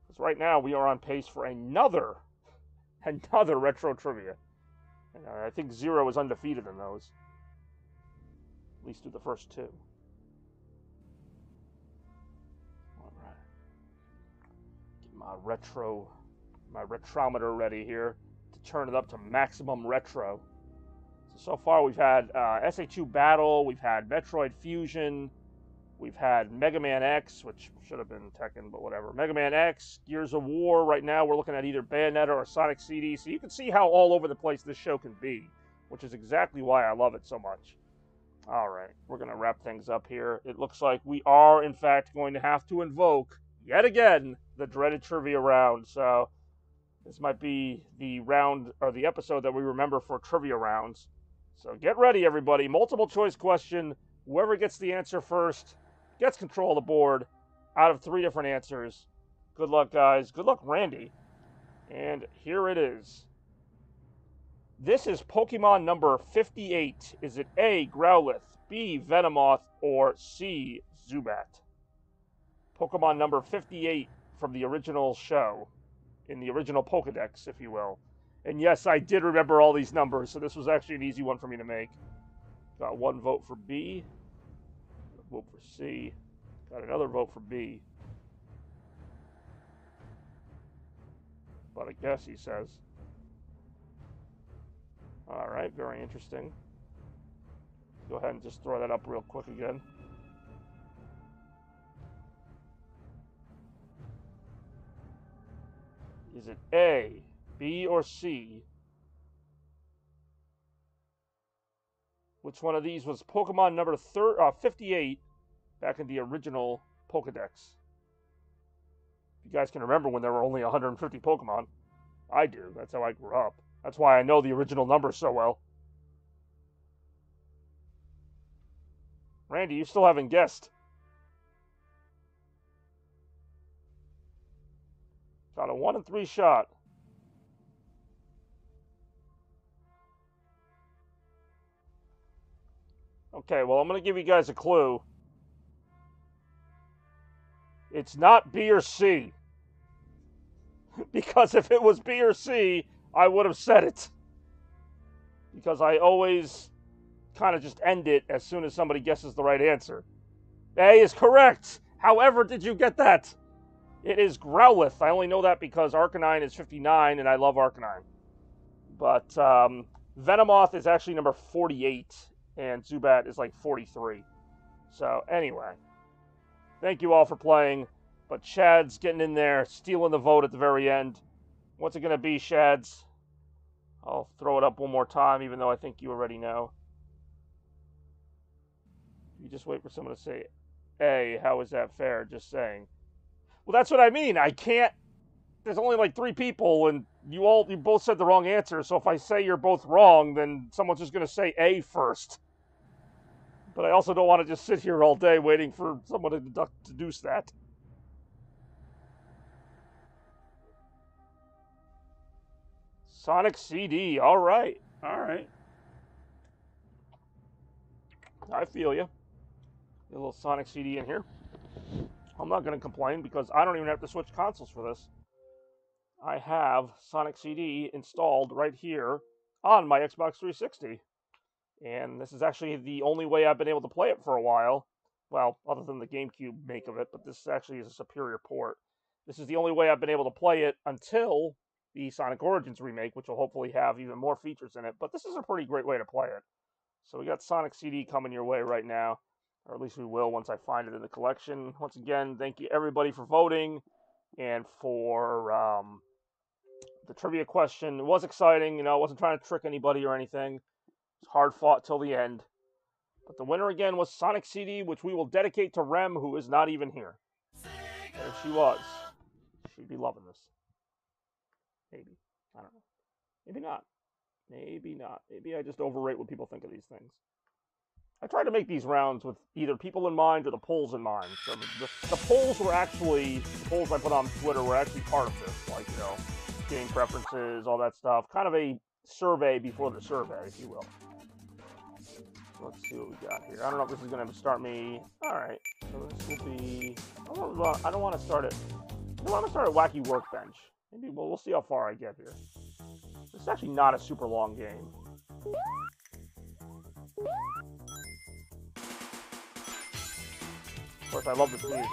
Because right now we are on pace for another retro trivia. And I think 0 is undefeated in those. At least through the first 2. Alright. Get my retrometer ready here to turn it up to maximum retro. So far we've had SA2 Battle, we've had Metroid Fusion, We've had Mega Man X, which should have been Tekken, but whatever. Mega Man X, Gears of War. Right now we're looking at either Bayonetta or Sonic CD. So you can see how all over the place this show can be, which is exactly why I love it so much. All right, we're going to wrap things up here. It looks like we are, in fact, going to have to invoke, yet again, the dreaded trivia round. So this might be the round, or the episode that we remember for trivia rounds. So get ready, everybody. Multiple choice question. Whoever gets the answer first gets control of the board out of 3 different answers. Good luck, guys. Good luck, Randy. And here it is. This is Pokemon number 58. Is it A, Growlithe, B, Venomoth, or C, Zubat? Pokemon number 58 from the original show, in the original Pokedex, if you will. And yes, I did remember all these numbers, so this was actually an easy one for me to make. Got 1 vote for B. Vote for C. Got another vote for B. But I guess, he says. Alright, very interesting. Go ahead and just throw that up real quick again. Is it A, B, or C? Which one of these was Pokemon number 58 back in the original Pokedex? You guys can remember when there were only 150 Pokemon. I do. That's how I grew up. That's why I know the original numbers so well. Randy, you still haven't guessed. Got a 1 in 3 shot. Okay, well, I'm going to give you guys a clue. It's not B or C. Because if it was B or C, I would have said it. Because I always kind of just end it as soon as somebody guesses the right answer. A is correct. However, did you get that? It is Growlithe. I only know that because Arcanine is 59, and I love Arcanine. But Venomoth is actually number 48, and Zubat is like 43. So, anyway. Thank you all for playing. But Shad's getting in there, stealing the vote at the very end. What's it going to be, Shads? I'll throw it up one more time, even though I think you already know. You just wait for someone to say, A, how is that fair? Just saying. Well, that's what I mean. I can't. There's only like 3 people, and you both said the wrong answer. So if I say you're both wrong, then someone's just going to say A first. But I also don't want to just sit here all day waiting for someone to deduce that. Sonic CD. All right. All right. I feel you. A little Sonic CD in here. I'm not going to complain because I don't even have to switch consoles for this. I have Sonic CD installed right here on my Xbox 360. And this is actually the only way I've been able to play it for a while. Well, other than the GameCube make of it, but this actually is a superior port. This is the only way I've been able to play it until the Sonic Origins remake, which will hopefully have even more features in it. But this is a pretty great way to play it. So we got Sonic CD coming your way right now. Or at least we will once I find it in the collection. Once again, thank you everybody for voting. And for the trivia question. It was exciting. You know, I wasn't trying to trick anybody or anything. It was hard fought till the end. But the winner again was Sonic CD, which we will dedicate to Rem, who is not even here. There she was. She'd be loving this. Maybe. I don't know. Maybe not. Maybe not. Maybe I just overrate what people think of these things. I try to make these rounds with either people in mind or the polls in mind. So the polls were actually, the polls I put on Twitter were actually part of this. Like, you know, game preferences, all that stuff. Kind of a survey before the survey, if you will. So let's see what we got here. I don't know if this is going to start me. Alright. So this will be, I don't want to start it. I want to start a Wacky Workbench. Maybe we'll see how far I get here. This is actually not a super long game. Of course, I love this music.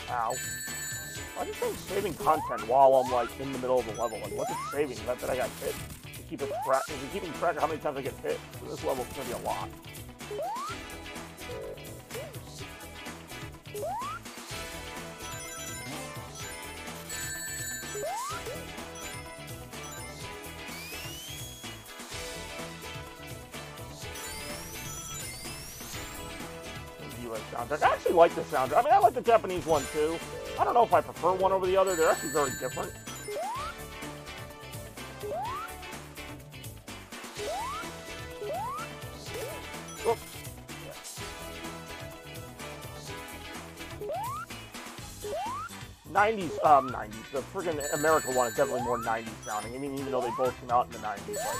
Ow. Why is it saying saving content while I'm, like, in the middle of the level? Like, what's it saving? Is that I got hit? keep it track. Is he keeping track of how many times I get hit? So this level's gonna be a lot. Soundtrack. I actually like the soundtrack. I mean, I like the Japanese one too. I don't know if I prefer one over the other. They're actually very different. Oops. 90s, the friggin' America one is definitely more 90s sounding. I mean, even though they both came out in the 90s, like,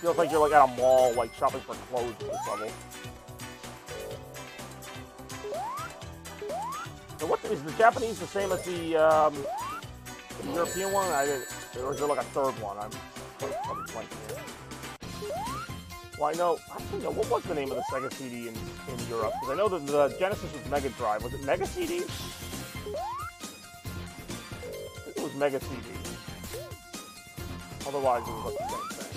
feels like you're like at a mall, like shopping for clothes at this level. So what is the Japanese the same as the European one? Or is there like a third one? I'm probably blanking here. Well, I know. Actually, no. What was the name of the Sega CD in Europe? Because I know that the Genesis was Mega Drive. Was it Mega CD? I think it was Mega CD. Otherwise, it was like the same thing.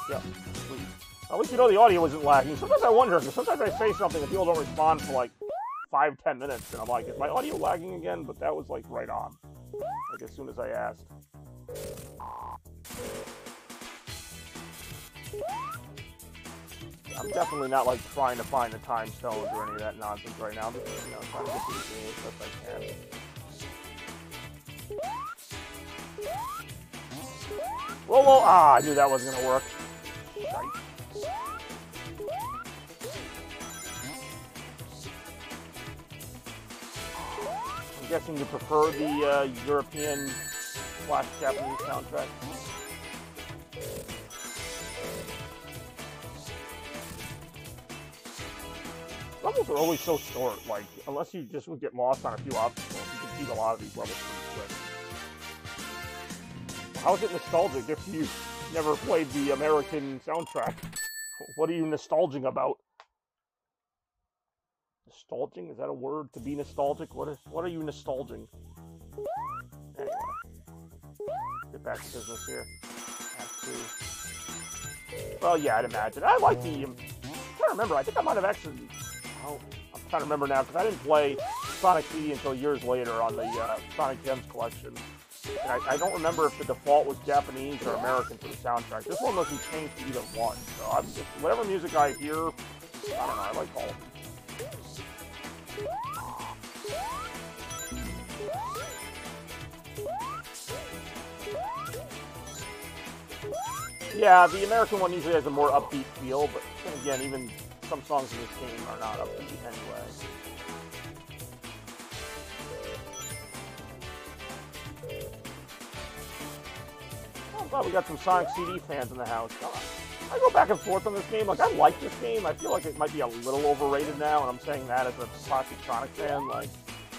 Yeah. Sweet. At least you know the audio isn't lagging. Sometimes I wonder, because sometimes I say something and people don't respond for like 5-10 minutes, and I'm like, is my audio lagging again? But that was like right on, like as soon as I asked. I'm definitely not like trying to find the time stones or any of that nonsense right now. I'm just, you know, trying to get through the game as best I can. Whoa, whoa! Ah, I knew that wasn't gonna work. Shite. I'm guessing you prefer the European / Japanese soundtrack. Levels are always so short, like, unless you just would get lost on a few obstacles, you can beat a lot of these levels pretty quick. How is it nostalgic if you never played the American soundtrack? What are you nostalging about? Nostalging? Is that a word? To be nostalgic? What are you nostalging? Anyway. Get back to business here. Act 2. Well, yeah, I'd imagine. I like the... I'm trying to remember. I think I might have actually... Oh, I'm trying to remember now, because I didn't play Sonic CD until years later on the Sonic Gems collection. And I don't remember if the default was Japanese or American for the soundtrack. This one doesn't change to either one. So I'm just, whatever music I hear, I don't know, I like all of them. Yeah, the American one usually has a more upbeat feel, but then again, even some songs in this game are not upbeat anyway. Oh, I'm glad we got some Sonic CD fans in the house. I go back and forth on this game. Like, I like this game. I feel like it might be a little overrated now, and I'm saying that as a classic Sonic fan. Like,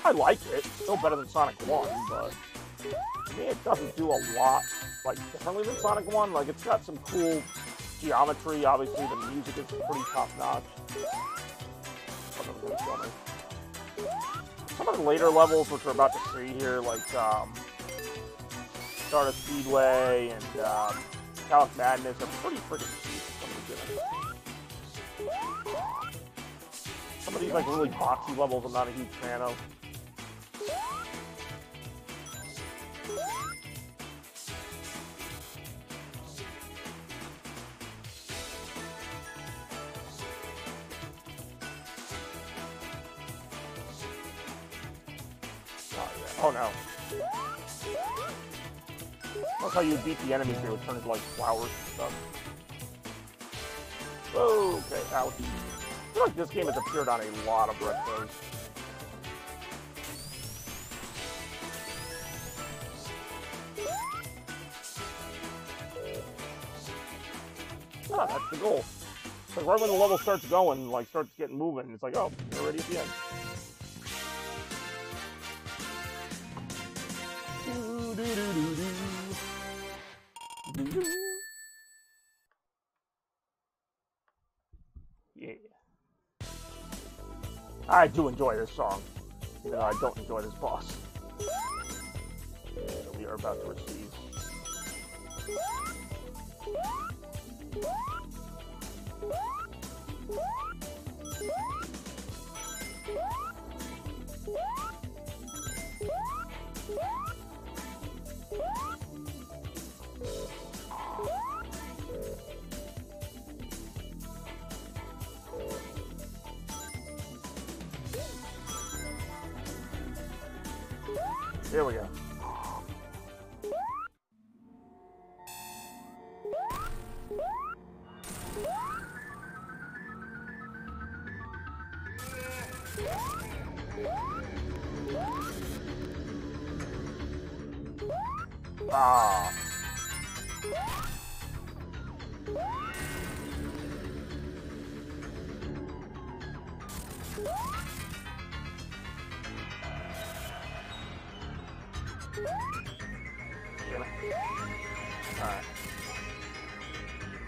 I like it. It's still better than Sonic 1, but to me it doesn't do a lot, like, differently than Sonic 1. Like, it's got some cool geometry. Obviously, the music is pretty top-notch. Some of the later levels, which we're about to see here, like, Stardust Speedway and Metallic Madness, are pretty freaking cheap. Some of these, like, really boxy levels I'm not a huge fan of. Oh no. That's how you beat the enemies here, would turn into like flowers and stuff. Whoa, okay, ouch. I feel like this game has appeared on a lot of retros. Ah, that's the goal. Like right when the level starts going, like starts getting moving, it's like, oh, you're already at the end. Yeah. I do enjoy this song, even though I don't enjoy this boss. So we are about to receive Here we go. Ah. Alright.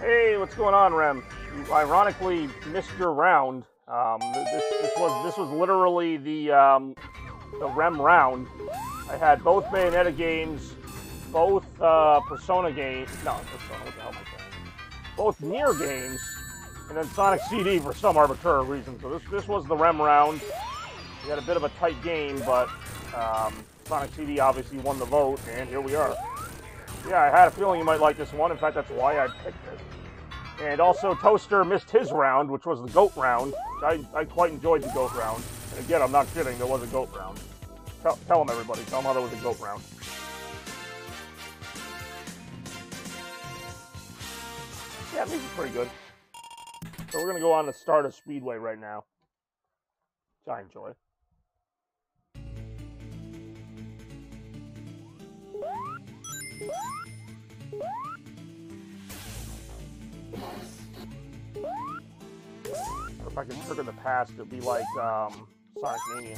Hey, what's going on, Rem? You ironically missed your round. This was literally the Rem round. I had both Bayonetta games, both Persona games. No, Persona. What the hell am I saying? Both Nier games, and then Sonic CD for some arbitrary reason. So this was the Rem round. We had a bit of a tight game, but Sonic CD obviously won the vote, and here we are. Yeah, I had a feeling you might like this one. In fact, that's why I picked it. And also, Toaster missed his round, which was the GOAT round. I quite enjoyed the GOAT round. And again, I'm not kidding, there was a GOAT round. Tell them, everybody. Tell them how there was a GOAT round. Yeah, music's pretty good. So we're going to go on to Stardust Speedway right now, which I enjoy. If I can trigger the past, it'll be like Sonic Mania,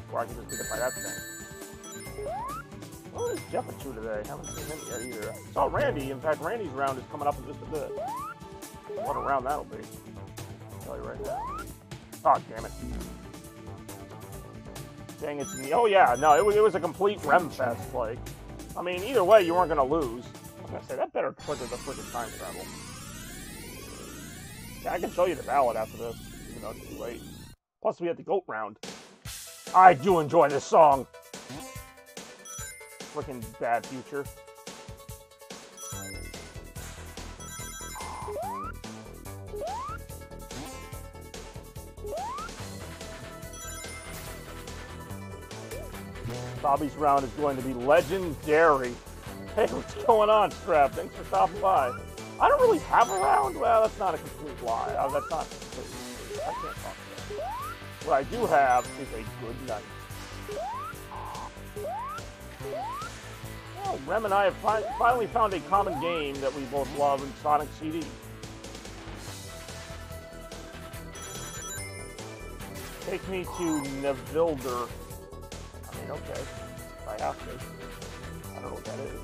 where I can just get it by that thing. What is Jeff up to today? I haven't seen him yet either. I saw Randy. In fact, Randy's round is coming up in just a bit. What a round that'll be. I'll tell you right now. Oh, damn it. Dang it. Oh, yeah. No, it was a complete Rem fest. Like, I mean, either way, you weren't going to lose. I was going to say, that better trigger the freaking time travel. Yeah, I can show you the ballad after this, even though it's too late. Plus, we had the GOAT round. I do enjoy this song. Freaking Bad Future. Bobby's round is going to be legendary. Hey, what's going on, Strap? Thanks for stopping by. I don't really have a round. Well, that's not a complete lie. That's not complete. I can't talk about that. What I do have is a good night. Well, Rem and I have finally found a common game that we both love in Sonic CD. Take me to Nevilder. I mean, okay. If I have to. I don't know what that is.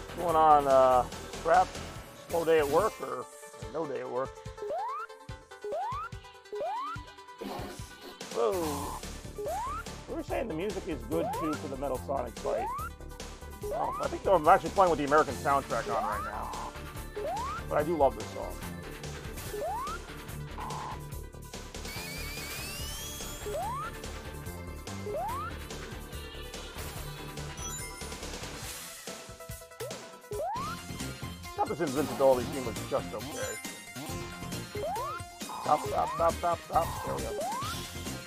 What's going on, Scrap? Slow day at work or no day at work? Whoa. We were saying the music is good too for the Metal Sonic fight. I think I'm actually playing with the American soundtrack on right now. But I do love this song. This invincibility theme was just okay. Stop. There we go.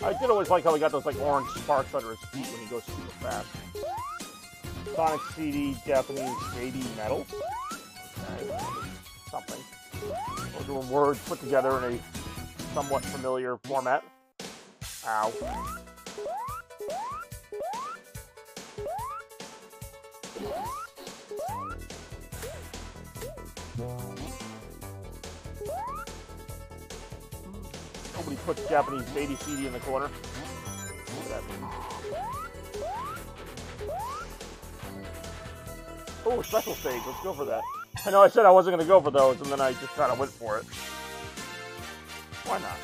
I did always like how he got those like orange sparks under his feet when he goes super fast. Sonic CD, Japanese, baby metal. Okay. Something. Those are words put together in a somewhat familiar format. Ow. Nobody puts Japanese baby CD in the corner. What that means. Oh, special stage. Let's go for that. I know I said I wasn't going to go for those, and then I just kind of went for it. Why not?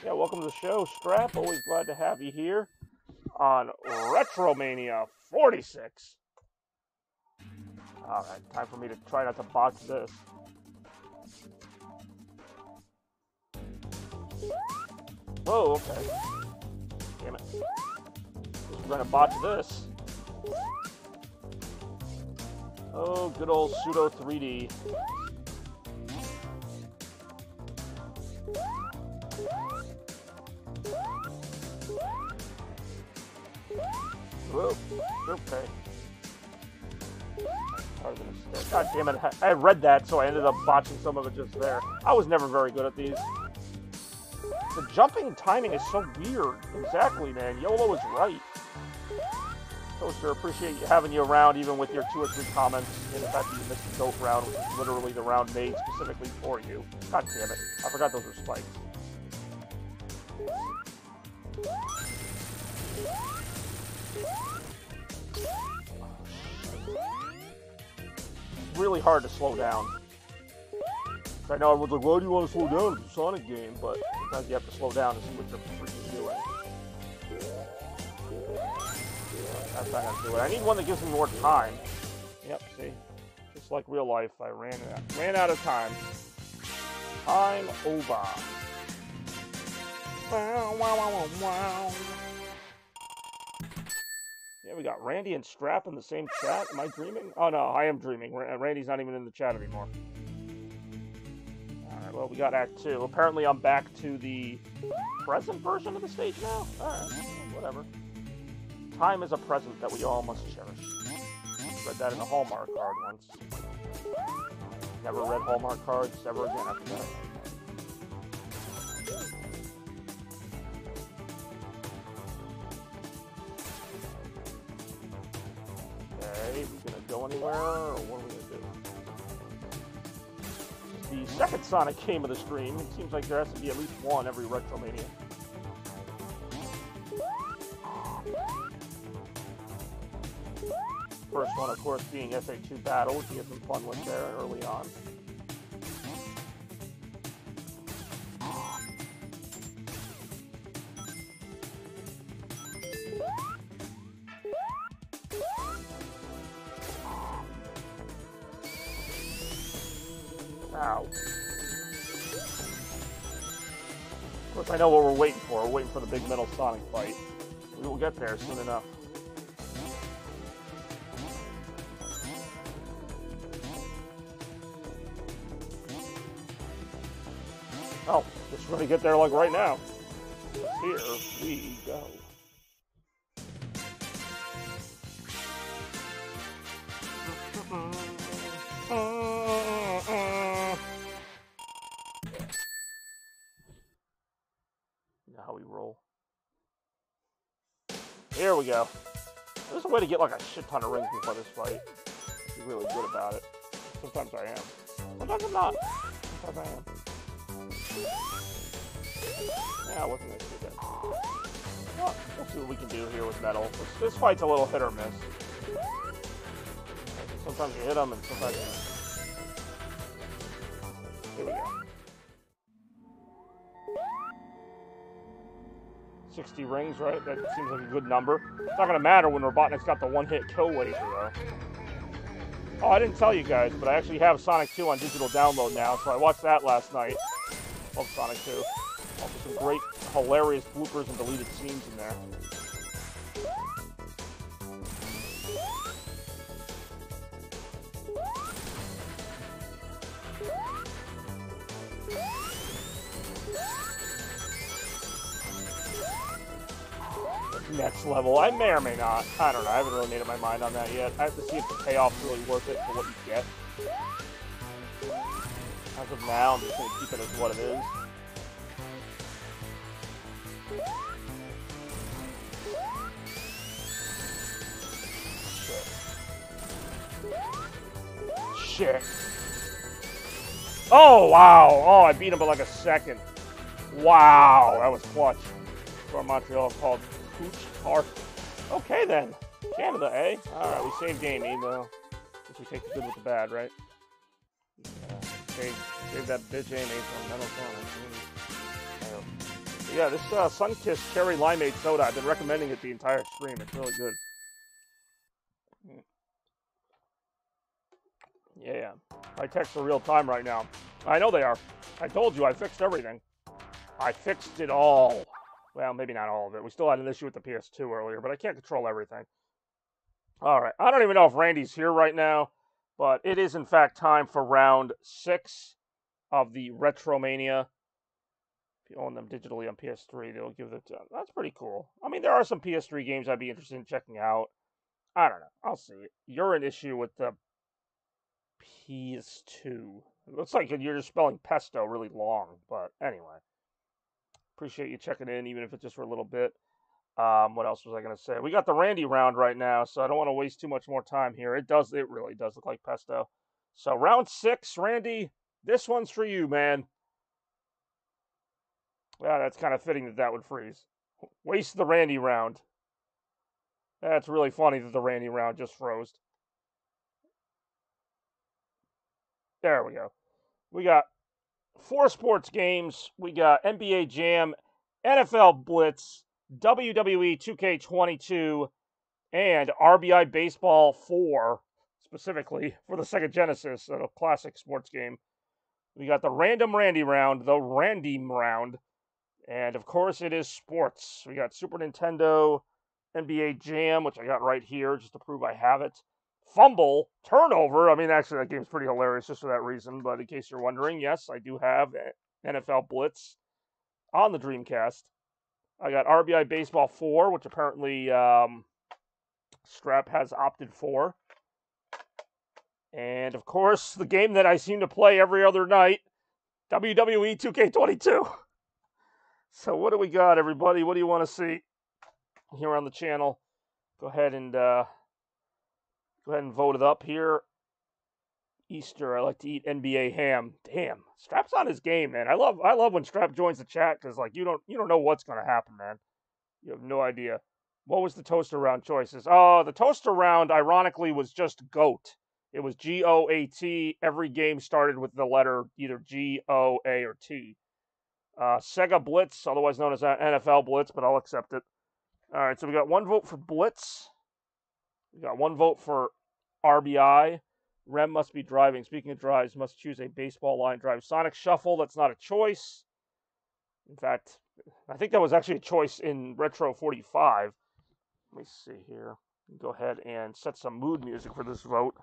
Yeah, welcome to the show, Strap. Always glad to have you here on RetroMania 46. Alright, time for me to try not to botch this. Whoa, okay. Damn it. We're gonna botch this. Oh, good old pseudo 3D. Whoa, okay. God damn it, I read that, so I ended up botching some of it just there. I was never very good at these. The jumping timing is so weird. Exactly, man. YOLO is right. Toaster, appreciate having you around, even with your 2 or 3 comments, and the fact that you missed the GOAT round, which is literally the round made specifically for you. God damn it. I forgot those were spikes. It's really hard to slow down. I know everyone's like, why do you want to slow down? It's a Sonic game, but sometimes you have to slow down to see what you're freaking doing. That's not gonna do it. I need one that gives me more time. Yep, see? Just like real life, I ran out of time. Time over. Wow, wow, wow, wow. Yeah, we got Randy and Strap in the same chat. Am I dreaming? Oh no, I am dreaming. Randy's not even in the chat anymore. Alright, well, we got Act 2. Apparently I'm back to the present version of the stage now? Alright, whatever. Time is a present that we all must cherish. Read that in a Hallmark card once. Never read Hallmark cards ever again after that. Okay, we gonna go anywhere, or what are we gonna do? The second Sonic game of the stream. It seems like there has to be at least one every RetroMania. First one, of course, being SA2 Battle, which we had some fun with there early on. Ow. Of course, I know what we're waiting for. We're waiting for the big Metal Sonic fight. We will get there soon enough. Oh, just gonna get there like right now. Here we go. You know how we roll. Here we go. There's a way to get like a shit ton of rings before this fight. Be really good about it. Sometimes I am. Sometimes I'm not. Sometimes I am. Yeah, wasn't this too good. Well, we'll see what we can do here with Metal. This fight's a little hit or miss. Sometimes you hit them, and sometimes you miss. Here we go. 60 rings, right? That seems like a good number. It's not gonna matter when Robotnik's got the one-hit kill laser, though. Oh, I didn't tell you guys, but I actually have Sonic 2 on digital download now, so I watched that last night. Love Sonic 2. Also some great, hilarious bloopers and deleted scenes in there. Next level. I may or may not. I don't know. I haven't really made up my mind on that yet. I have to see if the payoff's really worth it for what you get. As of now, I'm just going to keep it as what it is. Shit. Oh, wow. Oh, I beat him by like a second. Wow. That was clutch. That's what Montreal called Pooch Heart. Okay, then. Canada, eh? Alright, we saved Amy, though. Guess we take the good with the bad, right? Save that bitch Amy from Metal Sonic. Yeah, this Sunkissed Cherry Limeade Soda, I've been recommending it the entire stream. It's really good. Yeah. My texts are real time right now. I know they are. I told you I fixed everything. I fixed it all. Well, maybe not all of it. We still had an issue with the PS2 earlier, but I can't control everything. All right. I don't even know if Randy's here right now, but it is, in fact, time for round 6 of the RetroMania. If you own them digitally on PS3, they'll give it to... That's pretty cool. I mean, there are some PS3 games I'd be interested in checking out. I don't know. I'll see. You're an issue with the PS2. It looks like you're just spelling pesto really long, but anyway. Appreciate you checking in, even if it's just for a little bit. What else was I going to say? We got the Randy round right now, so I don't want to waste too much more time here. It really does look like pesto. So round 6, Randy, this one's for you, man. Yeah, that's kind of fitting that would freeze. Waste the Randy round. That's really funny that the Randy round just froze. There we go. We got 4 sports games. We got NBA Jam, NFL Blitz, WWE 2K22, and RBI Baseball 4, specifically for the Sega Genesis, a classic sports game. We got the Random Randy round, the Randy round, and of course it is sports. We got Super Nintendo, NBA Jam, which I got right here just to prove I have it. Fumble, turnover. I mean, actually, that game's pretty hilarious just for that reason. But in case you're wondering, yes, I do have NFL Blitz on the Dreamcast. I got RBI Baseball 4, which apparently Strap has opted for. And, of course, the game that I seem to play every other night, WWE 2K22. So what do we got, everybody? What do you want to see here on the channel? Go ahead and vote it up here. Easter, I like to eat NBA ham. Damn, Strap's on his game, man. I love when Strap joins the chat because like you don't know what's gonna happen, man. You have no idea. What was the toaster round choices? Oh, the toaster round, ironically, was just GOAT. It was GOAT. Every game started with the letter either G, O, A, or T. Sega Blitz, otherwise known as NFL Blitz, but I'll accept it. All right, so we got 1 vote for Blitz. We got 1 vote for RBI. Rem must be driving. Speaking of drives, must choose a baseball line drive. Sonic Shuffle, that's not a choice. In fact, I think that was actually a choice in Retro 45. Let me see here. Go ahead and set some mood music for this vote.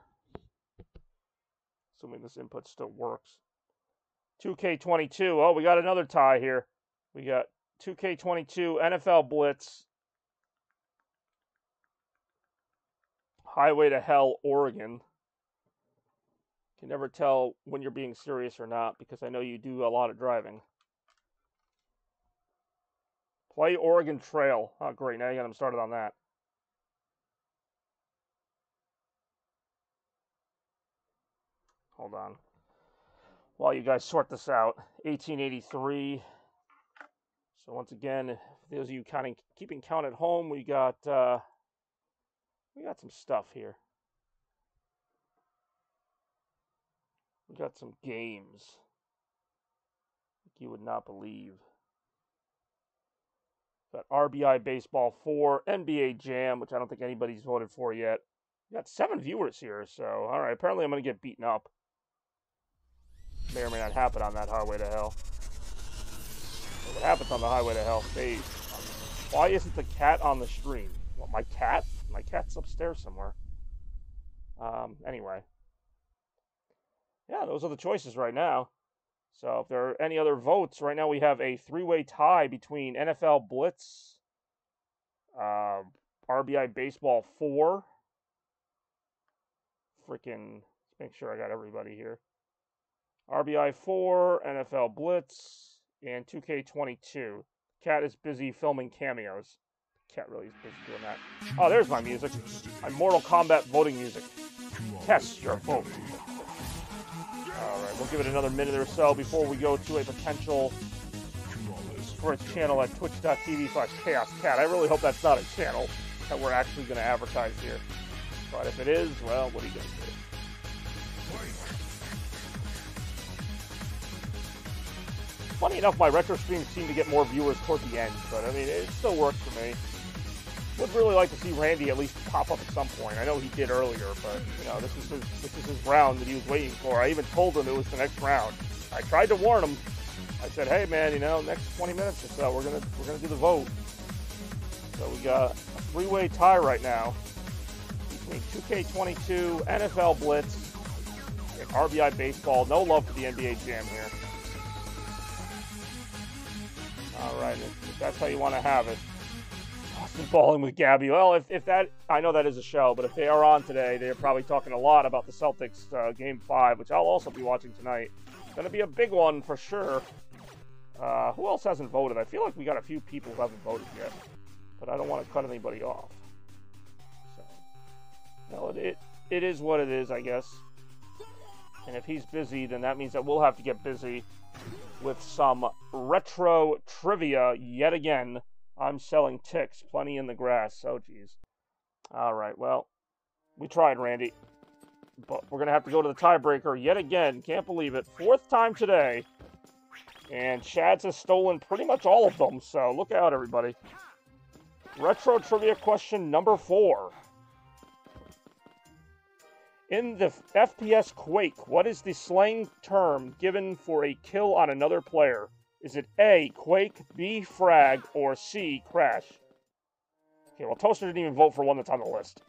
Assuming this input still works. 2K22. Oh, we got another tie here. We got 2K22, NFL Blitz, Highway to Hell, Oregon. Can never tell when you're being serious or not because I know you do a lot of driving. Play Oregon Trail. Oh, great. Now you got them started on that. Hold on. While you guys sort this out. 1883. So once again, for those of you keeping count at home, we got some stuff here. We got some games you would not believe. Got RBI Baseball 4, NBA Jam, which I don't think anybody's voted for yet. We got 7 viewers here, so alright, apparently I'm going to get beaten up. May or may not happen on that Highway to Hell. What happens on the Highway to Hell stays. Why isn't the cat on the stream? What, my cat? My cat's upstairs somewhere. Anyway. Yeah, those are the choices right now. So if there are any other votes, right now we have a 3-way tie between NFL Blitz, RBI Baseball 4, let's make sure I got everybody here. RBI 4, NFL Blitz, and 2K22. Cat is busy filming cameos. Cat really is busy doing that. Oh, there's my music. My Mortal Kombat voting music. Test your vote. Alright, we'll give it another minute or so before we go to a potential for its channel at twitch.tv/chaoscat. I really hope that's not a channel that we're actually going to advertise here. But if it is, well, what are you going to do? Funny enough, my retro streams seem to get more viewers toward the end, but I mean, it still works for me. would really like to see Randy at least pop up at some point. I know he did earlier, but you know, this is his round that he was waiting for. I even told him it was the next round. I tried to warn him. I said, "Hey man, you know, next 20 minutes or so, we're gonna do the vote." So we got a three-way tie right now between 2K22, NFL Blitz, and RBI Baseball. No love for the NBA Jam here. All right, if that's how you want to have it. Austin Balling with Gabby. Well, if that, I know that is a show, but if they are on today, they're probably talking a lot about the Celtics Game 5, which I'll also be watching tonight. It's going to be a big one for sure. Who else hasn't voted? I feel like we got a few people who haven't voted yet, but I don't want to cut anybody off. So, well, it is what it is, I guess. And if he's busy, then that means that we'll have to get busy with some retro trivia yet again. I'm selling ticks, plenty in the grass. Oh, geez. All right, well, we tried, Randy. But we're going to have to go to the tiebreaker yet again. Can't believe it. Fourth time today. And Shads has stolen pretty much all of them, so look out, everybody. Retro trivia question number 4. In the FPS Quake, what is the slang term given for a kill on another player? Is it A, Quake, B, Frag, or C, Crash? Okay, well, Toaster didn't even vote for one that's on the list.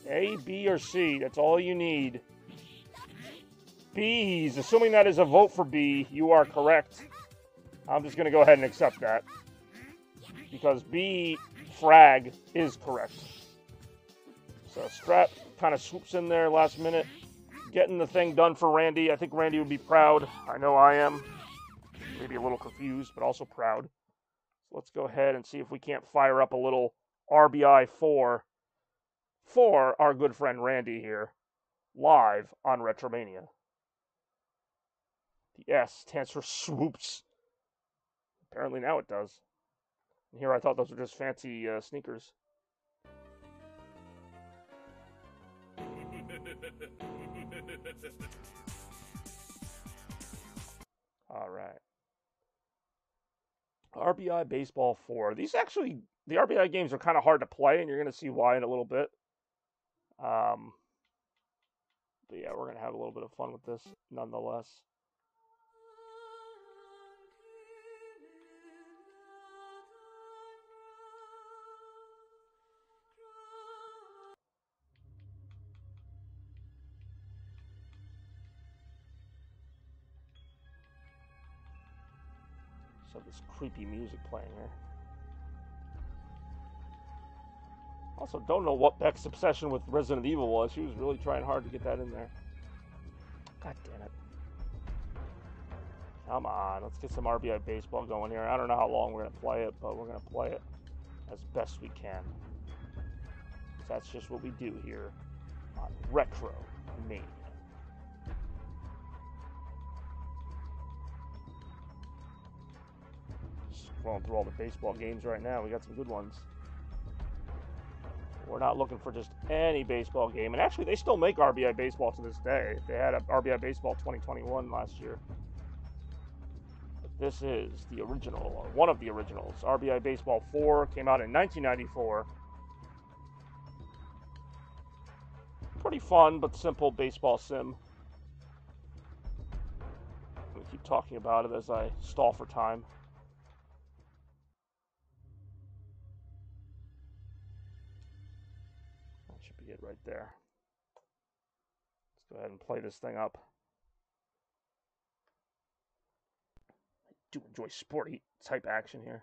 A, B, or C, that's all you need. B's, assuming that is a vote for B, you are correct. I'm just going to go ahead and accept that. Because B, Frag, is correct. So Strat kind of swoops in there last minute, getting the thing done for Randy. I think Randy would be proud. I know I am. Maybe a little confused, but also proud. So let's go ahead and see if we can't fire up a little RBI 4 for our good friend Randy here, live on RetroMania. The S stands for swoops. Apparently now it does. And here I thought those were just fancy sneakers. All right. RBI Baseball 4. These actually, the RBI games are kind of hard to play, and you're going to see why in a little bit. But yeah, we're going to have a little bit of fun with this nonetheless. So this creepy music playing here. Also, don't know what Beck's obsession with Resident Evil was. She was really trying hard to get that in there. God damn it. Come on, let's get some RBI Baseball going here. I don't know how long we're going to play it, but we're going to play it as best we can. That's just what we do here on RetroMania. Scrolling through all the baseball games right now. We got some good ones. We're not looking for just any baseball game. And actually, they still make RBI Baseball to this day. They had a RBI Baseball 2021 last year. But this is the original, or one of the originals. RBI Baseball 4 came out in 1994. Pretty fun, but simple baseball sim. I'm going to keep talking about it as I stall for time. It right there. Let's go ahead and play this thing up. I do enjoy sporty type action here.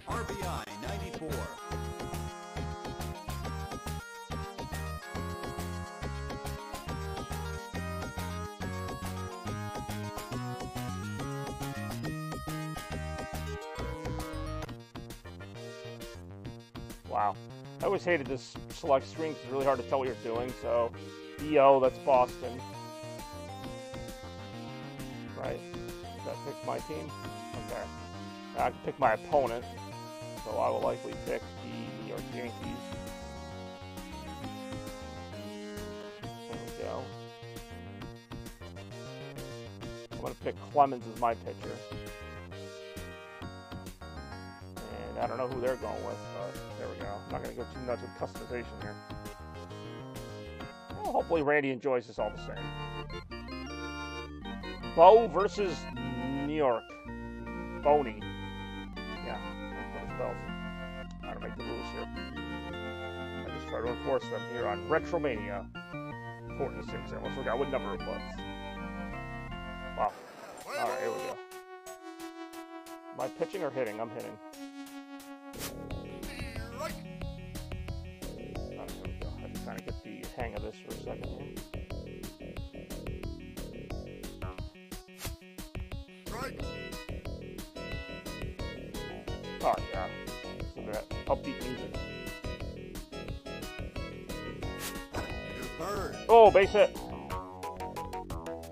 RBI 94. Wow. I always hated this select screen because it's really hard to tell what you're doing. So, EO, that's Boston. Right? That picks my team? Okay. Now I can pick my opponent. So I will likely pick the New York Yankees. There we go. going to pick Clemens as my pitcher. And I don't know who they're going with, but there we go. I'm not going to go too nuts with customization here. Well, hopefully Randy enjoys this all the same. Bo versus New York. Boney. Yeah, that's what it spells. How to make the rules here. I just try to enforce them here on RetroMania 46. I almost forgot what number it was. Wow. Alright, here we go. Am I pitching or hitting? I'm hitting. Alright, here we go. I have to kind of get the hang of this for a second here. Oh, yeah. Look at that upbeat music. Oh, base hit.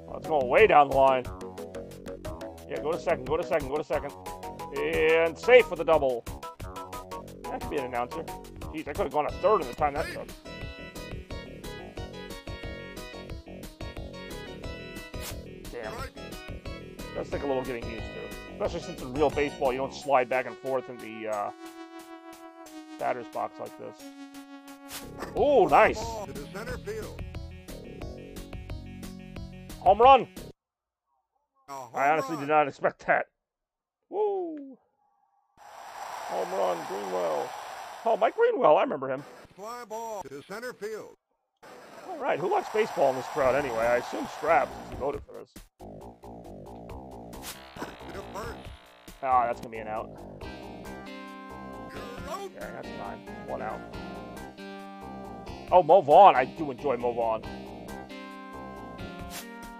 Oh, it's going way down the line. Yeah, go to second, go to second, go to second. And safe for the double. That could be an announcer. Jeez, I could have gone a third in the time that took. Damn. Does take a little getting used to. Especially since in real baseball, you don't slide back and forth in the batter's box like this. Oh, nice. Home run. I honestly did not expect that. Woo. Home run, Greenwell. Oh, Mike Greenwell, I remember him. Fly ball to center field. All right, who likes baseball in this crowd anyway? I assume Strap, since he voted for this. Ah, that's going to be an out. Okay, that's fine. 1 out. Oh, Mo Vaughn. I do enjoy Mo Vaughn.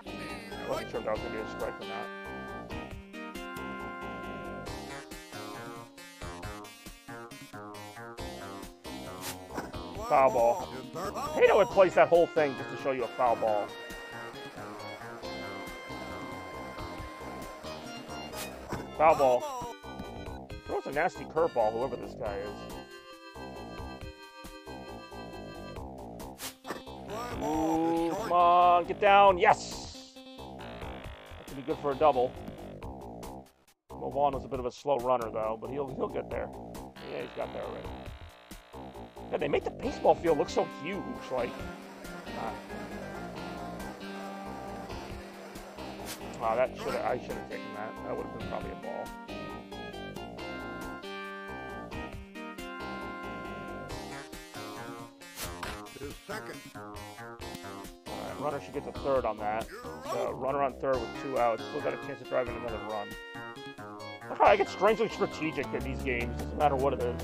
I wasn't sure if that was going to be a strike or not. Foul ball. I hate how it plays that whole thing just to show you a foul ball. Foul ball. Throws a nasty curveball, whoever this guy is. Ooh, come on, get down. Yes! That could be good for a double. Mo Vaughn was a bit of a slow runner, though, but he'll get there. Yeah, he's got there already. Yeah, they make the baseball field look so huge, like... Wow, I should have taken that. That would have been probably a ball. Second. Alright, runner should get to third on that. So, runner on third with 2 outs. Still got a chance of driving another run. Look how I get strangely strategic in these games. Doesn't matter what it is.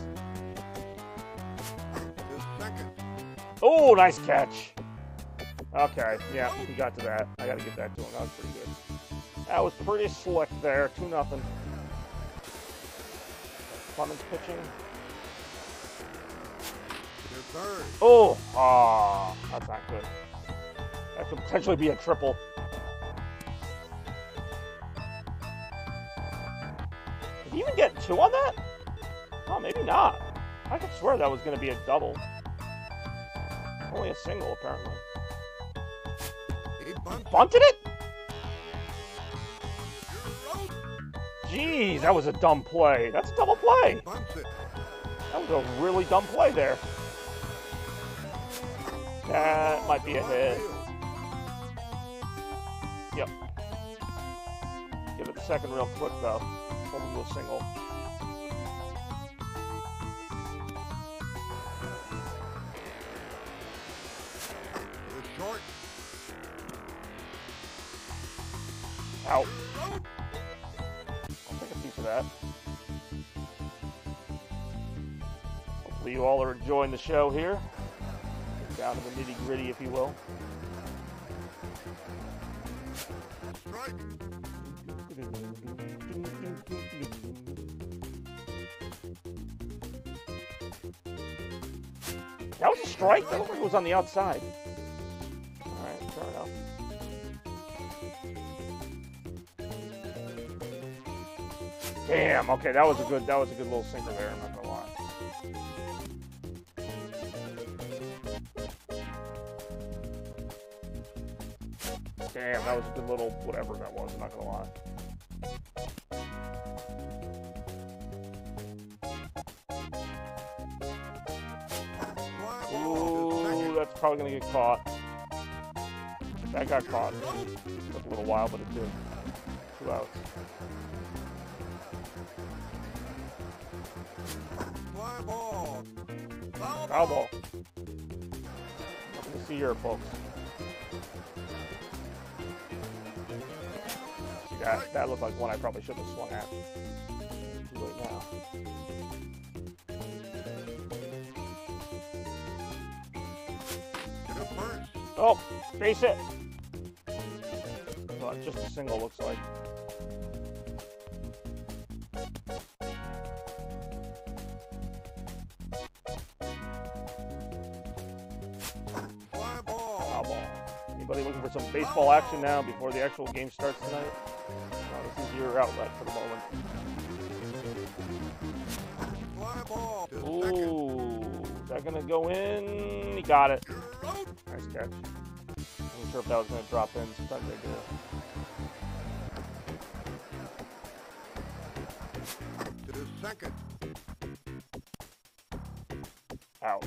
Oh, nice catch. Okay, yeah, he got to that. I gotta get that to him. That was pretty good. That was pretty slick there. 2-0. Clemens pitching. Oh, that's not good. That could potentially be a triple. Did he even get 2 on that? Oh, maybe not. I could swear that was going to be a double. Only a single, apparently. He bunted it? Jeez, that was a dumb play. That's a double play. That was a really dumb play there. That might be a hit. Yep. Give it a second real quick, though. Hold him to a single. Out. I'll take a piece of that. Hopefully you all are enjoying the show here. Get down to the nitty-gritty, if you will. That was a strike? That looked like it was on the outside. Alright, fair enough. Damn, okay, that was a good little sinker there, I'm not gonna lie. Damn, that was a good little whatever that was, I'm not gonna lie. Ooh, that's probably gonna get caught. That got caught. Took a little while, but it did. 2 outs. Foul ball. Nothing to see here, folks. See, that looked like one I probably should have swung at. Too late now. Oh, base hit. Well, just a single looks like. Foul ball. Anybody looking for some baseball action now before the actual game starts tonight? No, this is your outlet for the moment. Ooh, is that gonna go in? He got it. Nice catch. I'm sure if that was gonna drop in. Sometimes they do. To the second. Out.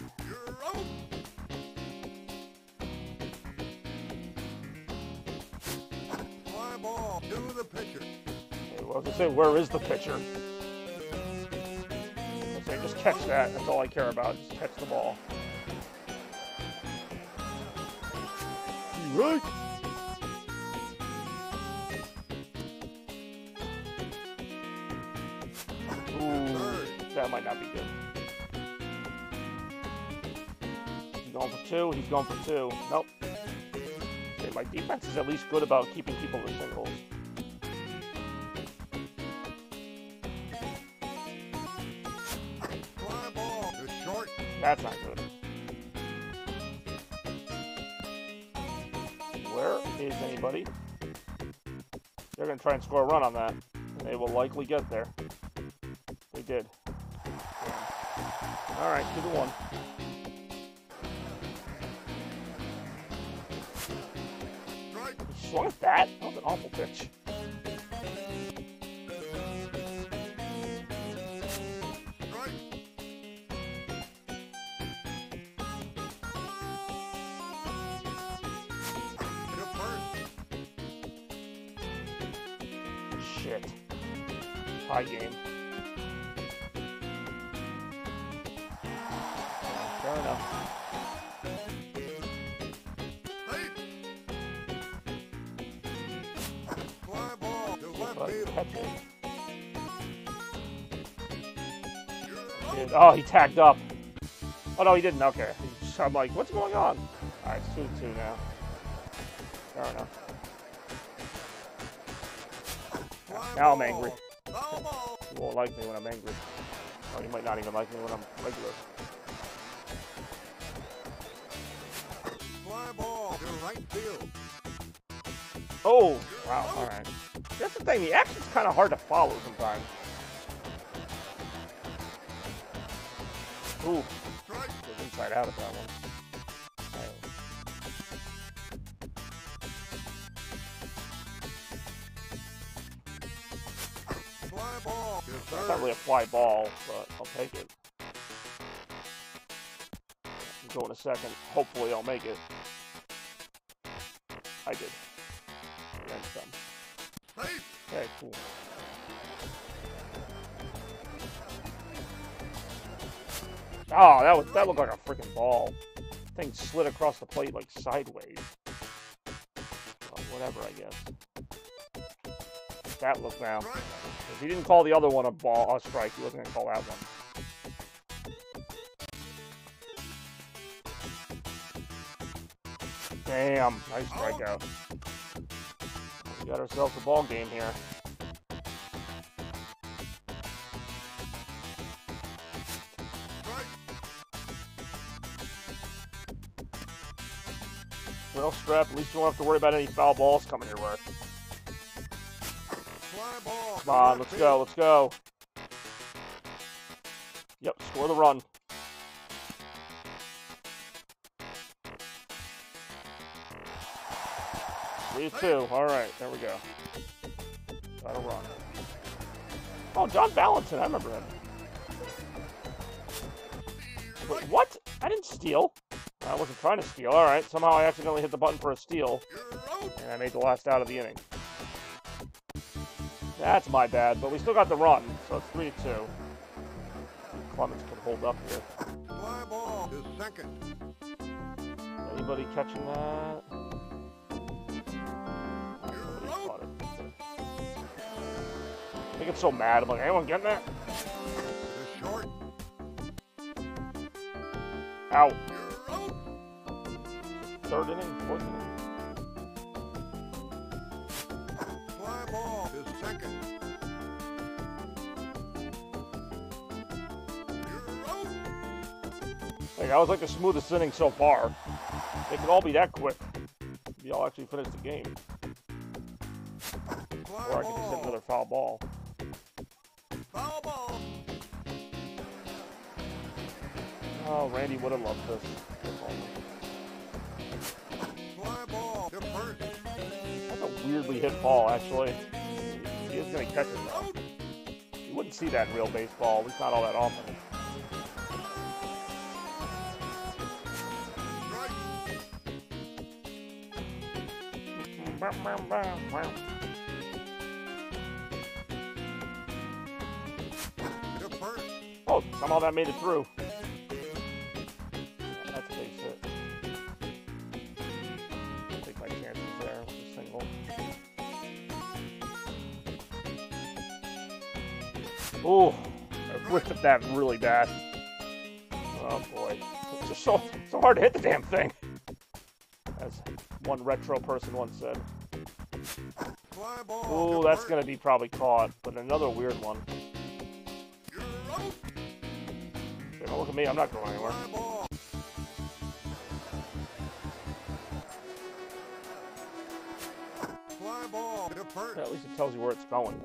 Fly ball to the pitcher. Okay, well, I was gonna say, where is the pitcher? Okay, just catch that. That's all I care about. Just catch the ball. Right. Ooh, that might not be good. He's going for 2. He's going for 2. Nope. Okay, my defense is at least good about keeping people to singles. Fly ball to short. That's not good. Where is anybody? They're going to try and score a run on that. And they will likely get there. They did. Alright, 2-1. He swung at that? That was an awful pitch. Shit. Tie game. Fair enough. Fly ball to left But field. catch it. Oh, he tagged up. Oh, no, he didn't. Okay. I'm like, what's going on? Alright, it's 2-2 now. Fair enough. Now I'm angry. You won't like me when I'm angry. Or you might not even like me when I'm regular. Fly ball to right field. Oh! Wow, alright. That's the thing, the action's kind of hard to follow sometimes. Ooh. Goes inside out of that one. Fly ball to It's third. not really a fly ball, but I'll take it. I'll go in a second. Hopefully I'll make it. I did. And then some. Okay, cool. Oh, that looked like a freaking ball. Thing slid across the plate like sideways. Well, whatever, I guess. That look now. If he didn't call the other one a strike, he wasn't gonna call that one. Damn, nice strikeout. We got ourselves a ball game here. Well, Strap, at least you won't have to worry about any foul balls coming your way. Come on, let's go, let's go. Yep, score the run. 3-2. All right, there we go. Gotta run. Oh, John Valentin, I remember him. Wait, what? I didn't steal. I wasn't trying to steal. All right, somehow I accidentally hit the button for a steal, and I made the last out of the inning. That's my bad, but we still got the run, so it's 3-2. Clemens can hold up here. Fly ball to second. Anybody catching that? Somebody caught it. I get so mad. I'm like, anyone getting that? To short. Out. Third inning, fourth inning. Fly ball to second. Like, that was like the smoothest inning so far. They could all be that quick. Maybe I'll actually finish the game. Or I could just hit another foul ball. Foul ball. Oh, Randy would have loved this. Fly ball to first. That's a weirdly hit ball, actually. He is going to catch it, though. You wouldn't see that in real baseball, at least not all that often. Oh, somehow that made it through. That's a base hit. Take my chances there with a single. Ooh, I whiffed at that really bad. Oh boy, it's just so hard to hit the damn thing. As one retro person once said. Ooh, that's gonna be probably caught, but another weird one. Okay, don't look at me, I'm not going anywhere. Yeah, at least it tells you where it's going.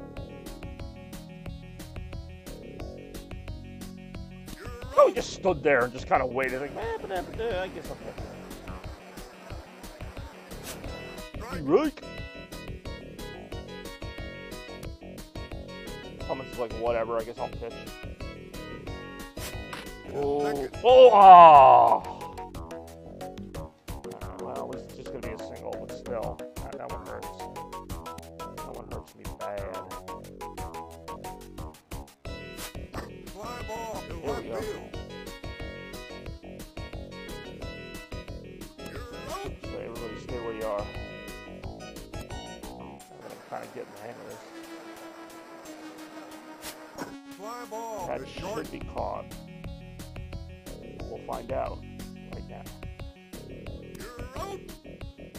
Oh, he just stood there and just kind of waited. Like, I guess I'll catch it. Right. Comments like, whatever, I guess I'll pitch. Oh, oh! Well, at least it's just going to be a single, but still, that one hurts. That one hurts me bad. Here we go. So everybody stay where you are. I'm kind of getting the hang of this. That should be caught. We'll find out right now.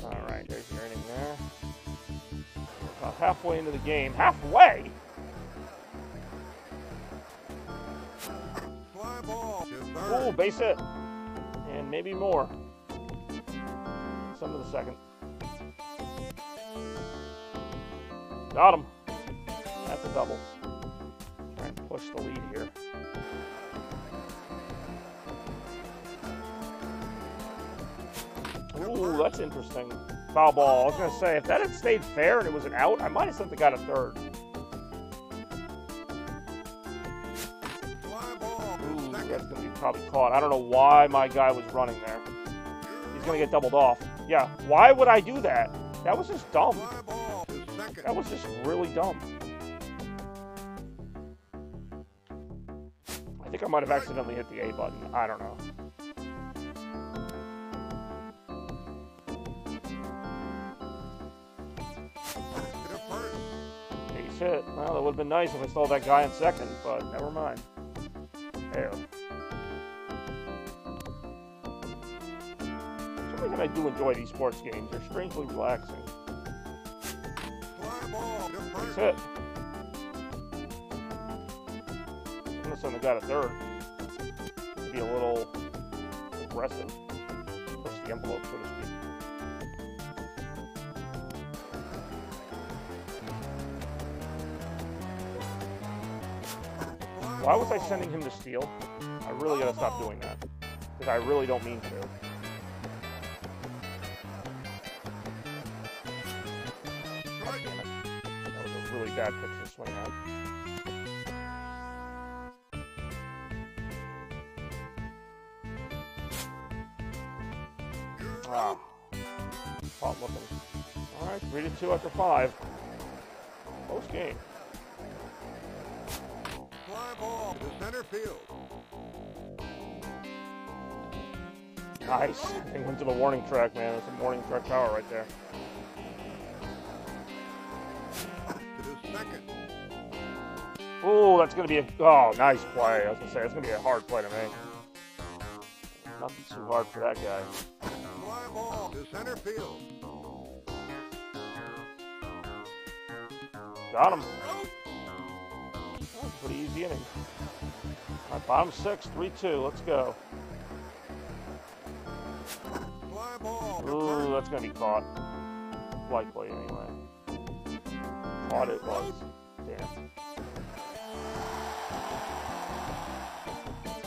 Alright, there's your inning there. About halfway into the game. Halfway? Ooh, base hit. And maybe more. Some of the second. Got him. That's a double. Trying to push the lead here. Ooh, that's interesting. Foul ball. I was going to say, if that had stayed fair and it was an out, I might have simply got a third. Ooh, that's going to be probably caught. I don't know why my guy was running there. He's going to get doubled off. Yeah, why would I do that? That was just dumb. That was just really dumb. I think I might have accidentally hit the A button. I don't know. Base hit. Well, it would have been nice if I stole that guy in second, but never mind. There. For some reason I do enjoy these sports games. They're strangely relaxing. Base hit. I'm gonna got a third. To be a little aggressive. Push the envelope, so to speak. Why was I sending him to steal? I really gotta stop doing that. Because I really don't mean to. Damn it. That was a really bad pitch to swing at. Ah. Hot looking. Alright, 3-2 after 5. Close game. Fly ball to center field. Nice. Thing went to the warning track, man. That's some warning track power right there. To the second. Ooh, that's going to be a... Oh, nice play. I was going to say, it's going to be a hard play to make. Nothing too hard for that guy. Fly ball to center field. Got him. Oh, pretty easy inning. All right, bottom 6, 3-2. Let's go. Fly ball. Ooh, that's going to be caught. Likely, anyway. Caught it was. Damn.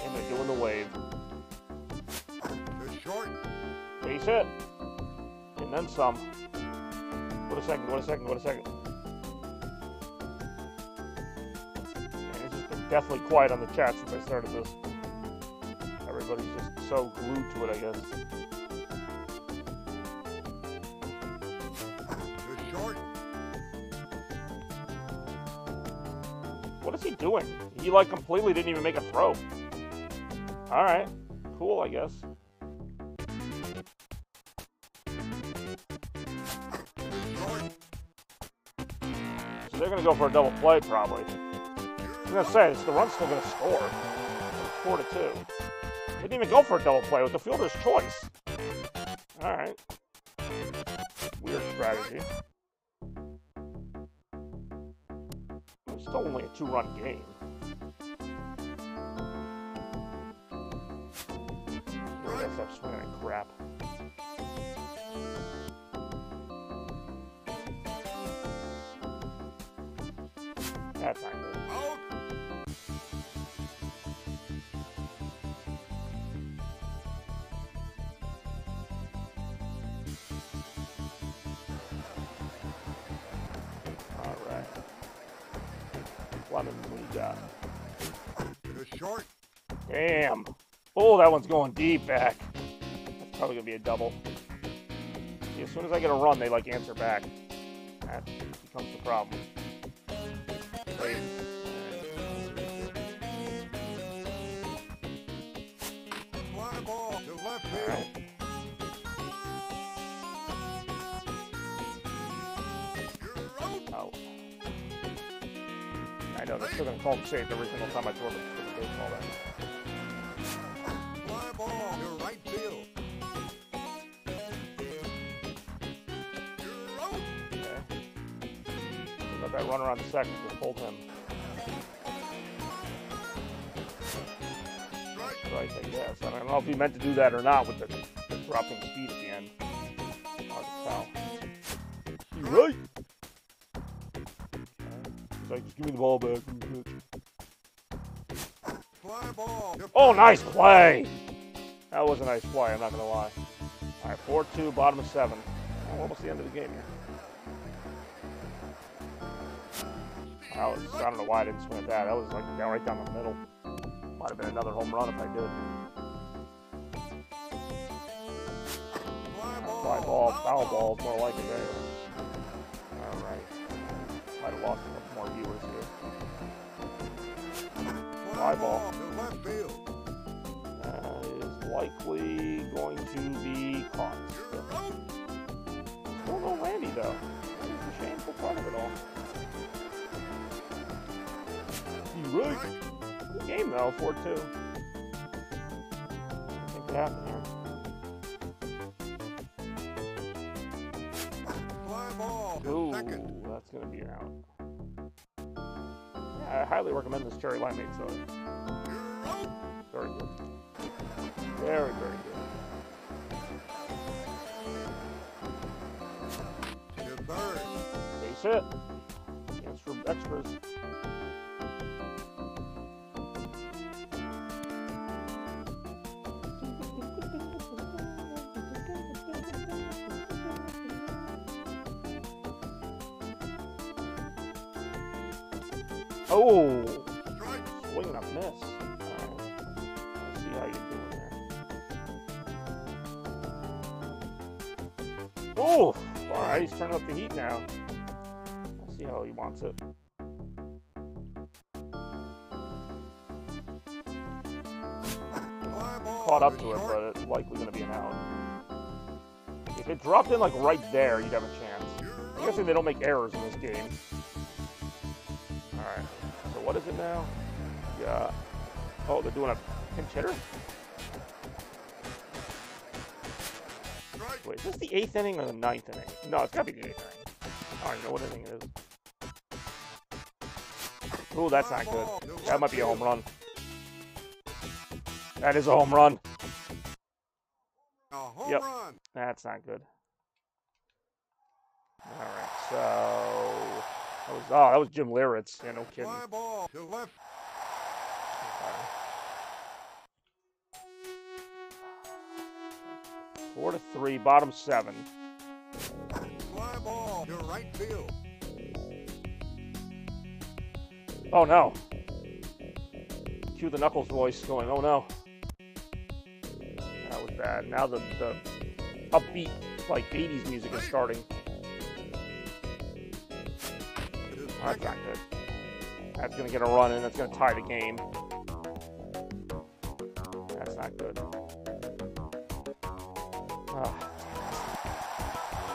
And they're doing the wave. To short. Base hit. And then some. What a second, what a second, what a second. And it's just been deathly quiet on the chat since I started this. Everybody's just so glued to it, I guess. To short. What is he doing? He, like, completely didn't even make a throw. Alright. Cool, I guess. So they're going to go for a double play, probably. I'm going to say, the run's still going to score. 4-2. They didn't even go for a double play. It was the fielder's choice. Alright. Weird strategy. It's still only a 2-run game. I guess I'm swinging at crap. That's not good. Out. All right. Lemon, what do you got? To short. Damn. Oh, that one's going deep back. That's probably going to be a double. See, as soon as I get a run, they, like, answer back. That becomes the problem. Wait. Fly ball to left All field. right. Out. I know, they're still going to call him safe every single time I throw the baseball there. Fly ball to right field. Okay. So let that run around the second. Just hold him. Strike, I guess. I don't know if he meant to do that or not with the dropping speed at the end. Hard to tell. You right? He's like, just give me the ball back. Fly ball to Oh, nice play! That was a nice play, I'm not going to lie. All right, 4-2, bottom of 7. Oh, almost the end of the game here. I don't know why I didn't swing at that. That was like down right down the middle. Might have been another home run if I did. Fly ball, foul ball, more like it there. All right. Might have lost a couple more viewers here. Fly ball. to left field. That is likely going to be caught. Still no Randy though. That is the shameful part of it all. You right. Good game though, 4-2. I think what happened here. Fly ball to Ooh, second. that's gonna be out. Yeah, I highly recommend this cherry limeade soda. Very good. Very, very good. To third. Base hit. Chance for extras. Oh! Swing and a miss. Alright. Let's see how you're doing there. Oh! Alright, he's turning up the heat now. Let's see how he wants it. Caught up to it, but it's likely going to be an out. If it dropped in like right there, you'd have a chance. I'm guessing they don't make errors in this game. Alright, so what is it now? Yeah. Oh, they're doing a pinch hitter? Wait, is this the 8th inning or the 9th inning? No, it's gotta be the 8th inning. I don't even know what inning it is. Ooh, that's not good. That might be a home run. That is a home run. Yep. That's not good. Alright, so... that was Jim Liritz. Yeah, no kidding. Okay. 4-3, bottom 7. Fly ball to right field. Oh no. Cue the Knuckles voice going, oh no. That was bad. Now the upbeat, like 80s music is starting. Oh, that's not good. That's going to get a run and that's going to tie the game. That's not good.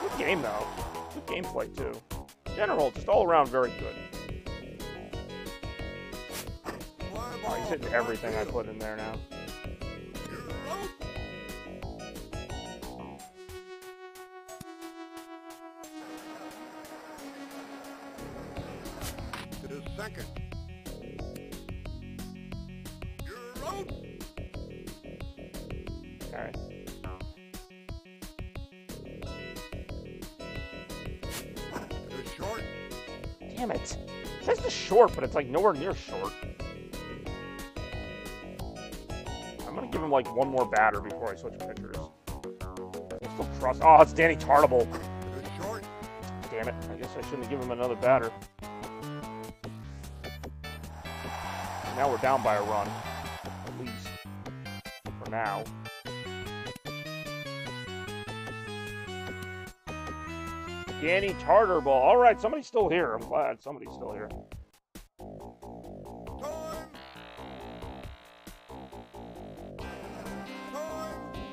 Good game, though. Good gameplay, too. In general, just all around very good. Oh, he's hitting everything I put in there now. Second. You're out. All right. To short. Damn it. It says the short, but it's like nowhere near short. I'm gonna give him like one more batter before I switch pitchers. I still trust. Oh, it's Danny Tartable. To short. Damn it. I guess I shouldn't have given him another batter. Now we're down by a run, at least, for now. Danny Tartarball. All right, somebody's still here. I'm glad somebody's still here.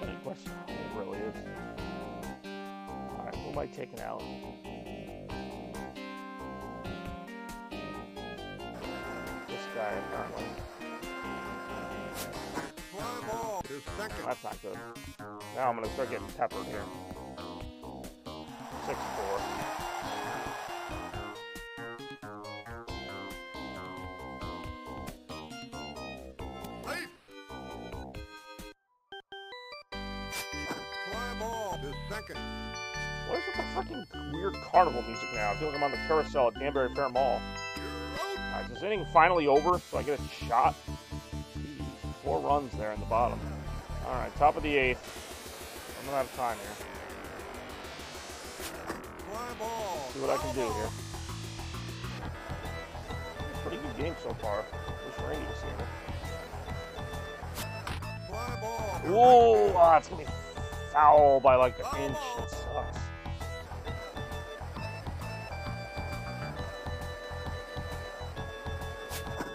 Any question? It really is. All right, who am I taking out? Guy, apparently. That's not good. Now I'm going to start getting peppered here. 6-4. What is with the freaking weird carnival music now? I feel like I'm on the carousel at Danbury Fair Mall. Is this inning finally over so I get a shot? Jeez, 4 runs there in the bottom. Alright, top of the 8th. I'm gonna have time here. See what I can do here. Pretty good game so far. Wish Randy was here. Whoa! It's gonna be foul by like an inch. It sucks.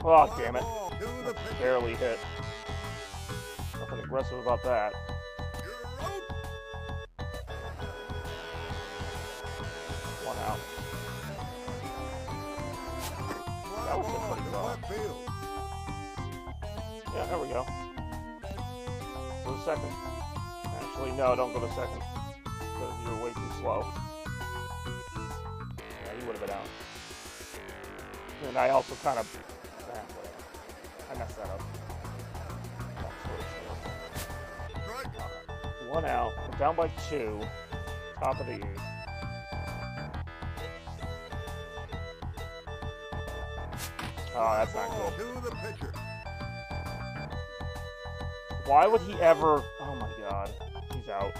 Oh, damn it. Barely hit. Nothing aggressive about that. One out. That was hit pretty well. Yeah, there we go. Go to second. Actually, no, don't go to second. Because you're way too slow. Yeah, you would have been out. And I also kind of... I messed that up. One out. We're down by 2. Top of the 8th. Oh, that's not good. Why would he ever... Oh my god. He's out.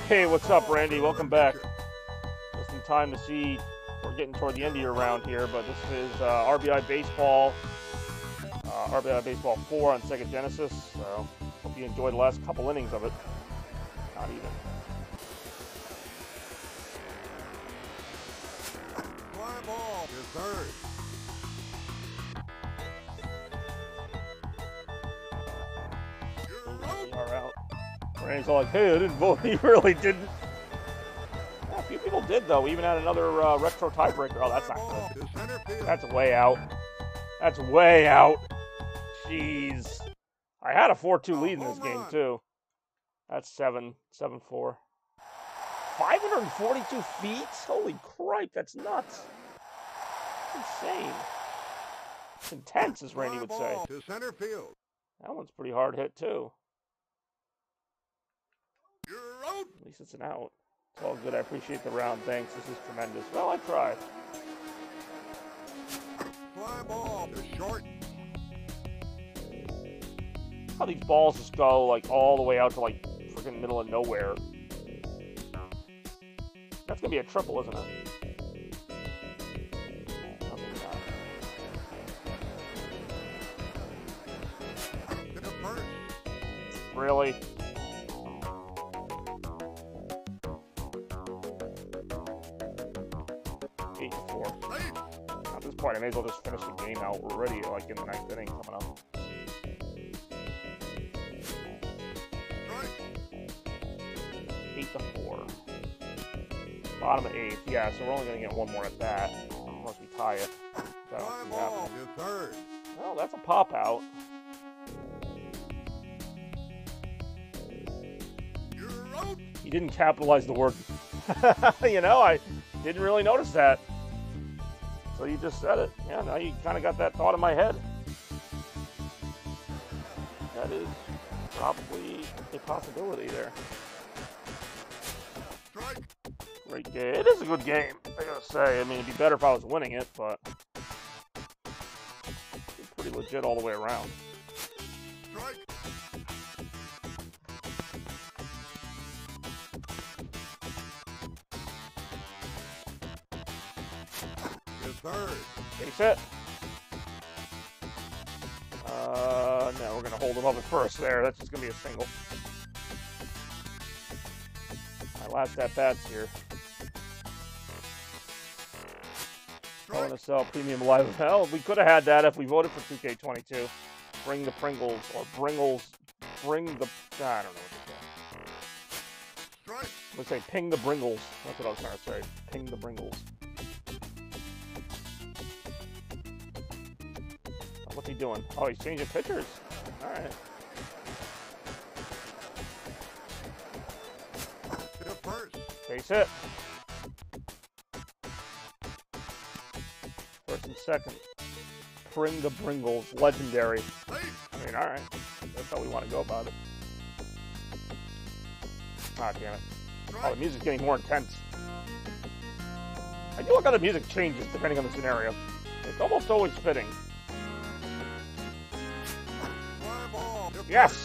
Hey, what's up, Randy? Welcome back. Just in time to see we're getting toward the end of your round here, but this is RBI Baseball. RBI Baseball 4 on Sega Genesis. So hope you enjoyed the last couple innings of it. Not even. Fly ball to third. We are out. Randy's all like, hey, I didn't vote. He really didn't. Yeah, a few people did, though. We even had another retro tiebreaker. Oh, that's not good. That's way out. That's way out. Jeez. I had a 4-2 lead in this game, too. That's 7-4. 542 feet? Holy cripe, that's nuts. Insane. It's intense, as Randy would say. To center field. That one's pretty hard hit, too. You're out. At least it's an out. It's all good. I appreciate the round. Thanks. This is tremendous. Well, I tried. Fly ball to short. How these balls just go, like, all the way out to, like, freaking middle of nowhere. That's going to be a triple, isn't it? Oh, maybe not. Really? At this point, I may as well just finish the game out. We're already like in the 9th inning coming up. Right. 8-4. Bottom of 8th. Yeah, so we're only going to get one more at bat unless we tie it. That don't see happening. Well, that's a pop out. He didn't capitalize the word. You know, I didn't really notice that. So you just said it. Yeah, now you kind of got that thought in my head. That is probably a possibility there. Great game. It is a good game, I gotta say. I mean, it'd be better if I was winning it, but it's pretty legit all the way around. Base hit. No, we're gonna hold him up at first there. That's just gonna be a single. My last at bats here. ONSL Premium Live. Hell, we could have had that if we voted for 2K22. Bring the Pringles or Bringles. Bring the. I don't know what to say. I'm gonna say ping the Bringles. That's what I was trying to say. Ping the Bringles. What's he doing? Oh, he's changing pitchers. All right. Base hit. First and second. Pring the Bringles. Legendary. I mean, all right. That's how we want to go about it. Ah, damn it. Oh, the music's getting more intense. I do like how the music changes depending on the scenario. It's almost always fitting. Yes!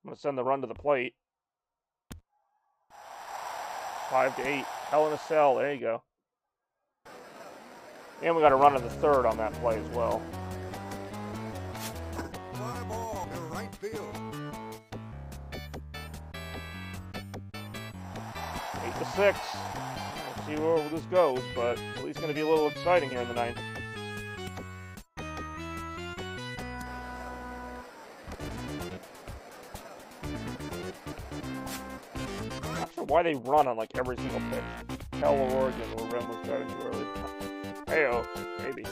I'm going to send the run to the plate. 5-8. Hell in a cell. There you go. And we got a run in the third on that play as well. Fly ball to right field. 8-6. We'll see where this goes, but at least going to be a little exciting here in the 9th. Why they run on like every single pitch. Hell or Oregon where Rem was driving too early. Hey-oh, maybe.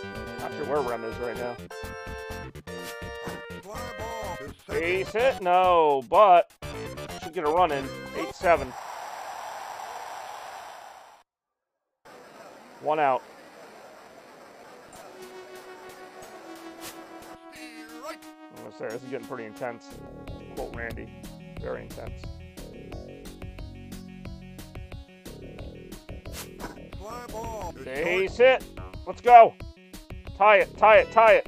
Not sure where Rem is right now. Base hit? No, but should get a run in. 8-7. 1 out. I'm gonna say this is getting pretty intense. Quote Randy. Very intense. Base hit. Let's go. Tie it, tie it, tie it.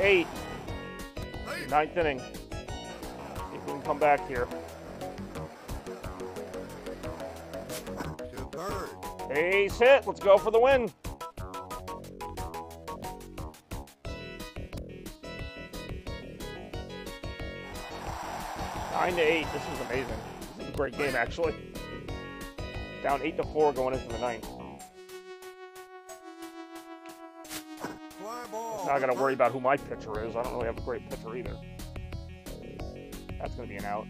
8. Ninth inning. See if we can come back here. Ace hit. Let's go for the win. Nine to 8. This was amazing. This is a great game, actually. Down 8-4 going into the ninth. Now I got to worry about who my pitcher is. I don't really have a great pitcher either. That's going to be an out.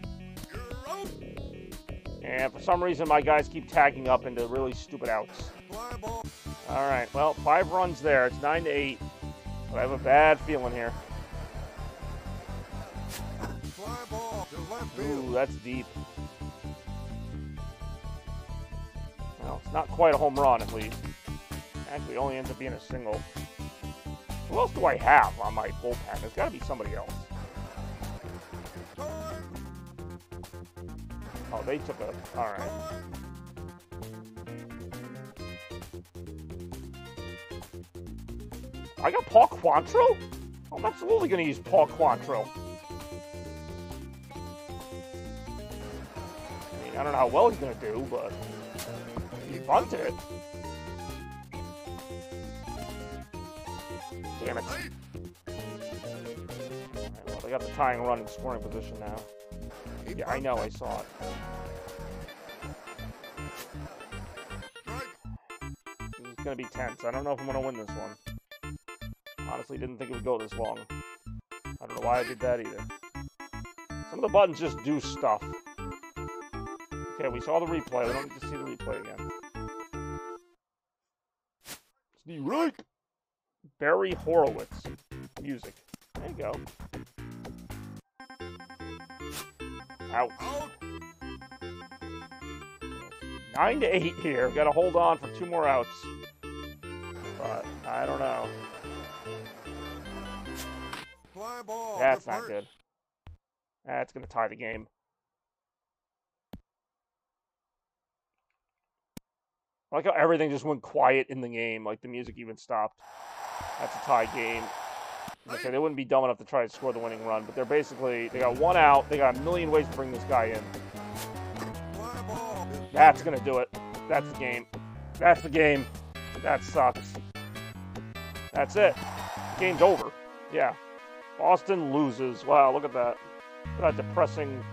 And for some reason, my guys keep tagging up into really stupid outs. All right, well, 5 runs there. It's 9 to 8. But I have a bad feeling here. Ooh, that's deep. Well, it's not quite a home run, at least. Actually, it only ends up being a single. Who else do I have on my bullpen? There's got to be somebody else. Oh, they took a... All right. I got Paul Quantrill? I'm absolutely going to use Paul Quantrill. I mean, I don't know how well he's going to do, but he bunted it. Damn it. Right, well, they got the tying run in scoring position now. Yeah, I know, I saw it. This is going to be tense. I don't know if I'm going to win this one. Honestly, didn't think it would go this long. I don't know why I did that either. Some of the buttons just do stuff. Okay, we saw the replay. We don't need to see the replay again. It's the right. Barry Horowitz. Music. There you go. Out. 9 to 8 here. Got to hold on for 2 more outs. But I don't know. That's not good. That's going to tie the game. I like how everything just went quiet in the game. Like the music even stopped. That's a tie game. Okay, they wouldn't be dumb enough to try to score the winning run, but they're basically, they got 1 out. They got a million ways to bring this guy in. That's going to do it. That's the game. That's the game. That sucks. That's it. Game's over. Yeah. Boston loses. Wow, look at that. Look at that depressing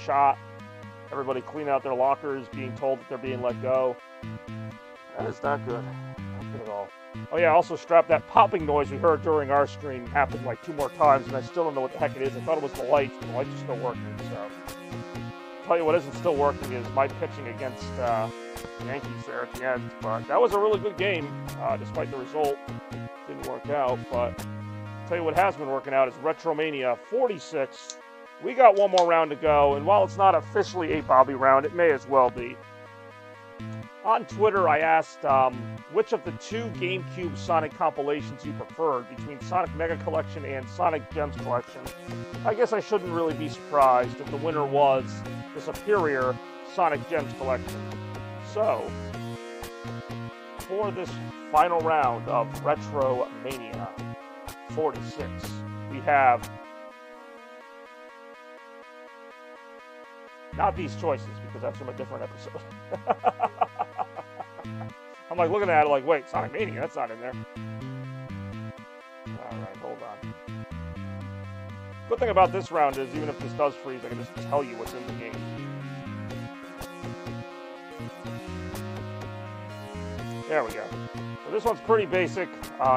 shot. Everybody clean out their lockers, being told that they're being let go. That is not good. Not good at all. Oh yeah, also strap that popping noise we heard during our stream happened like 2 more times, and I still don't know what the heck it is. I thought it was the lights, but the lights are still working, so. I'll tell you what isn't still working is my pitching against the Yankees there at the end. But that was a really good game, despite the result. Didn't work out, but I'll tell you what has been working out is RetroMania 46. We got 1 more round to go, and while it's not officially a Bobby round, it may as well be. On Twitter, I asked which of the 2 GameCube Sonic compilations you preferred between Sonic Mega Collection and Sonic Gems Collection. I guess I shouldn't really be surprised if the winner was the superior Sonic Gems Collection. So, for this final round of RetroMania 46, we have not these choices, because that's from a different episode. I'm like looking at it like, wait, Sonic Mania, that's not in there. Alright, hold on. Good thing about this round is, even if this does freeze, I can just tell you what's in the game. There we go. So this one's pretty basic.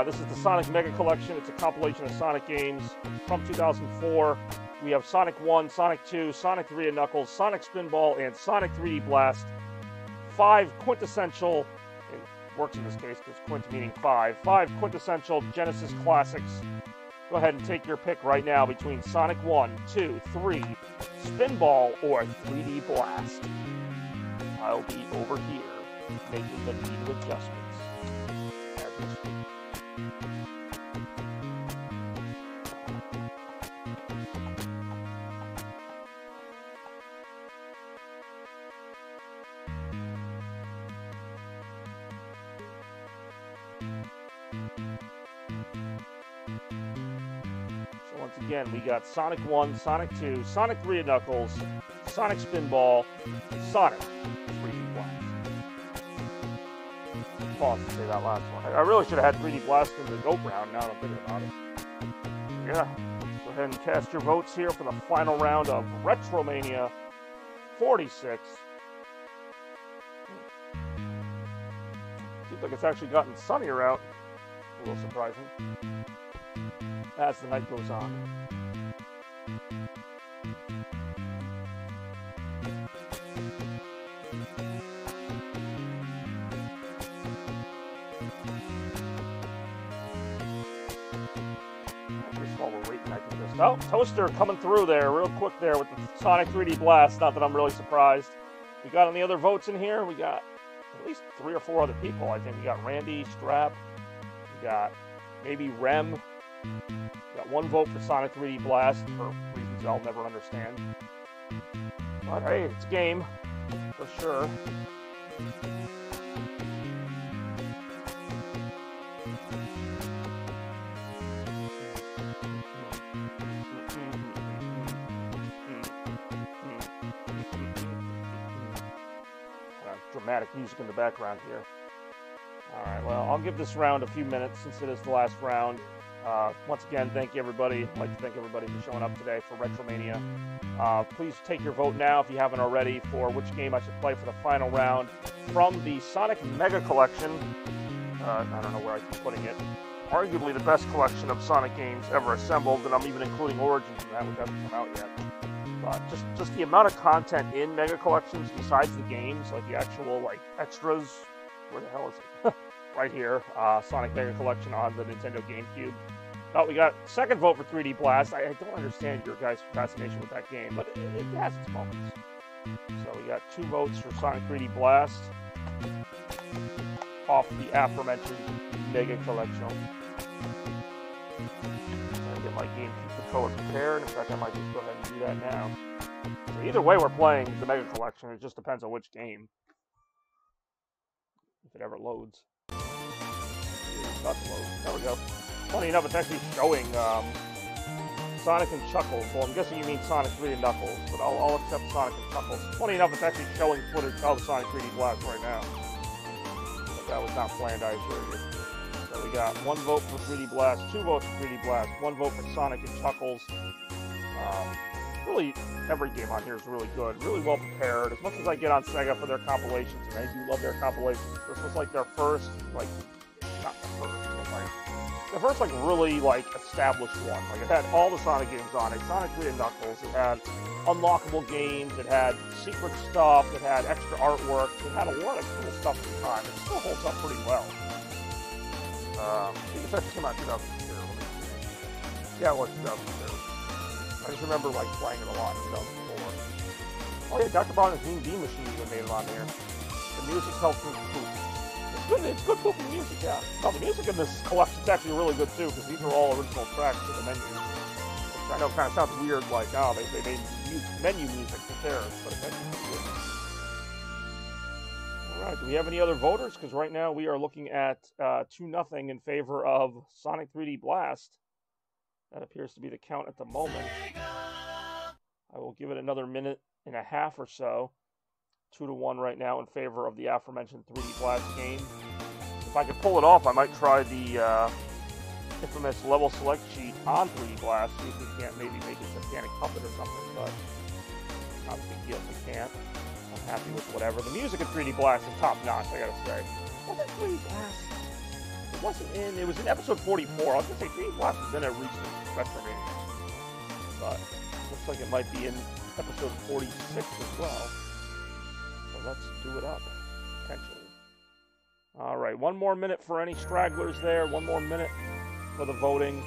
This is the Sonic Mega Collection. It's a compilation of Sonic games from 2004. We have Sonic 1, Sonic 2, Sonic 3 and Knuckles, Sonic Spinball, and Sonic 3D Blast. 5 quintessential, it works in this case because quint meaning 5 quintessential Genesis classics. Go ahead and take your pick right now between Sonic 1, 2, 3, Spinball, or 3D Blast. I'll be over here making the needed adjustments as we speak. again, we got Sonic 1, Sonic 2, Sonic 3 and Knuckles, Sonic Spinball, Sonic 3D Blast. Pause to say that last one. I really should have had 3D Blast in the GOAT round now that I'm thinking about it. Yeah, let's go ahead and cast your votes here for the final round of RetroMania 46. Seems like it's actually gotten sunnier out. A little surprising. As the night goes on. While we're waiting, I can just... Oh, Toaster coming through there real quick there with the Sonic 3D Blast. Not that I'm really surprised. We got any other votes in here? We got at least 3 or 4 other people. I think we got Randy, Strap. We got maybe Rem. We got 1 vote for Sonic 3D Blast for reasons I'll never understand. But hey, it's a game for sure. Dramatic music in the background here. Alright, well, I'll give this round a few minutes since it is the last round. Once again, thank you everybody. I'd like to thank everybody for showing up today for RetroMania. Please take your vote now if you haven't already for which game I should play for the final round from the Sonic Mega Collection. I don't know where I keep putting it. Arguably the best collection of Sonic games ever assembled, and I'm even including Origins in that, which hasn't come out yet. But just the amount of content in Mega Collections besides the games, like the actual like extras. Where the hell is it? Right here, Sonic Mega Collection on the Nintendo GameCube. Oh, we got second vote for 3D Blast. I don't understand your guys' fascination with that game, but it has its moments. So we got 2 votes for Sonic 3D Blast off the aforementioned Mega Collection. Get my GameCube controller prepared. In fact, I might just go ahead and do that now. So either way, we're playing the Mega Collection. It just depends on which game. If it ever loads. Not load. There we go. Funny enough, it's actually showing Sonic and Chuckles. Well, I'm guessing you mean Sonic 3 and Knuckles, but I'll accept Sonic and Chuckles. Funny enough, it's actually showing footage of Sonic 3D Blast right now. But that was not planned, I assure you. So we got 1 vote for 3D Blast, 2 votes for 3D Blast, 1 vote for Sonic and Chuckles. Really, every game on here is really good, really well prepared. As much as I get on Sega for their compilations, and I do love their compilations, this was like their first, like, not the first, but like, the first, like, really, like, established one. Like, it had all the Sonic games on it, Sonic 3 and Knuckles, it had unlockable games, it had secret stuff, it had extra artwork, it had a lot of cool stuff at the time. It still holds up pretty well. I think it actually came out in 2002. Yeah, it was 2002. I just remember, like, playing it a lot in 2004. Oh yeah, Dr. Brown and Green Bean Machine even made it on there. The music helps me poop. It's good pooping music, yeah. No, the music in this collection is actually really good too, because these are all original tracks for the menu. Which I know kind of sounds weird, like, oh, they made menu music for theirs, but it's actually pretty good. Alright, do we have any other voters? Because right now we are looking at 2-0 in favor of Sonic 3D Blast. That appears to be the count at the moment. I will give it another minute and a half or so. 2-1 right now in favor of the aforementioned 3D Blast game. If I could pull it off, I might try the infamous level select sheet on 3D Blast. See if we can't maybe make a gigantic puppet or something, but not a big deal if we can't. I'm happy with whatever. The music in 3D Blast is top notch, I gotta say. Wasn't 3D Blast? It wasn't in. It was in episode 44. I was gonna say 3D Blast was in a recent RetroMania, but looks like it might be in episode 46 as well. So let's do it up, potentially. All right, 1 more minute for any stragglers there. 1 more minute for the voting.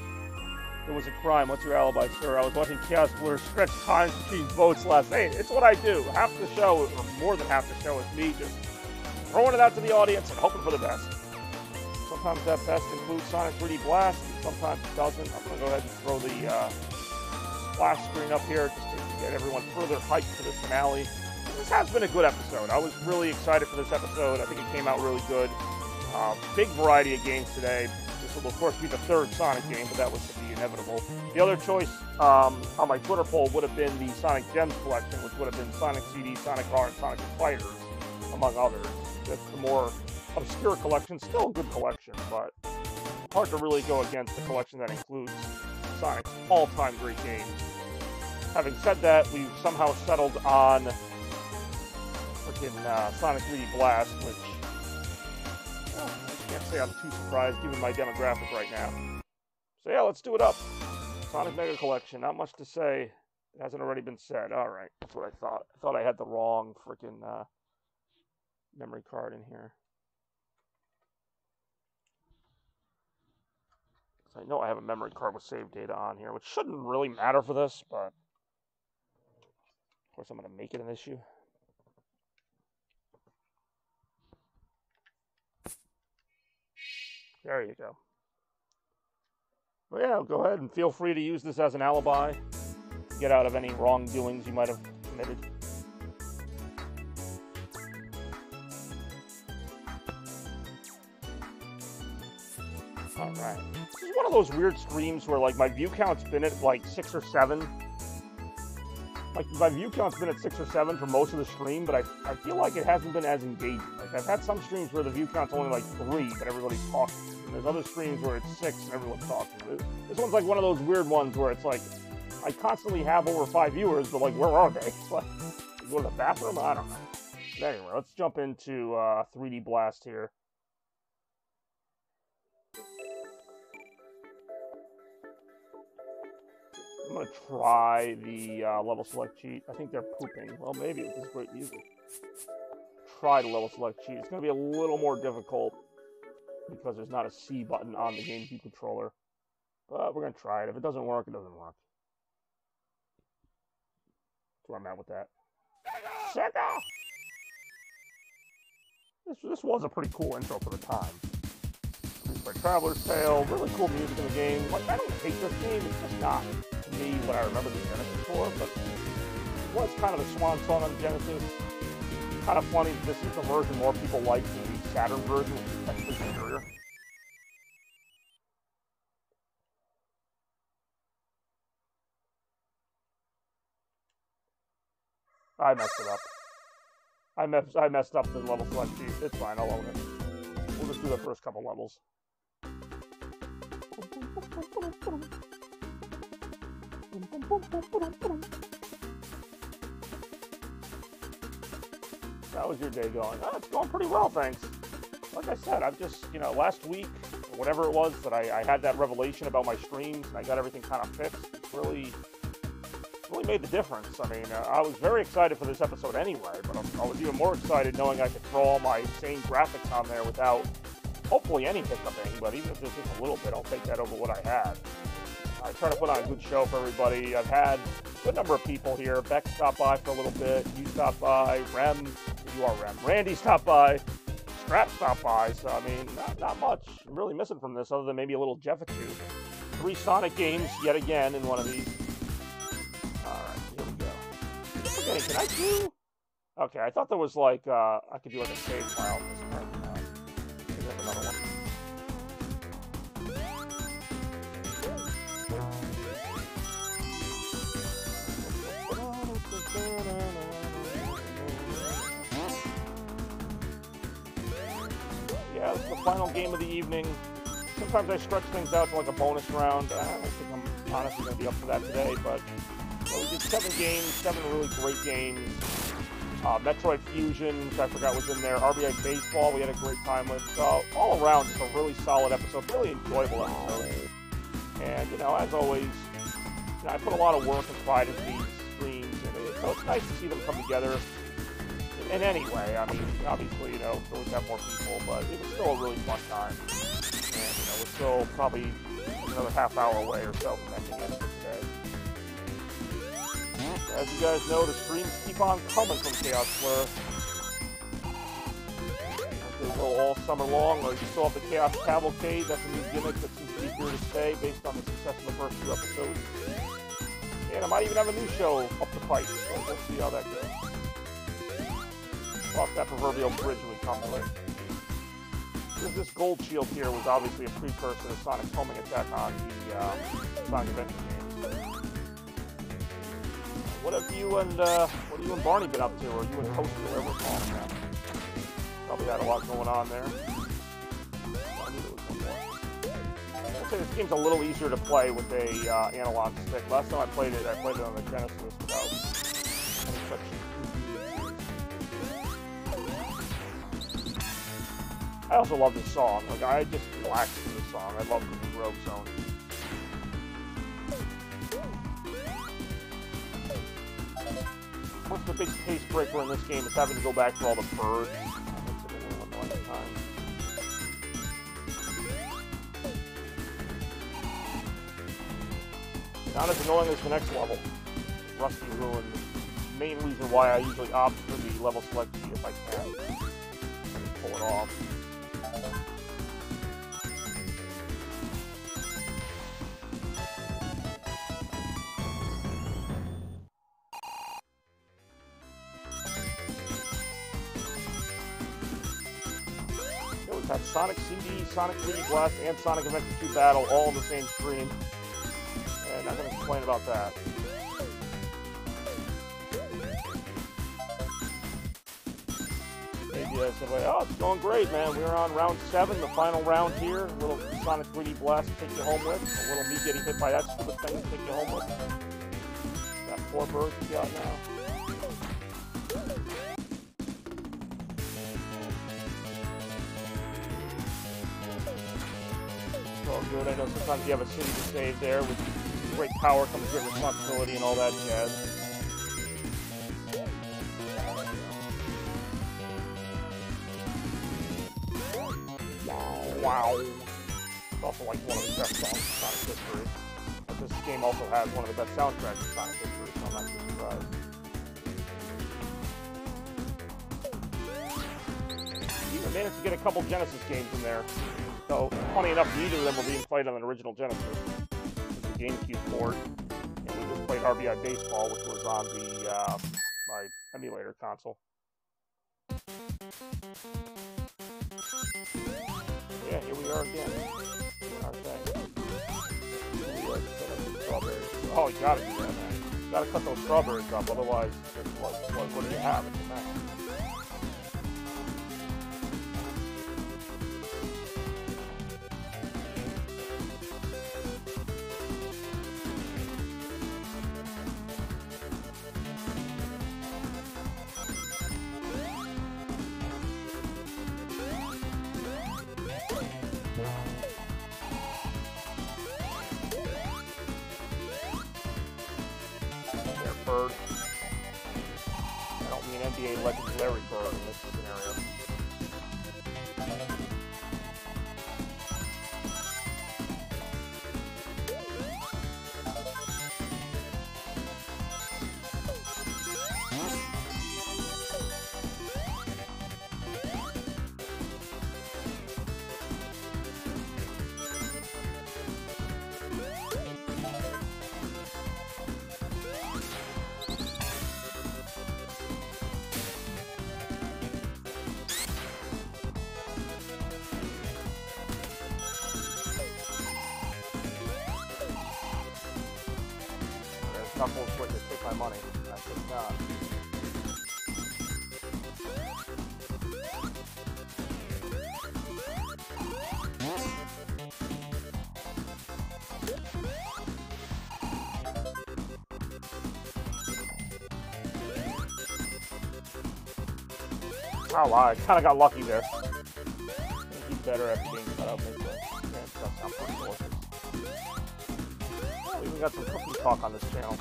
It was a crime. What's your alibi, sir? I was watching Chaos Blur stretch times between votes last night. It's what I do. Half the show, or more than half the show, is me just throwing it out to the audience and hoping for the best. Sometimes that best includes Sonic 3D Blast, and sometimes it doesn't. I'm going to go ahead and throw the splash screen up here just to get everyone further hyped for this finale. This has been a good episode. I was really excited for this episode. I think it came out really good. Big variety of games today. This will, of course, be the third Sonic game, but that was to be inevitable. The other choice on my Twitter poll would have been the Sonic Gems collection, which would have been Sonic CD, Sonic R, and Sonic Fighters, among others. That's the more obscure collection. Still a good collection, but hard to really go against a collection that includes Sonic's all-time great games. Having said that, we've somehow settled on freaking Sonic 3D Blast, which I can't say I'm too surprised given my demographic right now. So yeah, let's do it up. Sonic Mega Collection. Not much to say. It hasn't already been said. Alright, that's what I thought. I thought I had the wrong freaking memory card in here. I know I have a memory card with save data on here, which shouldn't really matter for this, but of course I'm going to make it an issue. There you go. But yeah, go ahead and feel free to use this as an alibi. Get out of any wrongdoings you might have committed. Alright. This is one of those weird streams where, like, my view count's been at, like, 6 or 7. Like, my view count's been at 6 or 7 for most of the stream, but I feel like it hasn't been as engaging. Like, I've had some streams where the view count's only, like, 3, but everybody's talking. And there's other streams where it's 6 and everyone's talking. This one's, like, one of those weird ones where it's, like, I constantly have over 5 viewers, but, like, where are they? Like, go to the bathroom? I don't know. But anyway, let's jump into 3D Blast here. I'm going to try the level select cheat. I think they're pooping. Well, maybe with this great music. Try the level select cheat. It's going to be a little more difficult because there's not a C button on the GameCube controller. But we're going to try it. If it doesn't work, it doesn't work. That's where I'm at with that. Sega! This was a pretty cool intro for the time. Produced by Traveler's Tale. Really cool music in the game. Like, I don't hate this game. It's just not, to me, what I remember the Genesis for. But it was kind of a swan song on the Genesis. Kind of funny that this is the version more people like than the Saturn version, which is technically superior. I messed it up. I messed up the level select sheet. It's fine, I'll own it. We'll just do the first couple levels. How was your day going? Oh, it's going pretty well, thanks. Like I said, I've just, you know, last week, or whatever it was, that I had that revelation about my streams, and I got everything kind of fixed. It's really made the difference. I mean, I was very excited for this episode anyway, but I was even more excited knowing I could throw all my same graphics on there without, hopefully, any hiccuping, but even if there's just a little bit, I'll take that over what I had. I try to put on a good show for everybody. I've had a good number of people here. Beck stopped by for a little bit. You stopped by. Rem, you are Rem. Randy stopped by. Scrap stopped by. So, I mean, not much I'm really missing from this other than maybe a little Jeffitude. 3 Sonic games yet again in one of these. Alright, here we go. I'm forgetting, can I do? Okay, I thought there was like, I could do like a save file. There's another one. Yeah, this is the final game of the evening. Sometimes I stretch things out to like a bonus round. I don't think I'm honestly going to be up for that today, but we did 7 games, 7 really great games. Metroid Fusion, which I forgot was in there. RBI Baseball, we had a great time with. So all around, just a really solid episode, really enjoyable episode. And, you know, as always, you know, I put a lot of work and pride into these streams, and so it's nice to see them come together. And anyway, I mean, obviously, you know, we always have more people, but it was still a really fun time. And, you know, we're still probably another half hour away or so from ending it for today. As you guys know, the streams keep on coming from Chaos Blur. They will all summer long, or you still have the Chaos Cavalcade. That's a new gimmick that seems to be here to stay based on the success of the first 2 episodes. And I might even have a new show up the pipe, so we'll see how that goes. Off that proverbial bridge when we come to it. This gold shield here was obviously a precursor to Sonic's homing attack on the Sonic Adventure game. What have you and Barney been up to, or you and Toast, or whatever it's called now? Probably had a lot going on there. I knew there was one more. I'll say this game's a little easier to play with a analog stick. Last time I played it on the Genesis without any such. I also love this song. Like, I just relax to this song. I love the Rogue Zone. Of course, the big pace breaker in this game is having to go back for all the birds. That makes it a little annoying at times. Not as annoying as the next level, Rusty Ruin. The main reason why I usually opt for the level select key if I can. Pull it off. We've had Sonic CD, Sonic 3D Blast, and Sonic Adventure 2 Battle all on the same screen. And I'm going to complain about that. Maybe I said, oh, it's going great, man. We're on round 7, the final round here. A little Sonic 3D Blast to take you home with. A little me getting hit by that stupid thing to take you home with. Got 4 birds we got now. All good. I know sometimes you have a city to save there. With great power comes great responsibility and all that jazz. Wow. It's also like one of the best songs in Sonic history. But this game also has one of the best soundtracks in Sonic history, so I'm not too surprised. Even managed to get a couple Genesis games in there. So, funny enough, neither of them were being played on the original Genesis. It was the GameCube port, and we just played RBI Baseball, which was on the my emulator console. Yeah, here we are again. Doing our thing. Strawberries. Oh, you gotta do that, man. You gotta cut those strawberries up, otherwise, what do you have? It's a mess. Bird. I don't mean NBA legend Larry Bird in this scenario. Knuckles went to take my money. I said, nah. Oh, wow, I kind of got lucky there. I think he's better after being cut out midway. Yeah, it does sound pretty delicious. We even got some cooking talk on this channel.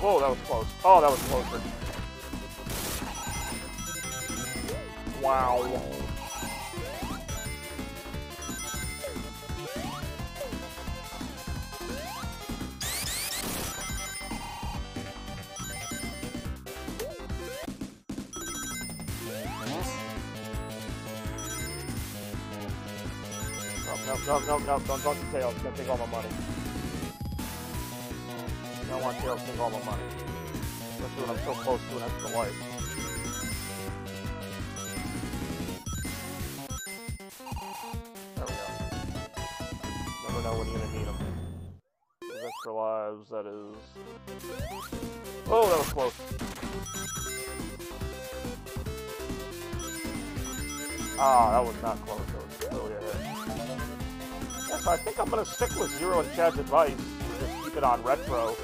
Whoa, that was close. Oh, that was closer. Wow. No, don't touch Tails. He's gonna take all my money. I don't want Tails to take all my money. Especially when I'm so close to an extra life. There we go. Never know when you're gonna need them. Those extra lives, that is... Oh, that was close. Ah, that was not close. That was clearly a hit. Yeah, so I think I'm gonna stick with Zero and Chad's advice. Just keep it on retro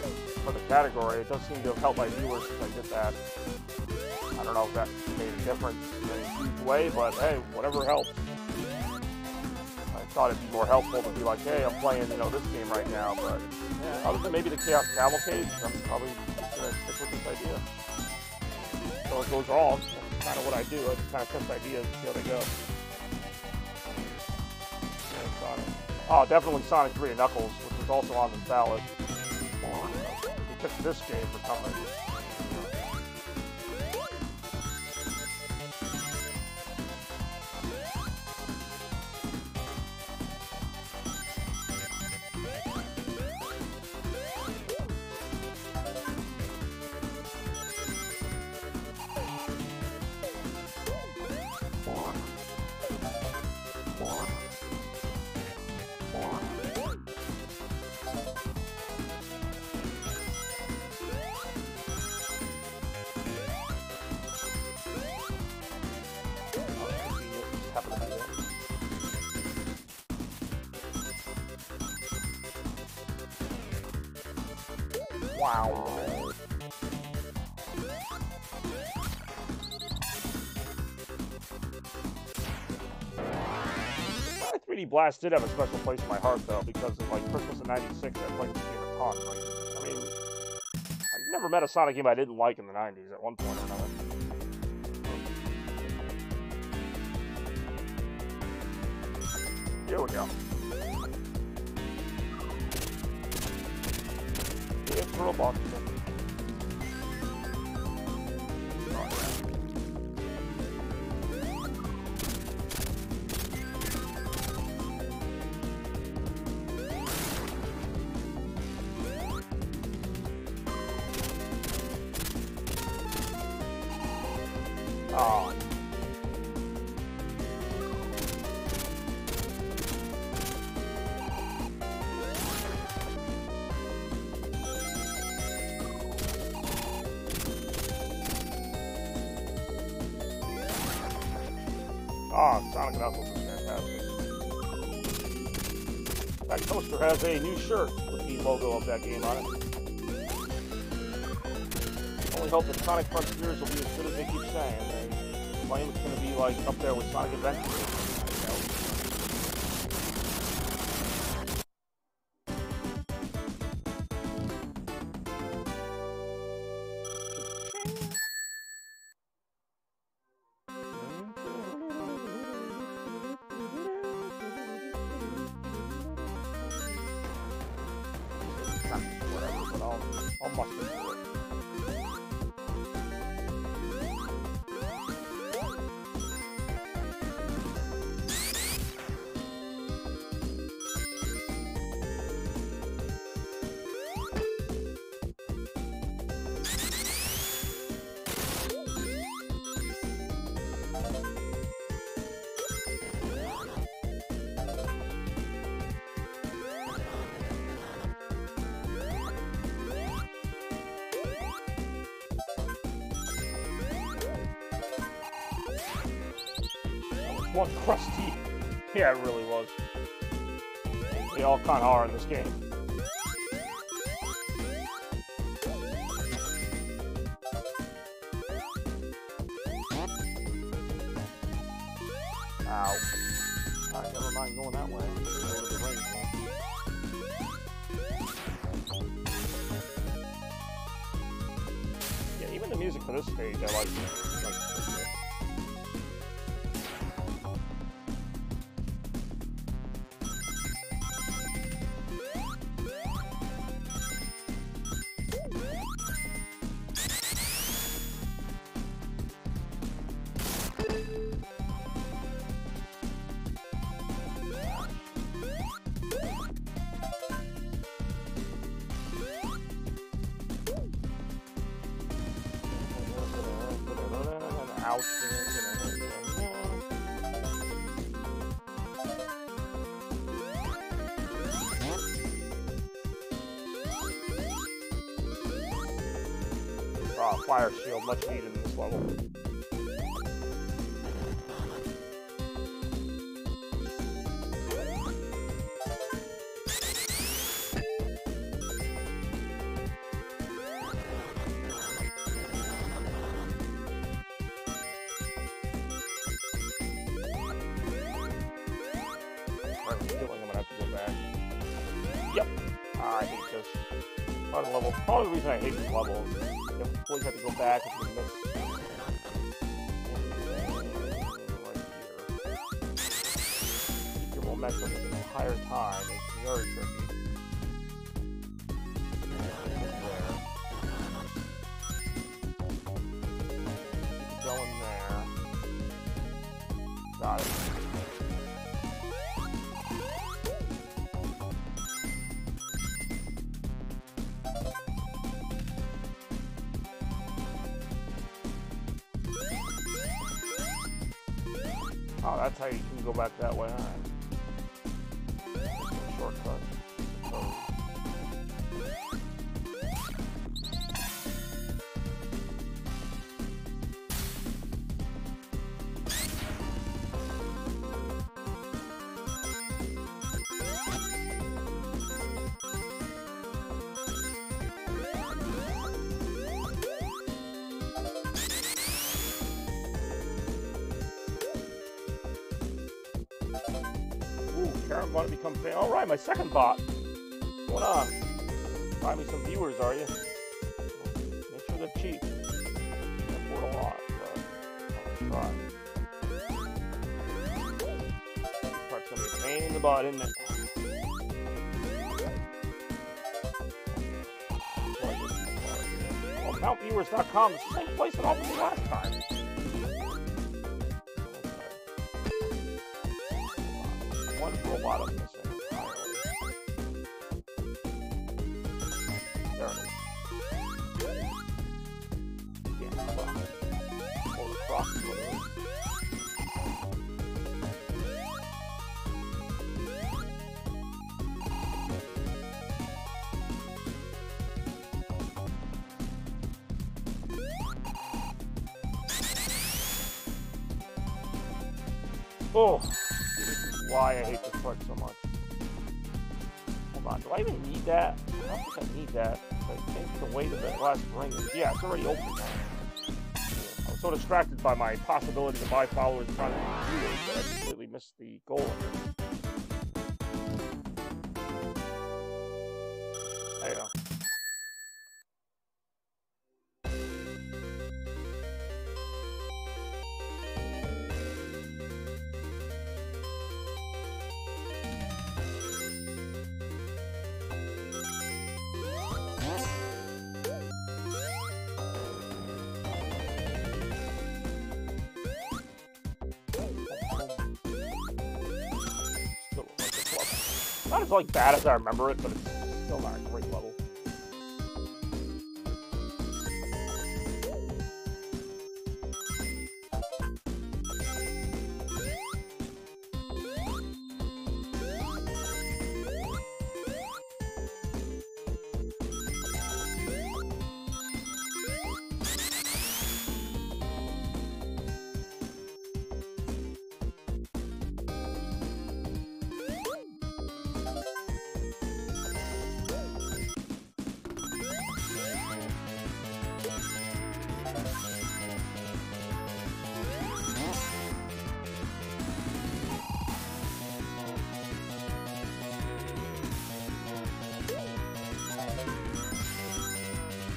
for the category. It does seem to have helped my viewers since I did that. I don't know if that made a difference in any huge way, but hey, whatever helps. I thought it'd be more helpful to be like, hey, I'm playing, you know, this game right now, but yeah, other than maybe the Chaos Cavalcade, I'm probably just gonna stick with this idea. So it goes wrong. That's kind of what I do. I just kind of test ideas and see how they go. Yeah, Sonic. Oh, definitely Sonic 3 and Knuckles, which was also on the ballot. He picked this game for some reason. Wow. Sonic 3D Blast did have a special place in my heart, though, because of, like, Christmas of '96, I played this game a ton. Like, I mean, I never met a Sonic game I didn't like in the '90s at one point or another. Here we go. It's a robot. Oh. Ah, Sonic Knuckles is fantastic. That coaster has a new shirt with the logo of that game on it. Only hope that Sonic Frontiers will be as good as they keep saying. They claim it's going to be like up there with Sonic Adventure. Whatever, but I'll muster through it. One crusty. Yeah, it really was. They all kind of are in this game. Ow. Alright, never mind going that way. Go to the range. Yeah, even the music for this stage, I like. Ouch. Fire shield, much needed in this level. I'm gonna have to go back. Yep. I hate this. Part of the level. Part of the reason I hate this level is you always have to go back if you miss. Right here. Keep your momentum the entire time. It's very tricky. There. Keep it going there. Got it. Oh, that's how you can go back that way. All right. Shortcut. Karen want to become famous. All right, my second bot. What's going on? Buy me some viewers, are you? Make sure they're cheap. Can't afford a lot, but I'll try. It's gonna be a pain in the butt, isn't it? Oh, MountViewers.com is the same place it offered me last time. One robot I'm missing entirely. There it is. Yeah, pull the cross literally. Oh, this is why I hate this part so much. Hold on, do I even need that? I don't think I need that. I think the weight of the last ring is, yeah, it's already open now. I was so distracted by my possibility to buy followers and trying to be viewers that I completely missed the goal. There you go. Not as like bad as I remember it, but it's still not a great level.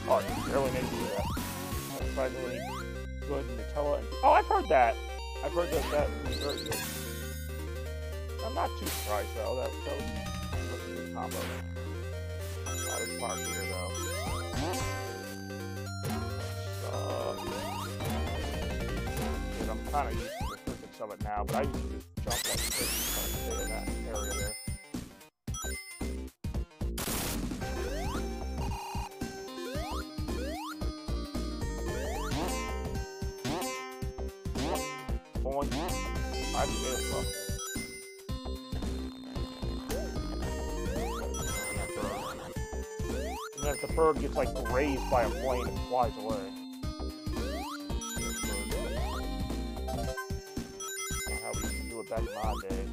Oh, it barely made me do that. Surprisingly good Nutella and... Oh, I've heard that! I've heard that that is very good. I'm not too surprised, though. That was a good combo. Not as far here, though. And I'm kind of used to the physics of it now, but I used to just jump like this and kind of stay in that area there. one. I can get it, bro. And then if the bird gets like grazed by a plane and flies away. That's how we used to do it back in my day.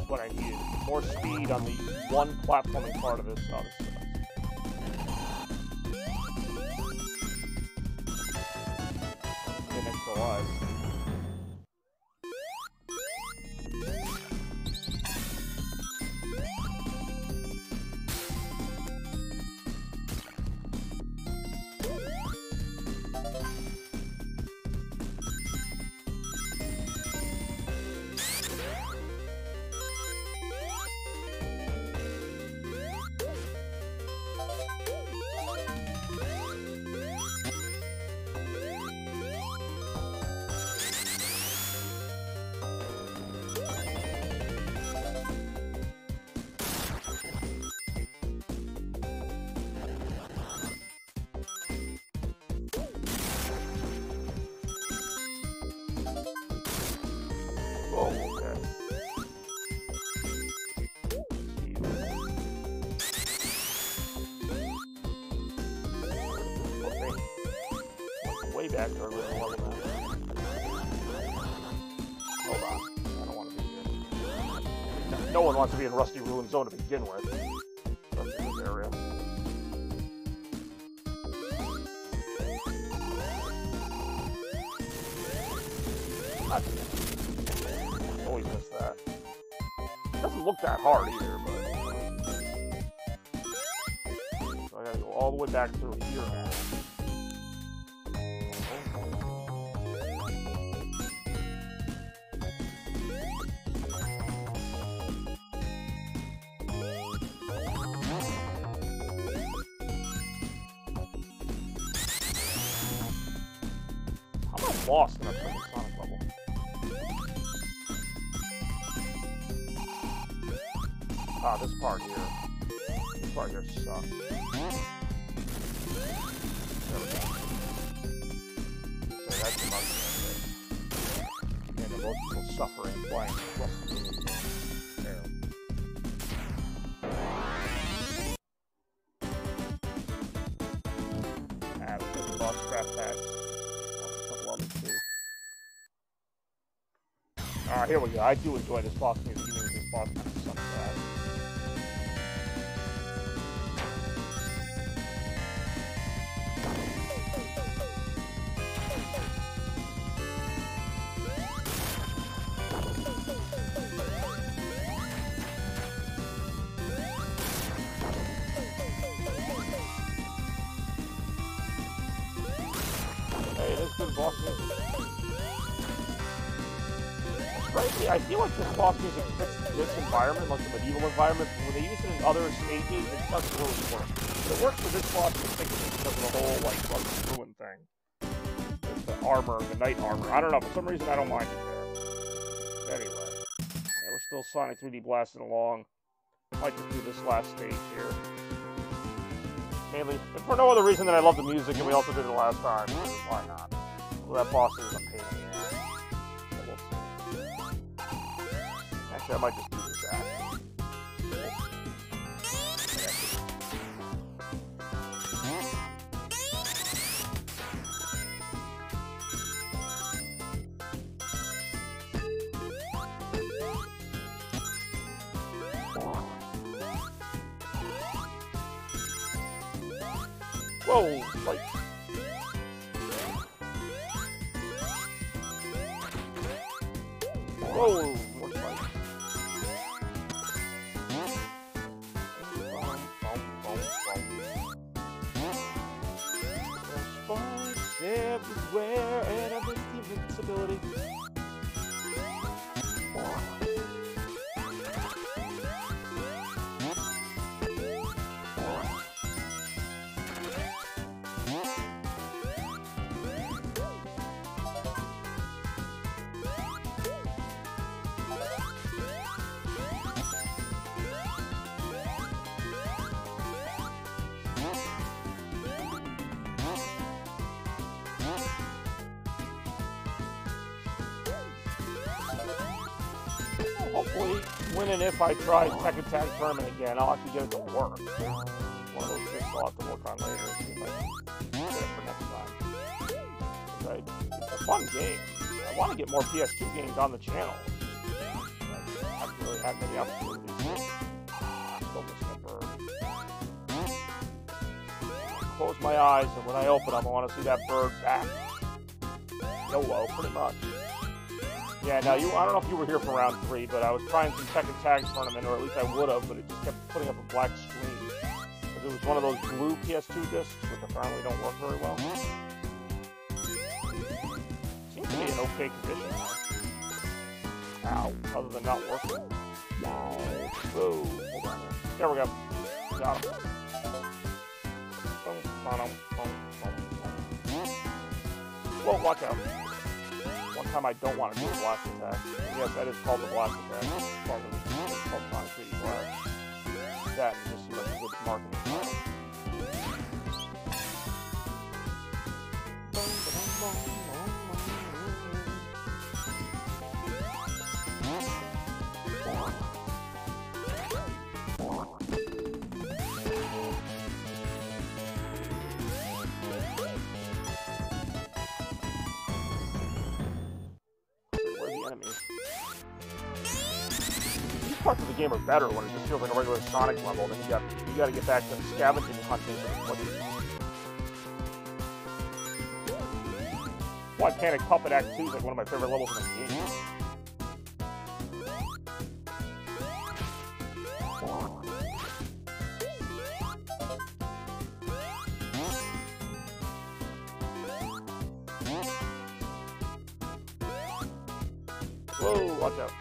What I needed. More speed on the one platforming part of this. Oh, this is nice. Get extra lives. Oh, okay. Okay. Way back there, level now. Hold on. I don't want to be here. No one wants to be in Rusty Ruin Zone to begin with. Especially in this area. Always miss that. Doesn't look that hard either, but so I gotta go all the way back through here now. I'm lost in a freaking Sonic level. Ah, this part here. This part here sucks. There we go. So that's the monkey. And the most people suffering playing. There. Ah, let's get the boss scrap packs. Alright, here we go. I do enjoy this boss music, even if this boss kind of sucks ass. Hey, that's good boss music. Frankly, I feel like this boss music fits this environment, like the medieval environment, but when they use it in other stages, it doesn't really work. It works for this boss music because of the whole, like, Rusty Ruin thing. It's the armor, the knight armor. I don't know, for some reason I don't mind it there. Anyway, yeah, we're still Sonic 3D blasting along. Might just do this last stage here. Mainly, if for no other reason than I love the music, and we also did it last time. Why not? Well, that boss is a pain in the ass. Actually, I might just do this act. Whoa, like. Whoa, what's like? Everywhere and I just keep Invincibility. Hopefully, when and if I try Tekken Tag Tournament again, I'll actually get it to work. One of those things I'll have to work on later and see if I can get it for next time. It's a fun game. I want to get more PS2 games on the channel. I haven't really had many opportunities. Still missing a bird. Close my eyes, and when I open them, I want to see that bird back. YOLO, pretty much. Yeah, now I don't know if you were here for round 3, but I was trying some Tekken Tag Tournament, or at least I would have, but it just kept putting up a black screen. Because it was one of those blue PS2 discs, which apparently don't work very well. Seems to be in okay condition now. Ow, other than not working. Whoa, hold on there. There we go. Got him. Whoa, watch out. One time I don't want to do a blast attack. Yes, that is called the blast attack. It's called Sonic 3D Blast. That and just see like a good mark in the title. These parts of the game are better when it just feels like a regular Sonic level. Then you got to get back to scavenging hunting for the footage. Why Panic Puppet Act 2 is like one of my favorite levels in the game. Whoa, watch out.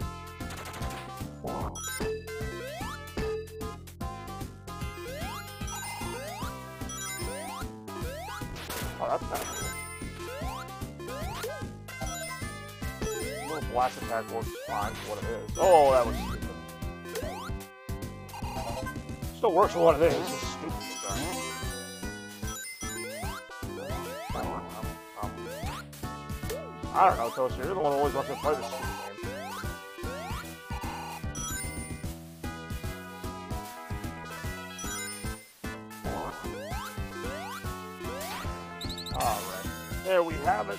Oh, that's kind of cool. A little blast attack works fine for what it is. Oh, that was stupid. Still works for what it is, it's just stupid sometimes. I don't know, Toaster, you're the one who always wants to play this stupid game. Alright, there we have it.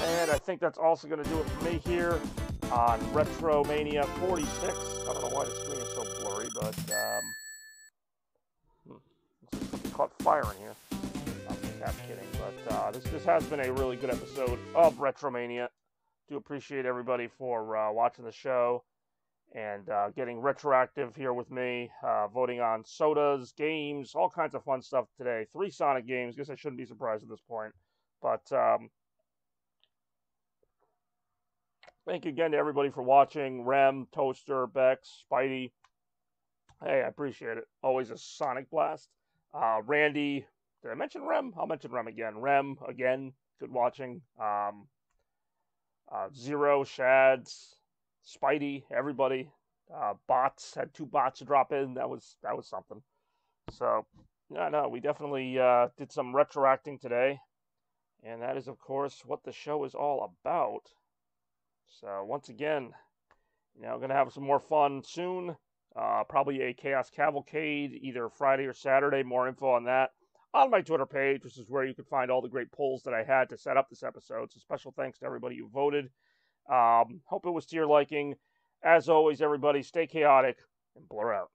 And I think that's also going to do it for me here on RetroMania 46. I don't know why the screen is so blurry, but it's caught fire in here. I'm kidding, but this has been a really good episode of RetroMania. Do appreciate everybody for watching the show and getting retroactive here with me, voting on sodas, games, all kinds of fun stuff today. 3 Sonic games. Guess I shouldn't be surprised at this point, but thank you again to everybody for watching. Rem, Toaster, Bex, Spidey. Hey, I appreciate it. Always a Sonic blast. Randy. Did I mention Rem? I'll mention Rem again. Rem, again, good watching. Zero, Shads, Spidey, everybody. Bots, had 2 bots to drop in. That was something. So, yeah, no, we definitely did some retroacting today. And that is, of course, what the show is all about. So, once again, going to have some more fun soon. Probably a Chaos Cavalcade, either Friday or Saturday. More info on that on my Twitter page, which is where you can find all the great polls that I had to set up this episode. So special thanks to everybody who voted. Hope it was to your liking. As always, everybody, stay chaotic and blur out.